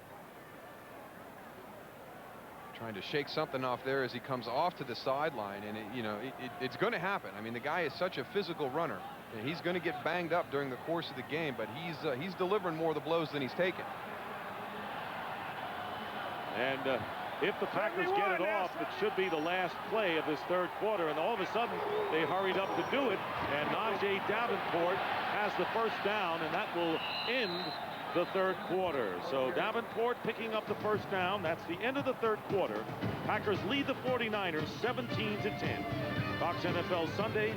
Trying to shake something off there as he comes off to the sideline, and it's going to happen. I mean, the guy is such a physical runner, and he's going to get banged up during the course of the game, but he's delivering more of the blows than he's taken. And if the Packers get it off, it should be the last play of this third quarter, and all of a sudden they hurried up to do it, and Najee Davenport has the first down, and that will end the third quarter. So Davenport picking up the first down. That's the end of the third quarter. Packers lead the 49ers 17-10. Fox NFL Sunday,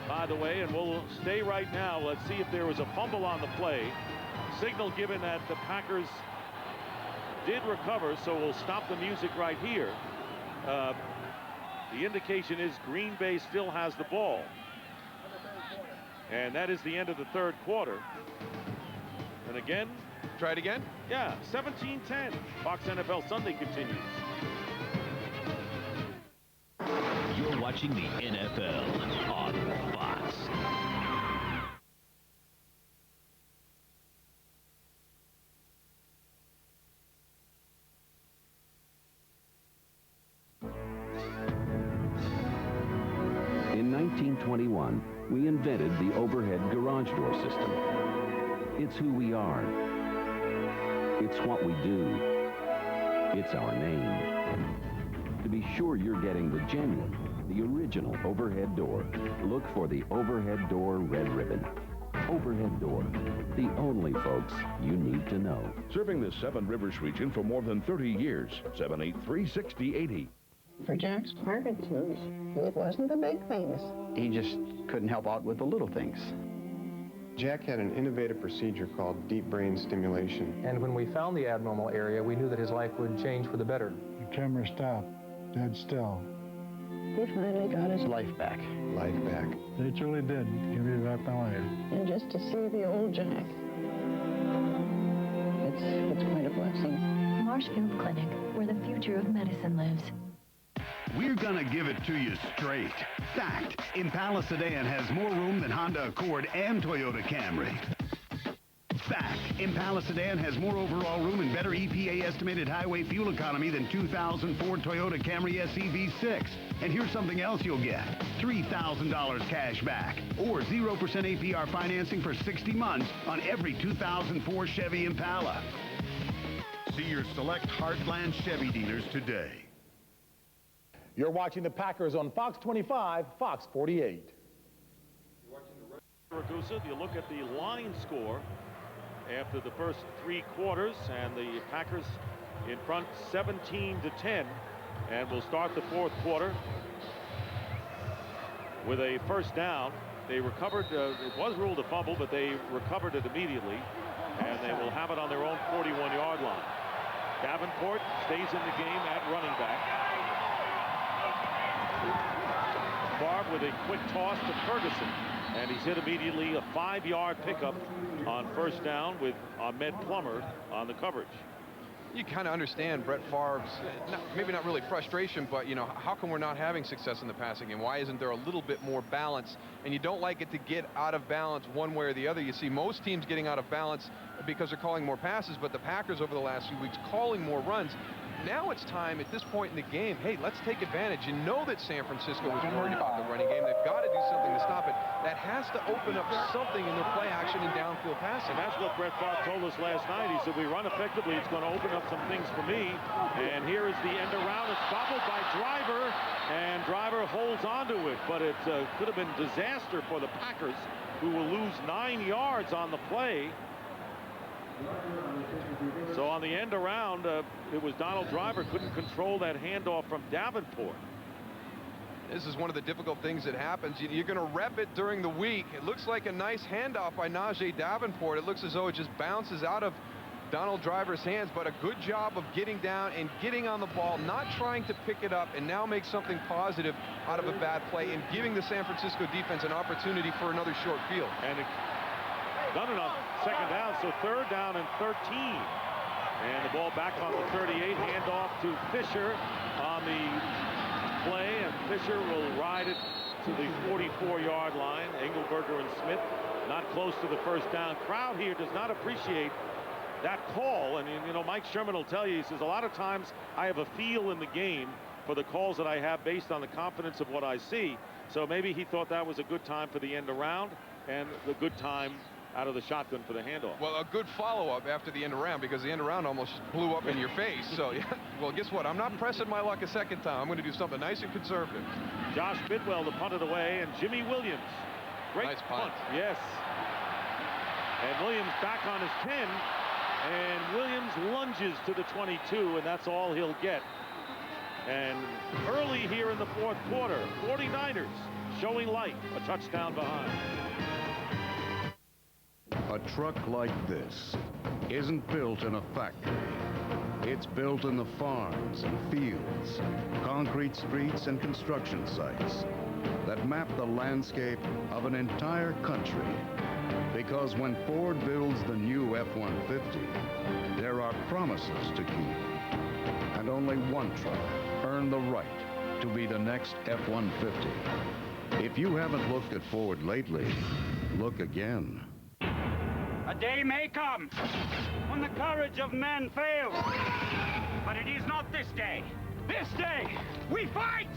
by the way, and we'll stay right now. Let's see if there was a fumble on the play. Signal given that the Packers did recover, so we'll stop the music right here. The indication is Green Bay still has the ball. And that is the end of the third quarter. And again, try it again? Yeah, 17-10. Fox NFL Sunday continues. You're watching the NFL on Fox. In 1921, we invented the overhead garage door system. It's who we are. It's what we do. It's our name. To be sure you're getting the genuine, the original overhead door, look for the overhead door red ribbon. Overhead door, the only folks you need to know. Serving the Seven Rivers region for more than 30 years. 783-6080. For Jack's Parkinson's, it wasn't the big things. He just couldn't help out with the little things. Jack had an innovative procedure called deep brain stimulation. And when we found the abnormal area, we knew that his life would change for the better. The camera stopped, dead still. He finally got his life back. Life back. They truly did give me back my life. And just to see the old Jack, it's quite a blessing. Marshfield Clinic, where the future of medicine lives. We're gonna give it to you straight. Fact, Impala Sedan has more room than Honda Accord and Toyota Camry. Fact, Impala Sedan has more overall room and better EPA estimated highway fuel economy than 2004 Toyota Camry SE V6. And here's something else you'll get. $3,000 cash back or 0% APR financing for 60 months on every 2004 Chevy Impala. See your select Heartland Chevy dealers today. You're watching the Packers on Fox 25, Fox 48. Ragusa, you look at the line score after the first three quarters, and the Packers in front 17-10, and we'll start the fourth quarter with a first down. They recovered, it was ruled a fumble, but they recovered it immediately, and they will have it on their own 41-yard line. Davenport stays in the game at running back. Favre with a quick toss to Ferguson, and he's hit immediately. A 5-yard pickup on first down with Ahmed Plummer on the coverage. You kind of understand Brett Favre's, maybe not really frustration, but, you know, how come we're not having success in the passing game? Why isn't there a little bit more balance? And you don't like it to get out of balance one way or the other. You see most teams getting out of balance because they're calling more passes, but the Packers over the last few weeks calling more runs. Now it's time at this point in the game, hey, let's take advantage. You know that San Francisco is worried about the running game. They've got to do something to stop it. That has to open up something in their play action and downfield passing. And that's what Brett Favre told us last night. He said, we run effectively, it's going to open up some things for me. And here is the end around. It's bobbled by Driver, and Driver holds onto it. But it could have been disaster for the Packers, who will lose 9 yards on the play. So on the end around, it was Donald Driver couldn't control that handoff from Davenport. This is one of the difficult things that happens. You're going to rep it during the week. It looks like a nice handoff by Najee Davenport. It looks as though it just bounces out of Donald Driver's hands, but a good job of getting down and getting on the ball, not trying to pick it up and now make something positive out of a bad play and giving the San Francisco defense an opportunity for another short field. And done it on second down, so third down and 13. And the ball back on the 38, handoff to Fisher on the play, and Fisher will ride it to the 44-yard line. Engelberger and Smith not close to the first down. Crowd here does not appreciate that call. And, you know, Mike Sherman will tell you, he says, a lot of times I have a feel in the game for the calls that I have based on the confidence of what I see. So maybe he thought that was a good time for the end around and the good time out of the shotgun for the handoff. Well, a good follow-up after the end around, because the end around almost blew up in your face. So, yeah, well, guess what? I'm not pressing my luck a second time. I'm going to do something nice and conservative. Josh Bidwell to punt it away, and Jimmy Williams. Great nice punt. Yes. And Williams back on his 10, and Williams lunges to the 22, and that's all he'll get. And early here in the fourth quarter, 49ers showing light, a touchdown behind. A truck like this isn't built in a factory. It's built in the farms and fields, concrete streets and construction sites that map the landscape of an entire country. Because when Ford builds the new F-150, there are promises to keep. And only one truck earned the right to be the next F-150. If you haven't looked at Ford lately, look again. A day may come when the courage of men fails, but it is not this day. This day, we fight!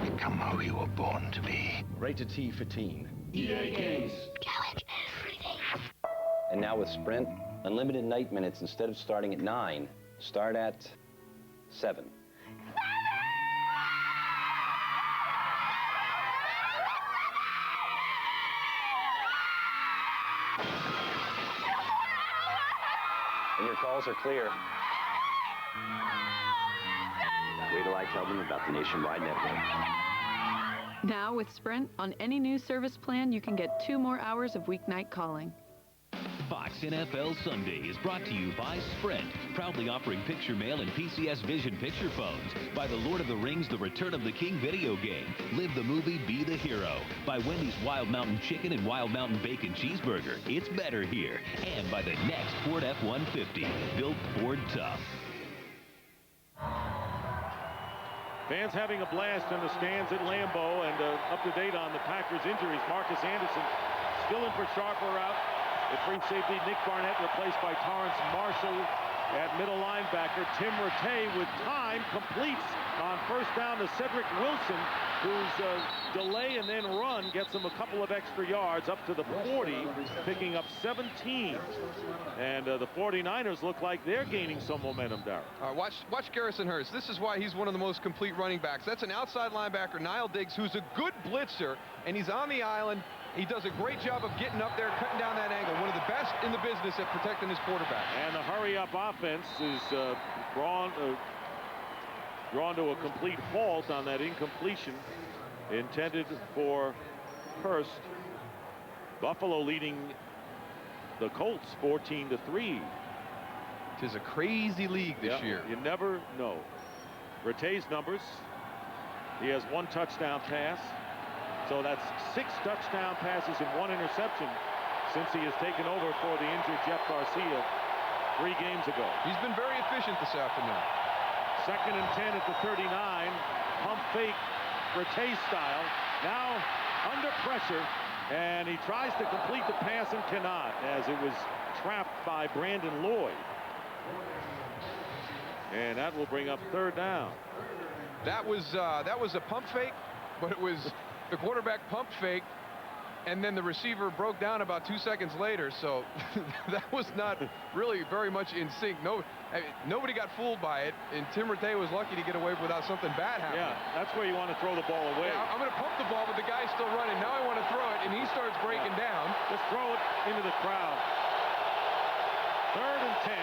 Become who you were born to be. Rated T for teen. EA Games. Challenge everything. And now with Sprint, unlimited night minutes instead of starting at 9, start at 7. And your calls are clear. Wait till I tell them about the nationwide network. Now with Sprint, on any new service plan, you can get 2 more hours of weeknight calling. Fox NFL Sunday is brought to you by Sprint, proudly offering picture mail and PCS Vision picture phones. By the Lord of the Rings, The Return of the King video game. Live the movie, be the hero. By Wendy's Wild Mountain Chicken and Wild Mountain Bacon Cheeseburger. It's better here. And by the next Ford F-150, built Ford tough. Fans having a blast in the stands at Lambeau, and up to date on the Packers injuries. Marcus Anderson still in for Sharper out. At free safety, Nick Barnett replaced by Torrance Marshall. At middle linebacker, Tim Rattay with time completes on first down to Cedric Wilson, whose delay and then run gets him a couple of extra yards up to the 40, picking up 17. And the 49ers look like they're gaining some momentum, Darryl. Watch Garrison Hurst. This is why he's one of the most complete running backs. That's an outside linebacker, Niall Diggs, who's a good blitzer, and he's on the island. He does a great job of getting up there, cutting down that angle. One of the best in the business at protecting his quarterback. And the hurry-up offense is drawn to a complete halt on that incompletion intended for Hurst. Buffalo leading the Colts 14-3. Tis a crazy league this year. You never know. Rattay's numbers. He has 1 touchdown pass. So that's 6 touchdown passes and 1 interception since he has taken over for the injured Jeff Garcia 3 games ago. He's been very efficient this afternoon. 2nd and 10 at the 39. Pump fake, Rattay style. Now under pressure, and he tries to complete the pass and cannot, as it was trapped by Brandon Lloyd. And that will bring up 3rd down. That was a pump fake, but it was the quarterback pump fake, and then the receiver broke down about 2 seconds later. So that was not really very much in sync. Nobody got fooled by it, and Tim Rattay was lucky to get away without something bad happening. Yeah, that's where you want to throw the ball away. Yeah, I'm going to pump the ball, but the guy's still running. Now I want to throw it, and he starts breaking down. Just throw it into the crowd. 3rd and 10.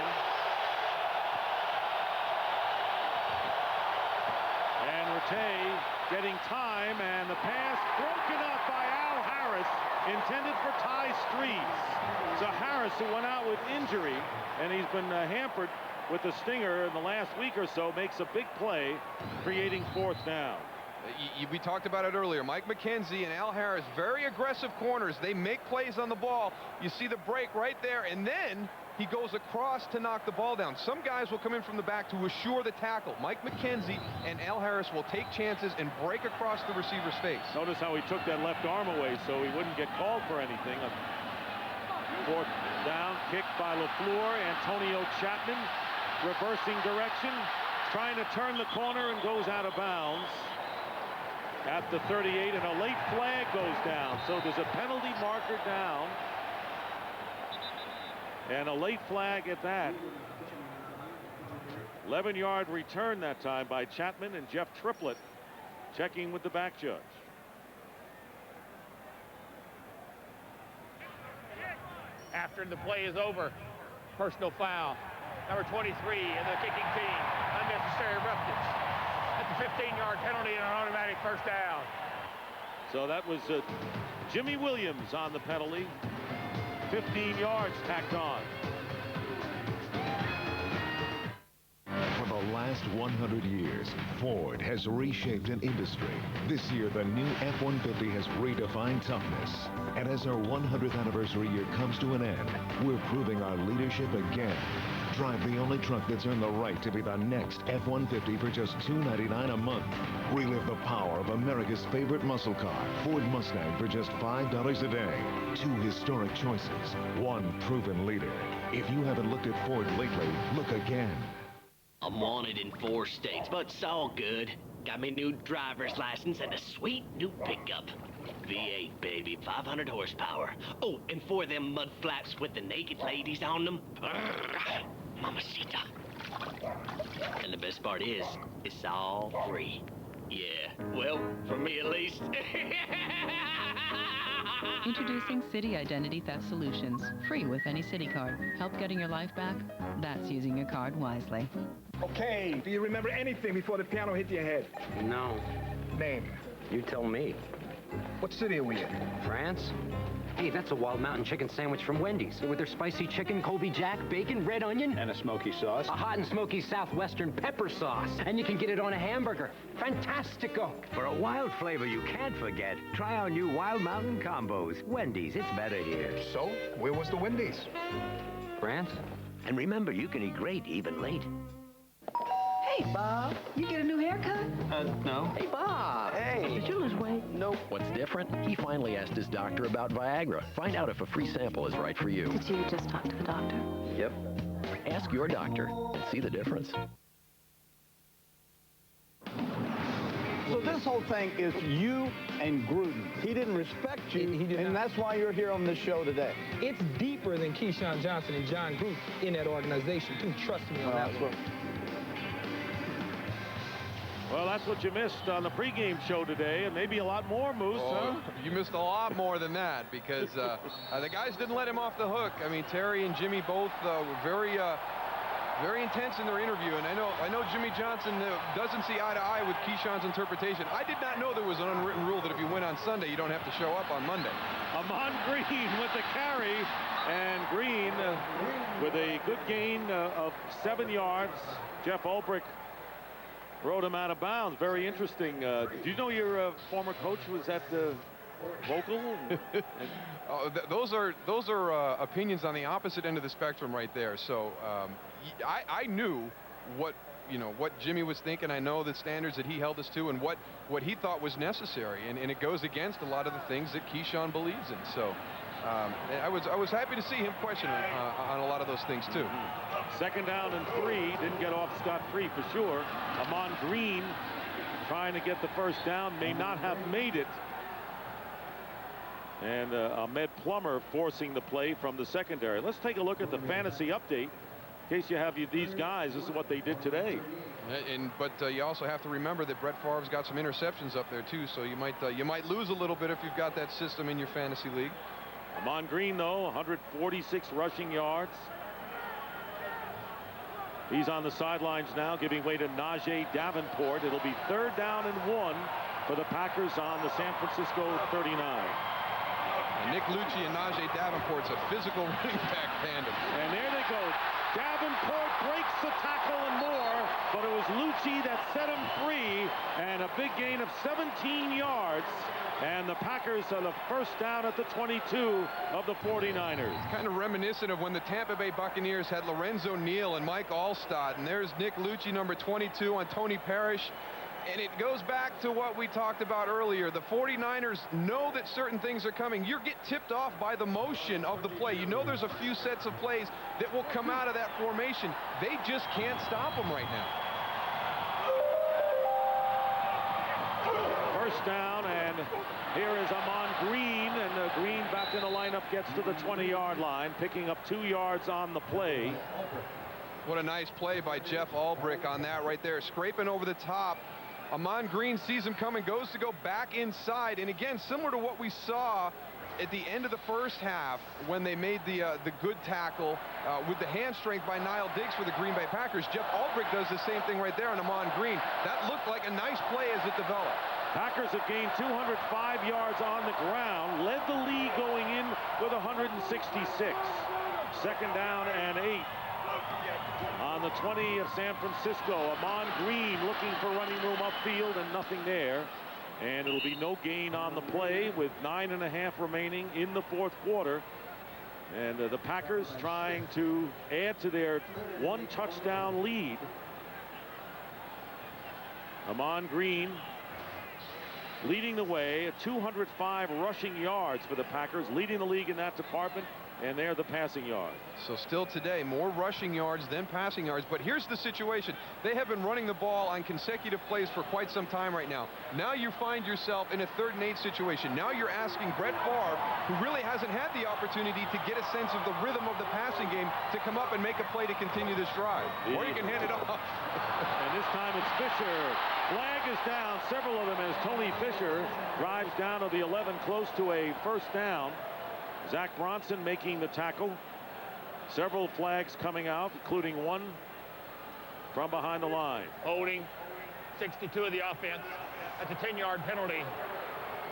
And Rattay getting time, and the pass broken up by Al Harris, intended for Ty Streets. So Harris, who went out with injury, and he's been hampered with the stinger in the last week or so, makes a big play, creating 4th down. We talked about it earlier. Mike McKenzie and Al Harris, very aggressive corners. They make plays on the ball. You see the break right there, and then he goes across to knock the ball down. Some guys will come in from the back to assure the tackle. Mike McKenzie and Al Harris will take chances and break across the receiver's face. Notice how he took that left arm away so he wouldn't get called for anything. A fourth down kick by LaFleur. Antonio Chapman reversing direction, trying to turn the corner and goes out of bounds at the 38, and a late flag goes down. So there's a penalty marker down. And a late flag at that. 11-yard return that time by Chapman, and Jeff Triplett checking with the back judge. After the play is over, personal foul. Number 23 in the kicking team. Unnecessary roughness. That's a 15-yard penalty and an automatic first down. So that was Jimmy Williams on the penalty. 15 yards tacked on. For the last 100 years, Ford has reshaped an industry. This year, the new F-150 has redefined toughness. And as our 100th anniversary year comes to an end, we're proving our leadership again. Drive the only truck that's earned the right to be the next F-150 for just $299 a month. Relive the power of America's favorite muscle car, Ford Mustang, for just $5 a day. 2 historic choices, 1 proven leader. If you haven't looked at Ford lately, look again. I'm wanted in 4 states, but it's all good. Got me new driver's license and a sweet new pickup. V8, baby, 500 horsepower. Oh, and 4 of them mud flaps with the naked ladies on them. Brrr, mamacita. And the best part is, it's all free. Yeah, well, for me at least. Introducing City Identity Theft Solutions. Free with any City card. Help getting your life back? That's using your card wisely. Okay, do you remember anything before the piano hit your head? No. Name? You tell me. What city are we in? France? Hey, that's a Wild Mountain chicken sandwich from Wendy's. With their spicy chicken, Colby Jack, bacon, red onion. And a smoky sauce. A hot and smoky southwestern pepper sauce. And you can get it on a hamburger. Fantastico. For a wild flavor you can't forget, try our new Wild Mountain combos. Wendy's, it's better here. So, where was the Wendy's? France? And remember, you can eat great even late. Hey, Bob, you get a new haircut? No. Hey, Bob. Hey. Did you lose weight? Nope. What's different? He finally asked his doctor about Viagra. Find out if a free sample is right for you. Did you just talk to the doctor? Yep. Ask your doctor and see the difference. So this whole thing is you and Gruden. He didn't respect you, and that's why you're here on this show today. It's deeper than Keyshawn Johnson and John Gruden in that organization, too. Trust me on that one. Well, that's what you missed on the pregame show today, and maybe a lot more, Moose, huh? You missed a lot more than that, because the guys didn't let him off the hook. I mean, Terry and Jimmy both were very intense in their interview, and I know Jimmy Johnson doesn't see eye to eye with Keyshawn's interpretation. I did not know there was an unwritten rule that if you win on Sunday, you don't have to show up on Monday. Amon Green with the carry, and Green with a good gain of 7 yards. Jeff Ulbrich rode him out of bounds. Very interesting. Do you know your former coach was at the vocal? Those are opinions on the opposite end of the spectrum right there. So I knew what Jimmy was thinking. I know the standards that he held us to and what he thought was necessary, and it goes against a lot of the things that Keyshawn believes in. So I was happy to see him question on a lot of those things too. 2nd down and 3. Didn't get off scot-free for sure. Amon Green trying to get the first down, may not have made it. And Ahmed Plummer forcing the play from the secondary. Let's take a look at the fantasy update. In case you have these guys, this is what they did today. But you also have to remember that Brett Favre's got some interceptions up there too, so you might lose a little bit if you've got that system in your fantasy league. Amon Green, though, 146 rushing yards. He's on the sidelines now, giving way to Najee Davenport. It'll be 3rd down and 1 for the Packers on the San Francisco 39. And Nick Lucci and Najee Davenport's a physical running back tandem. And there they go. Davenport breaks the tackle and more, but it was Lucci that set him free and a big gain of 17 yards. And the Packers are the first down at the 22 of the 49ers. Kind of reminiscent of when the Tampa Bay Buccaneers had Lorenzo Neal and Mike Allstott. And there's Nick Lucci, number 22, on Tony Parrish. And it goes back to what we talked about earlier. The 49ers know that certain things are coming. You get tipped off by the motion of the play. You know there's a few sets of plays that will come out of that formation. They just can't stop them right now. First down, and here is Ahman Green, and Green back in the lineup, gets to the 20-yard line, picking up 2 yards on the play. What a nice play by Jeff Ulbrich on that right there, scraping over the top. Ahman Green sees him coming, goes to go back inside, and again, similar to what we saw at the end of the first half when they made the good tackle with the hand strength by Niall Diggs for the Green Bay Packers. Jeff Ulbrich does the same thing right there on Ahman Green. That looked like a nice play as it developed. Packers have gained 205 yards on the ground, led the league going in with 166. Second down and 8 on the 20 of San Francisco. Ahman Green looking for running room upfield, and nothing there. And it'll be no gain on the play with 9.5 remaining in the fourth quarter. And the Packers trying to add to their 1 touchdown lead. Ahman Green leading the way at 205 rushing yards for the Packers, leading the league in that department, and they're the passing yards. So still today, more rushing yards than passing yards. But here's the situation. They have been running the ball on consecutive plays for quite some time right now. Now you find yourself in a 3rd and 8 situation. Now you're asking Brett Favre, who really hasn't had the opportunity to get a sense of the rhythm of the passing game, to come up and make a play to continue this drive. Or you can hand it off. And this time it's Fisher. Flag is down, several of them, as Tony Fisher drives down to the 11, close to a first down. Zach Bronson making the tackle. Several flags coming out, including one from behind the line. Holding 62 of the offense. That's a 10-yard penalty.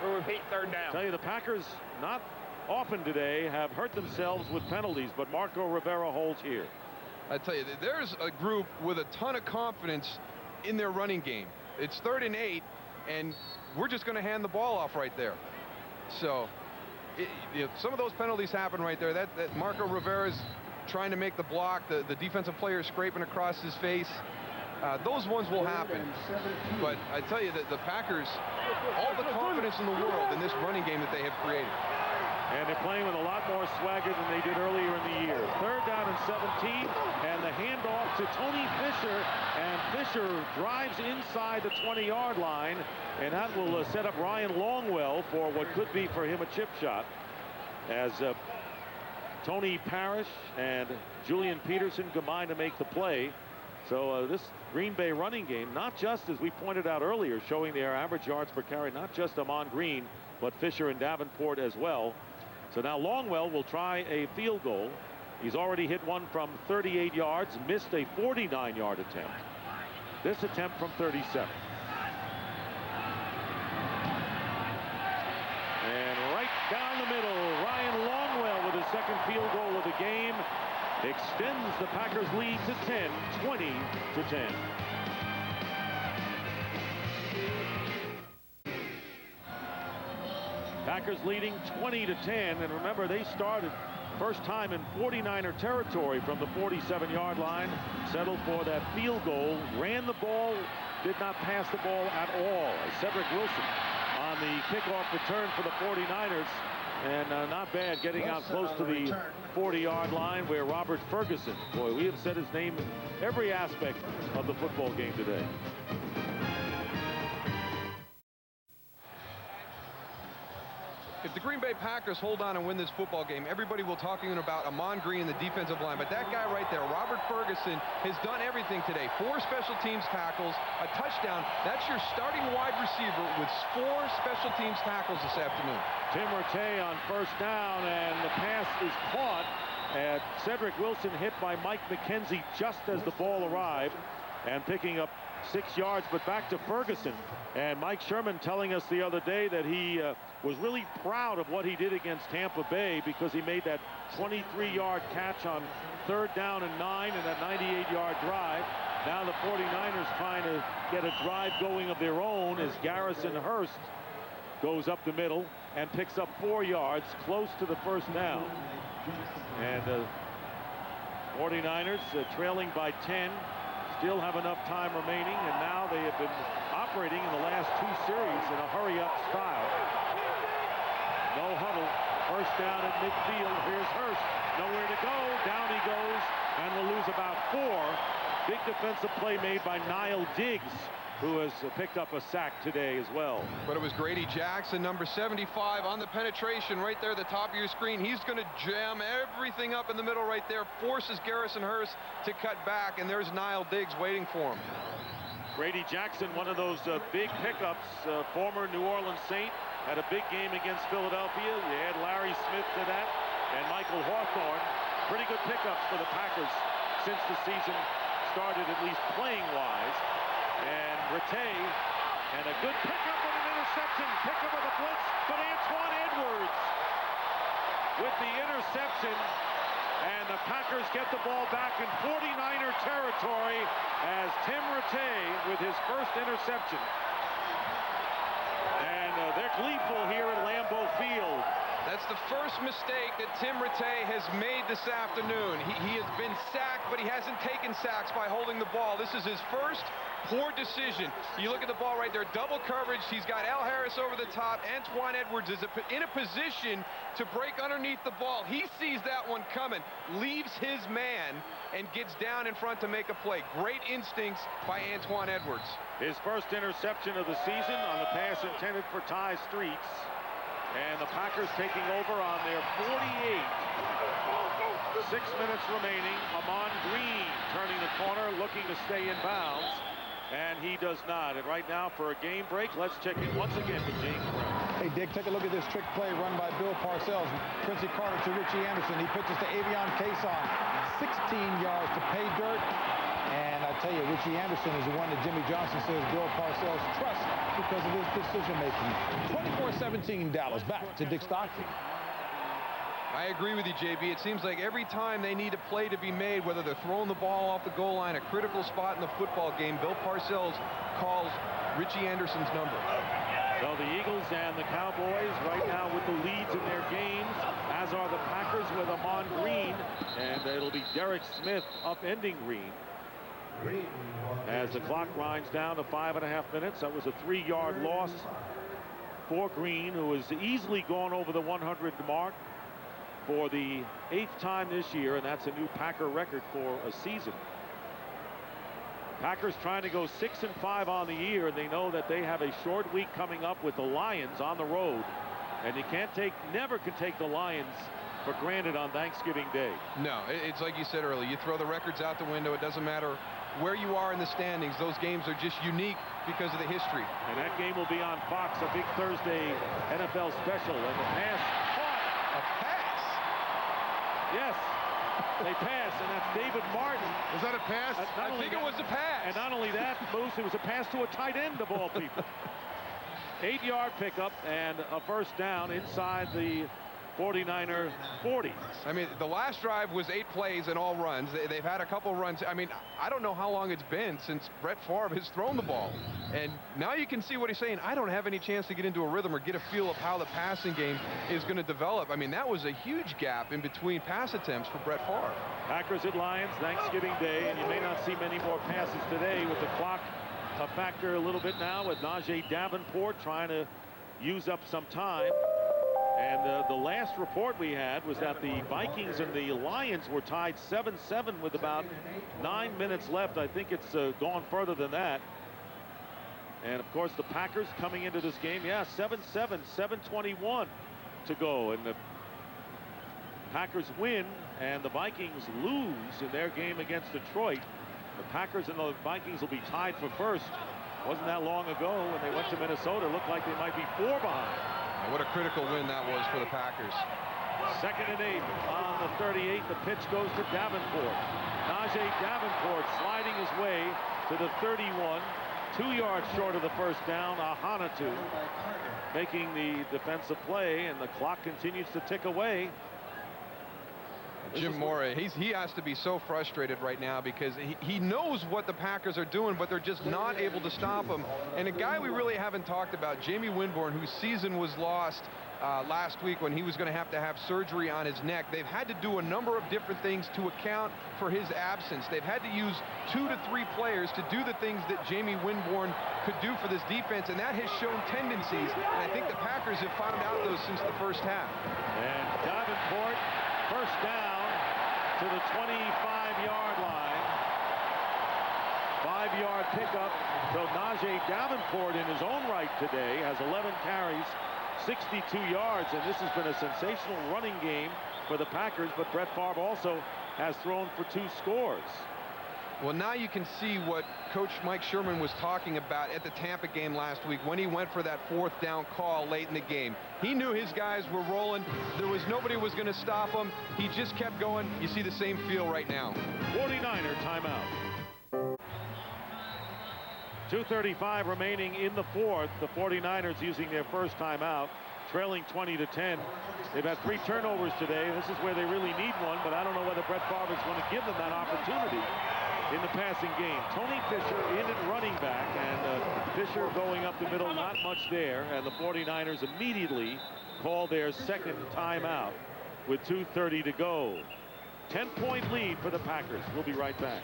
We'll repeat 3rd down. I tell you, the Packers not often today have hurt themselves with penalties, but Marco Rivera holds here. I tell you, there's a group with a ton of confidence in their running game. It's 3rd and 8, and we're just going to hand the ball off right there. So some of those penalties happen right there. That Marco Rivera's trying to make the block, the defensive player is scraping across his face. Those ones will happen. But I tell you that the Packers, all the confidence in the world in this running game that they have created. And they're playing with a lot more swagger than they did earlier in the year. 3rd down and 17, and the handoff to Tony Fisher, and Fisher drives inside the 20-yard line, and that will set up Ryan Longwell for what could be for him a chip shot, as Tony Parrish and Julian Peterson combine to make the play. So this Green Bay running game, not just, as we pointed out earlier, showing their average yards per carry, not just Ahman Green, but Fisher and Davenport as well. So now Longwell will try a field goal. He's already hit one from 38 yards, missed a 49-yard attempt. This attempt from 37. And right down the middle, Ryan Longwell with his 2nd field goal of the game extends the Packers lead to 10, 20-10. Packers leading 20-10, and remember, they started first time in 49er territory from the 47-yard line, settled for that field goal, ran the ball, did not pass the ball at all. Cedric Wilson on the kickoff return for the 49ers, and not bad, getting out close to the 40-yard line, where Robert Ferguson, boy, we have said his name in every aspect of the football game today. If the Green Bay Packers hold on and win this football game, everybody will talking about Ahman Green and the defensive line. But that guy right there, Robert Ferguson, has done everything today. 4 special teams tackles, a touchdown. That's your starting wide receiver with 4 special teams tackles this afternoon. Tim Rattay on first down, and the pass is caught. And Cedric Wilson hit by Mike McKenzie just as the ball arrived. And picking up 6 yards, but back to Ferguson. And Mike Sherman telling us the other day that he was really proud of what he did against Tampa Bay because he made that 23-yard catch on 3rd down and 9 and that 98-yard drive. Now the 49ers trying to get a drive going of their own as Garrison Hurst goes up the middle and picks up 4 yards close to the first down. And 49ers trailing by 10, still have enough time remaining, and now they have been operating in the last 2 series in a hurry-up style. No huddle. First down at midfield. Here's Hurst. Nowhere to go. Down he goes, and will lose about 4. Big defensive play made by Niall Diggs, who has picked up a sack today as well. But it was Grady Jackson, number 75, on the penetration right there at the top of your screen. He's going to jam everything up in the middle right there, forces Garrison Hurst to cut back, and there's Niall Diggs waiting for him. Grady Jackson, one of those big pickups, former New Orleans Saint, had a big game against Philadelphia. You add Larry Smith to that, and Michael Hawthorne. Pretty good pickups for the Packers since the season started, at least playing-wise. And Rattay, and a good pickup and an interception. Pickup with a blitz, but Antoine Edwards with the interception. And the Packers get the ball back in 49er territory as Tim Rattay with his first interception. And they're gleeful here at Lambeau Field. That's the first mistake that Tim Rattay has made this afternoon. He has been sacked, but he hasn't taken sacks by holding the ball. This is his first poor decision. You look at the ball right there, double coverage. He's got Al Harris over the top. Antoine Edwards is in a position to break underneath the ball. He sees that one coming, leaves his man, and gets down in front to make a play. Great instincts by Antoine Edwards. His first interception of the season on the pass intended for Ty Streets. And the Packers taking over on their 48. 6 minutes remaining. Ahman Green turning the corner, looking to stay in bounds. And he does not. And right now, for a game break, let's check in once again with James Brown. Hey, Dick, take a look at this trick play run by Bill Parcells. Quincy Carter to Richie Anderson. He pitches to Avion Cason. 16 yards to pay dirt. And I tell you, Richie Anderson is the one that Jimmy Johnson says Bill Parcells trusts because of his decision-making. 24-17 Dallas. Back to Dick Stockton. I agree with you, JB. It seems like every time they need a play to be made, whether they're throwing the ball off the goal line, a critical spot in the football game, Bill Parcells calls Richie Anderson's number. So the Eagles and the Cowboys right now with the leads in their games, as are the Packers with Ahman Green, and it'll be Derek Smith upending Green. As the clock winds down to 5.5 minutes, that was a 3-yard loss for Green, who has easily gone over the 100 mark for the 8th time this year, and that's a new Packer record for a season. Packers trying to go 6-5 on the year, and they know that they have a short week coming up with the Lions on the road, and you never can take the Lions for granted on Thanksgiving Day. No, it's like you said earlier, you throw the records out the window. It doesn't matter where you are in the standings. Those games are just unique because of the history. And that game will be on Fox, a big Thursday NFL special. And the pass caught. A pass? Yes. They pass, and that's David Martin. Was that a pass? I think it was a pass. And not only that, Moose, it was a pass to a tight end of all people. 8-yard pickup and a first down inside the 49er 40. I mean, the last drive was 8 plays and all runs. They've had a couple runs. I mean, I don't know how long it's been since Brett Favre has thrown the ball. And now you can see what he's saying. I don't have any chance to get into a rhythm or get a feel of how the passing game is going to develop. I mean, that was a huge gap in between pass attempts for Brett Favre. Packers at Lions, Thanksgiving Day, and you may not see many more passes today with the clock a factor a little bit now with Najee Davenport trying to use up some time. And the last report we had was that the Vikings and the Lions were tied 7-7 with about 9 minutes left. I think it's gone further than that. And of course the Packers coming into this game, 7-7, 7:21 to go, and the Packers win and the Vikings lose in their game against Detroit. The Packers and the Vikings will be tied for first. Wasn't that long ago when they went to Minnesota. Looked like they might be 4 behind. What a critical win that was for the Packers. 2nd and 8 on the 38. The pitch goes to Davenport. Najee Davenport sliding his way to the 31, 2 yards short of the first down. Ahanotu making the defensive play, and the clock continues to tick away. Jim Mora, he has to be so frustrated right now because he knows what the Packers are doing, but they're just not able to stop him. And a guy we really haven't talked about, Jamie Winborn, whose season was lost last week when he was going to have surgery on his neck. They've had to do a number of different things to account for his absence. They've had to use 2 to 3 players to do the things that Jamie Winborn could do for this defense, and that has shown tendencies. And I think the Packers have found out those since the first half. And Davenport, first down to the 25-yard line. 5-yard pickup. So Najee Davenport in his own right today has 11 carries, 62 yards, and this has been a sensational running game for the Packers, but Brett Favre also has thrown for 2 scores. Well, now you can see what Coach Mike Sherman was talking about at the Tampa game last week when he went for that 4th down call late in the game. He knew his guys were rolling. There was nobody was going to stop him. He just kept going. You see the same feel right now. 49er timeout. 2:35 remaining in the 4th. The 49ers using their first timeout, trailing 20-10. They've had 3 turnovers today. This is where they really need one, but I don't know whether Brett Favre is going to give them that opportunity in the passing game. Tony Fisher in at running back, and Fisher going up the middle, not much there, and the 49ers immediately call their second timeout with 2:30 to go. 10-point lead for the Packers. We'll be right back.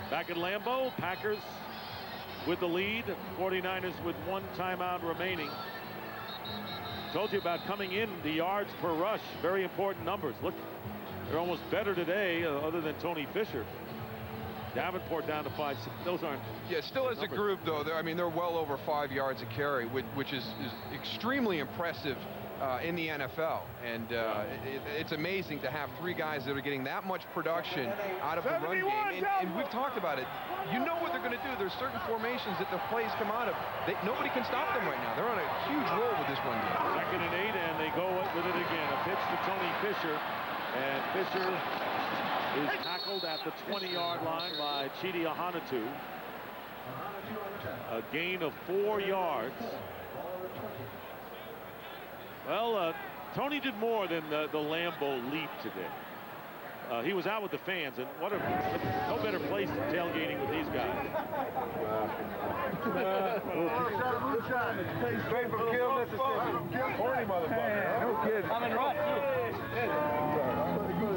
Back at Lambeau, Packers with the lead, 49ers with 1 timeout remaining. Told you about coming in, the yards per rush, very important numbers. Look, they're almost better today, other than Tony Fisher. Davenport down to 5. Those aren't. Yeah, still as a group, though, they're well over 5 yards a carry, which is extremely impressive in the NFL. And it's amazing to have 3 guys that are getting that much production out of the run game. And we've talked about it. You know what they're going to do. There's certain formations that the plays come out of. Nobody can stop them right now. They're on a huge roll with this run game. 2nd and 8, and they go with it again. A pitch to Tony Fisher, and Fisher is tackled at the 20-yard line by Chidi Ahanotu. A gain of 4 yards. Well, Tony did more than the Lambeau leap today. He was out with the fans, and no better place than tailgating with these guys. Straight from Kill, Mississippi. Horny motherfucker. No kidding. I'm in rut.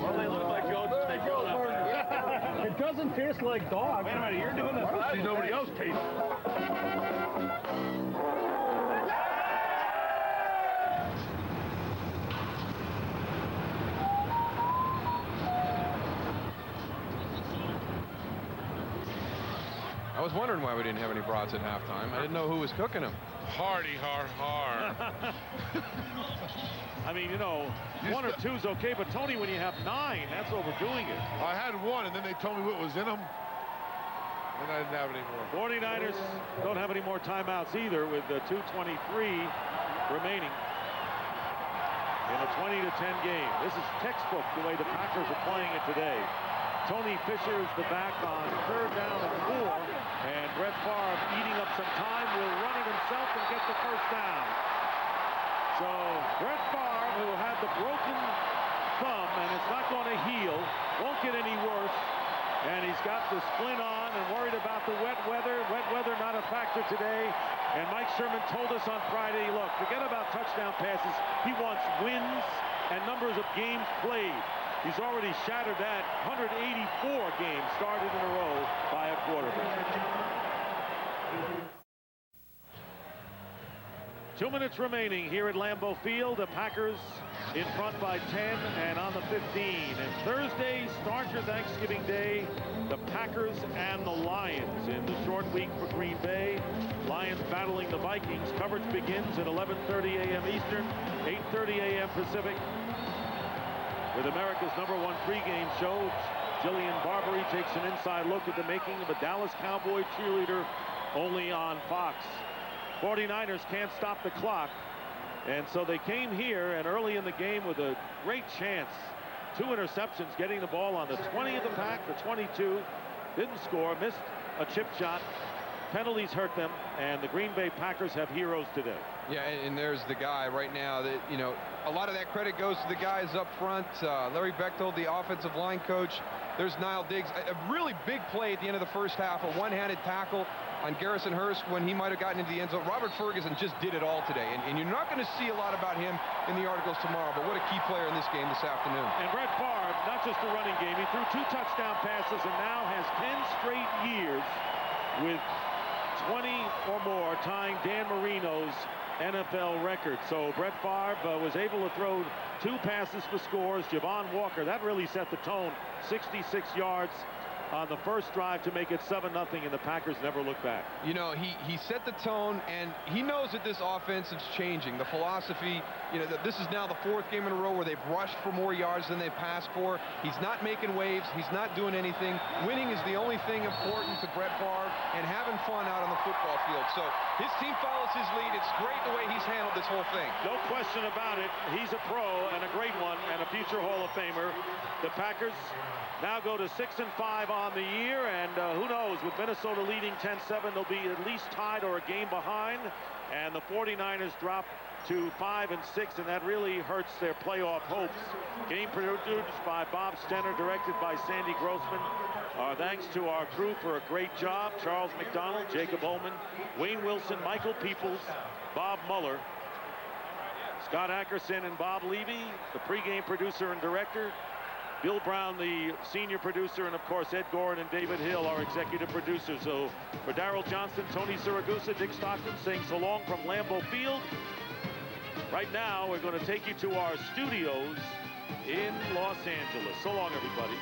Well, they look like goats. They go out. It doesn't taste like dog. Wait a minute, you're doing this. See nobody else taste it. I was wondering why we didn't have any brats at halftime. I didn't know who was cooking them. Hardy, har. I mean, you know, 1 or 2's okay, but Tony, when you have 9, that's overdoing it. I had 1, and then they told me what was in them, and I didn't have any more. 49ers don't have any more timeouts either, with 2:23 remaining in a 20-10 game. This is textbook the way the Packers are playing it today. Tony Fisher is the back on 3rd down and 4, and Brett Favre eating up some time, will run it himself and get the first down. So Brett Favre, who had the broken thumb, and it's not going to heal, won't get any worse, and he's got the splint on and worried about the wet weather. Wet weather not a factor today, and Mike Sherman told us on Friday, look, forget about touchdown passes. He wants wins and numbers of games played. He's already shattered that. 184 games started in a row by a quarterback. 2 minutes remaining here at Lambeau Field. The Packers in front by 10 and on the 15. And Thursday starts your Thanksgiving Day. The Packers and the Lions in the short week for Green Bay. Lions battling the Vikings. Coverage begins at 11:30 a.m. Eastern, 8:30 a.m. Pacific. With America's #1 pregame show, Jillian Barbary takes an inside look at the making of a Dallas Cowboy cheerleader only on Fox. 49ers can't stop the clock. And so they came here, and early in the game with a great chance. 2 interceptions, getting the ball on the 20 of the pack, the 22. Didn't score, missed a chip shot. Penalties hurt them, and the Green Bay Packers have heroes today. Yeah, and there's the guy right now that, you know, a lot of that credit goes to the guys up front. Larry Bechtold, the offensive line coach. There's Niall Diggs. A really big play at the end of the first half, a one-handed tackle on Garrison Hurst when he might have gotten into the end zone. Robert Ferguson just did it all today, and you're not going to see a lot about him in the articles tomorrow, but what a key player in this game this afternoon. And Brett Favre, not just a running game, he threw 2 touchdown passes and now has 10 straight years with 20 or more, tying Dan Marino's NFL record. So Brett Favre was able to throw 2 passes for scores. Javon Walker, that really set the tone. 66 yards on the first drive to make it 7-0, and the Packers never look back. You know, he set the tone, and he knows that this offense is changing. The philosophy, you know, this is now the 4th game in a row where they've rushed for more yards than they've passed for. He's not making waves. He's not doing anything. Winning is the only thing important to Brett Favre, and having fun out on the football field. So his team follows his lead. It's great the way he's handled this whole thing. No question about it. He's a pro and a great one and a future Hall of Famer. The Packers now go to 6-5 on the year, and who knows, with Minnesota leading 10-7, they'll be at least tied or a game behind, and the 49ers drop to 5-6, and that really hurts their playoff hopes. Game produced by Bob Stenner, directed by Sandy Grossman. Our thanks to our crew for a great job: Charles McDonald, Jacob Ullman, Wayne Wilson, Michael Peoples, Bob Mueller, Scott Ackerson, and Bob Levy, the pregame producer and director. Bill Brown, the senior producer, and of course Ed Gorin and David Hill, our executive producers. So for Darrell Johnson, Tony Siragusa, Dick Stockton saying so long from Lambeau Field. Right now, we're going to take you to our studios in Los Angeles. So long, everybody.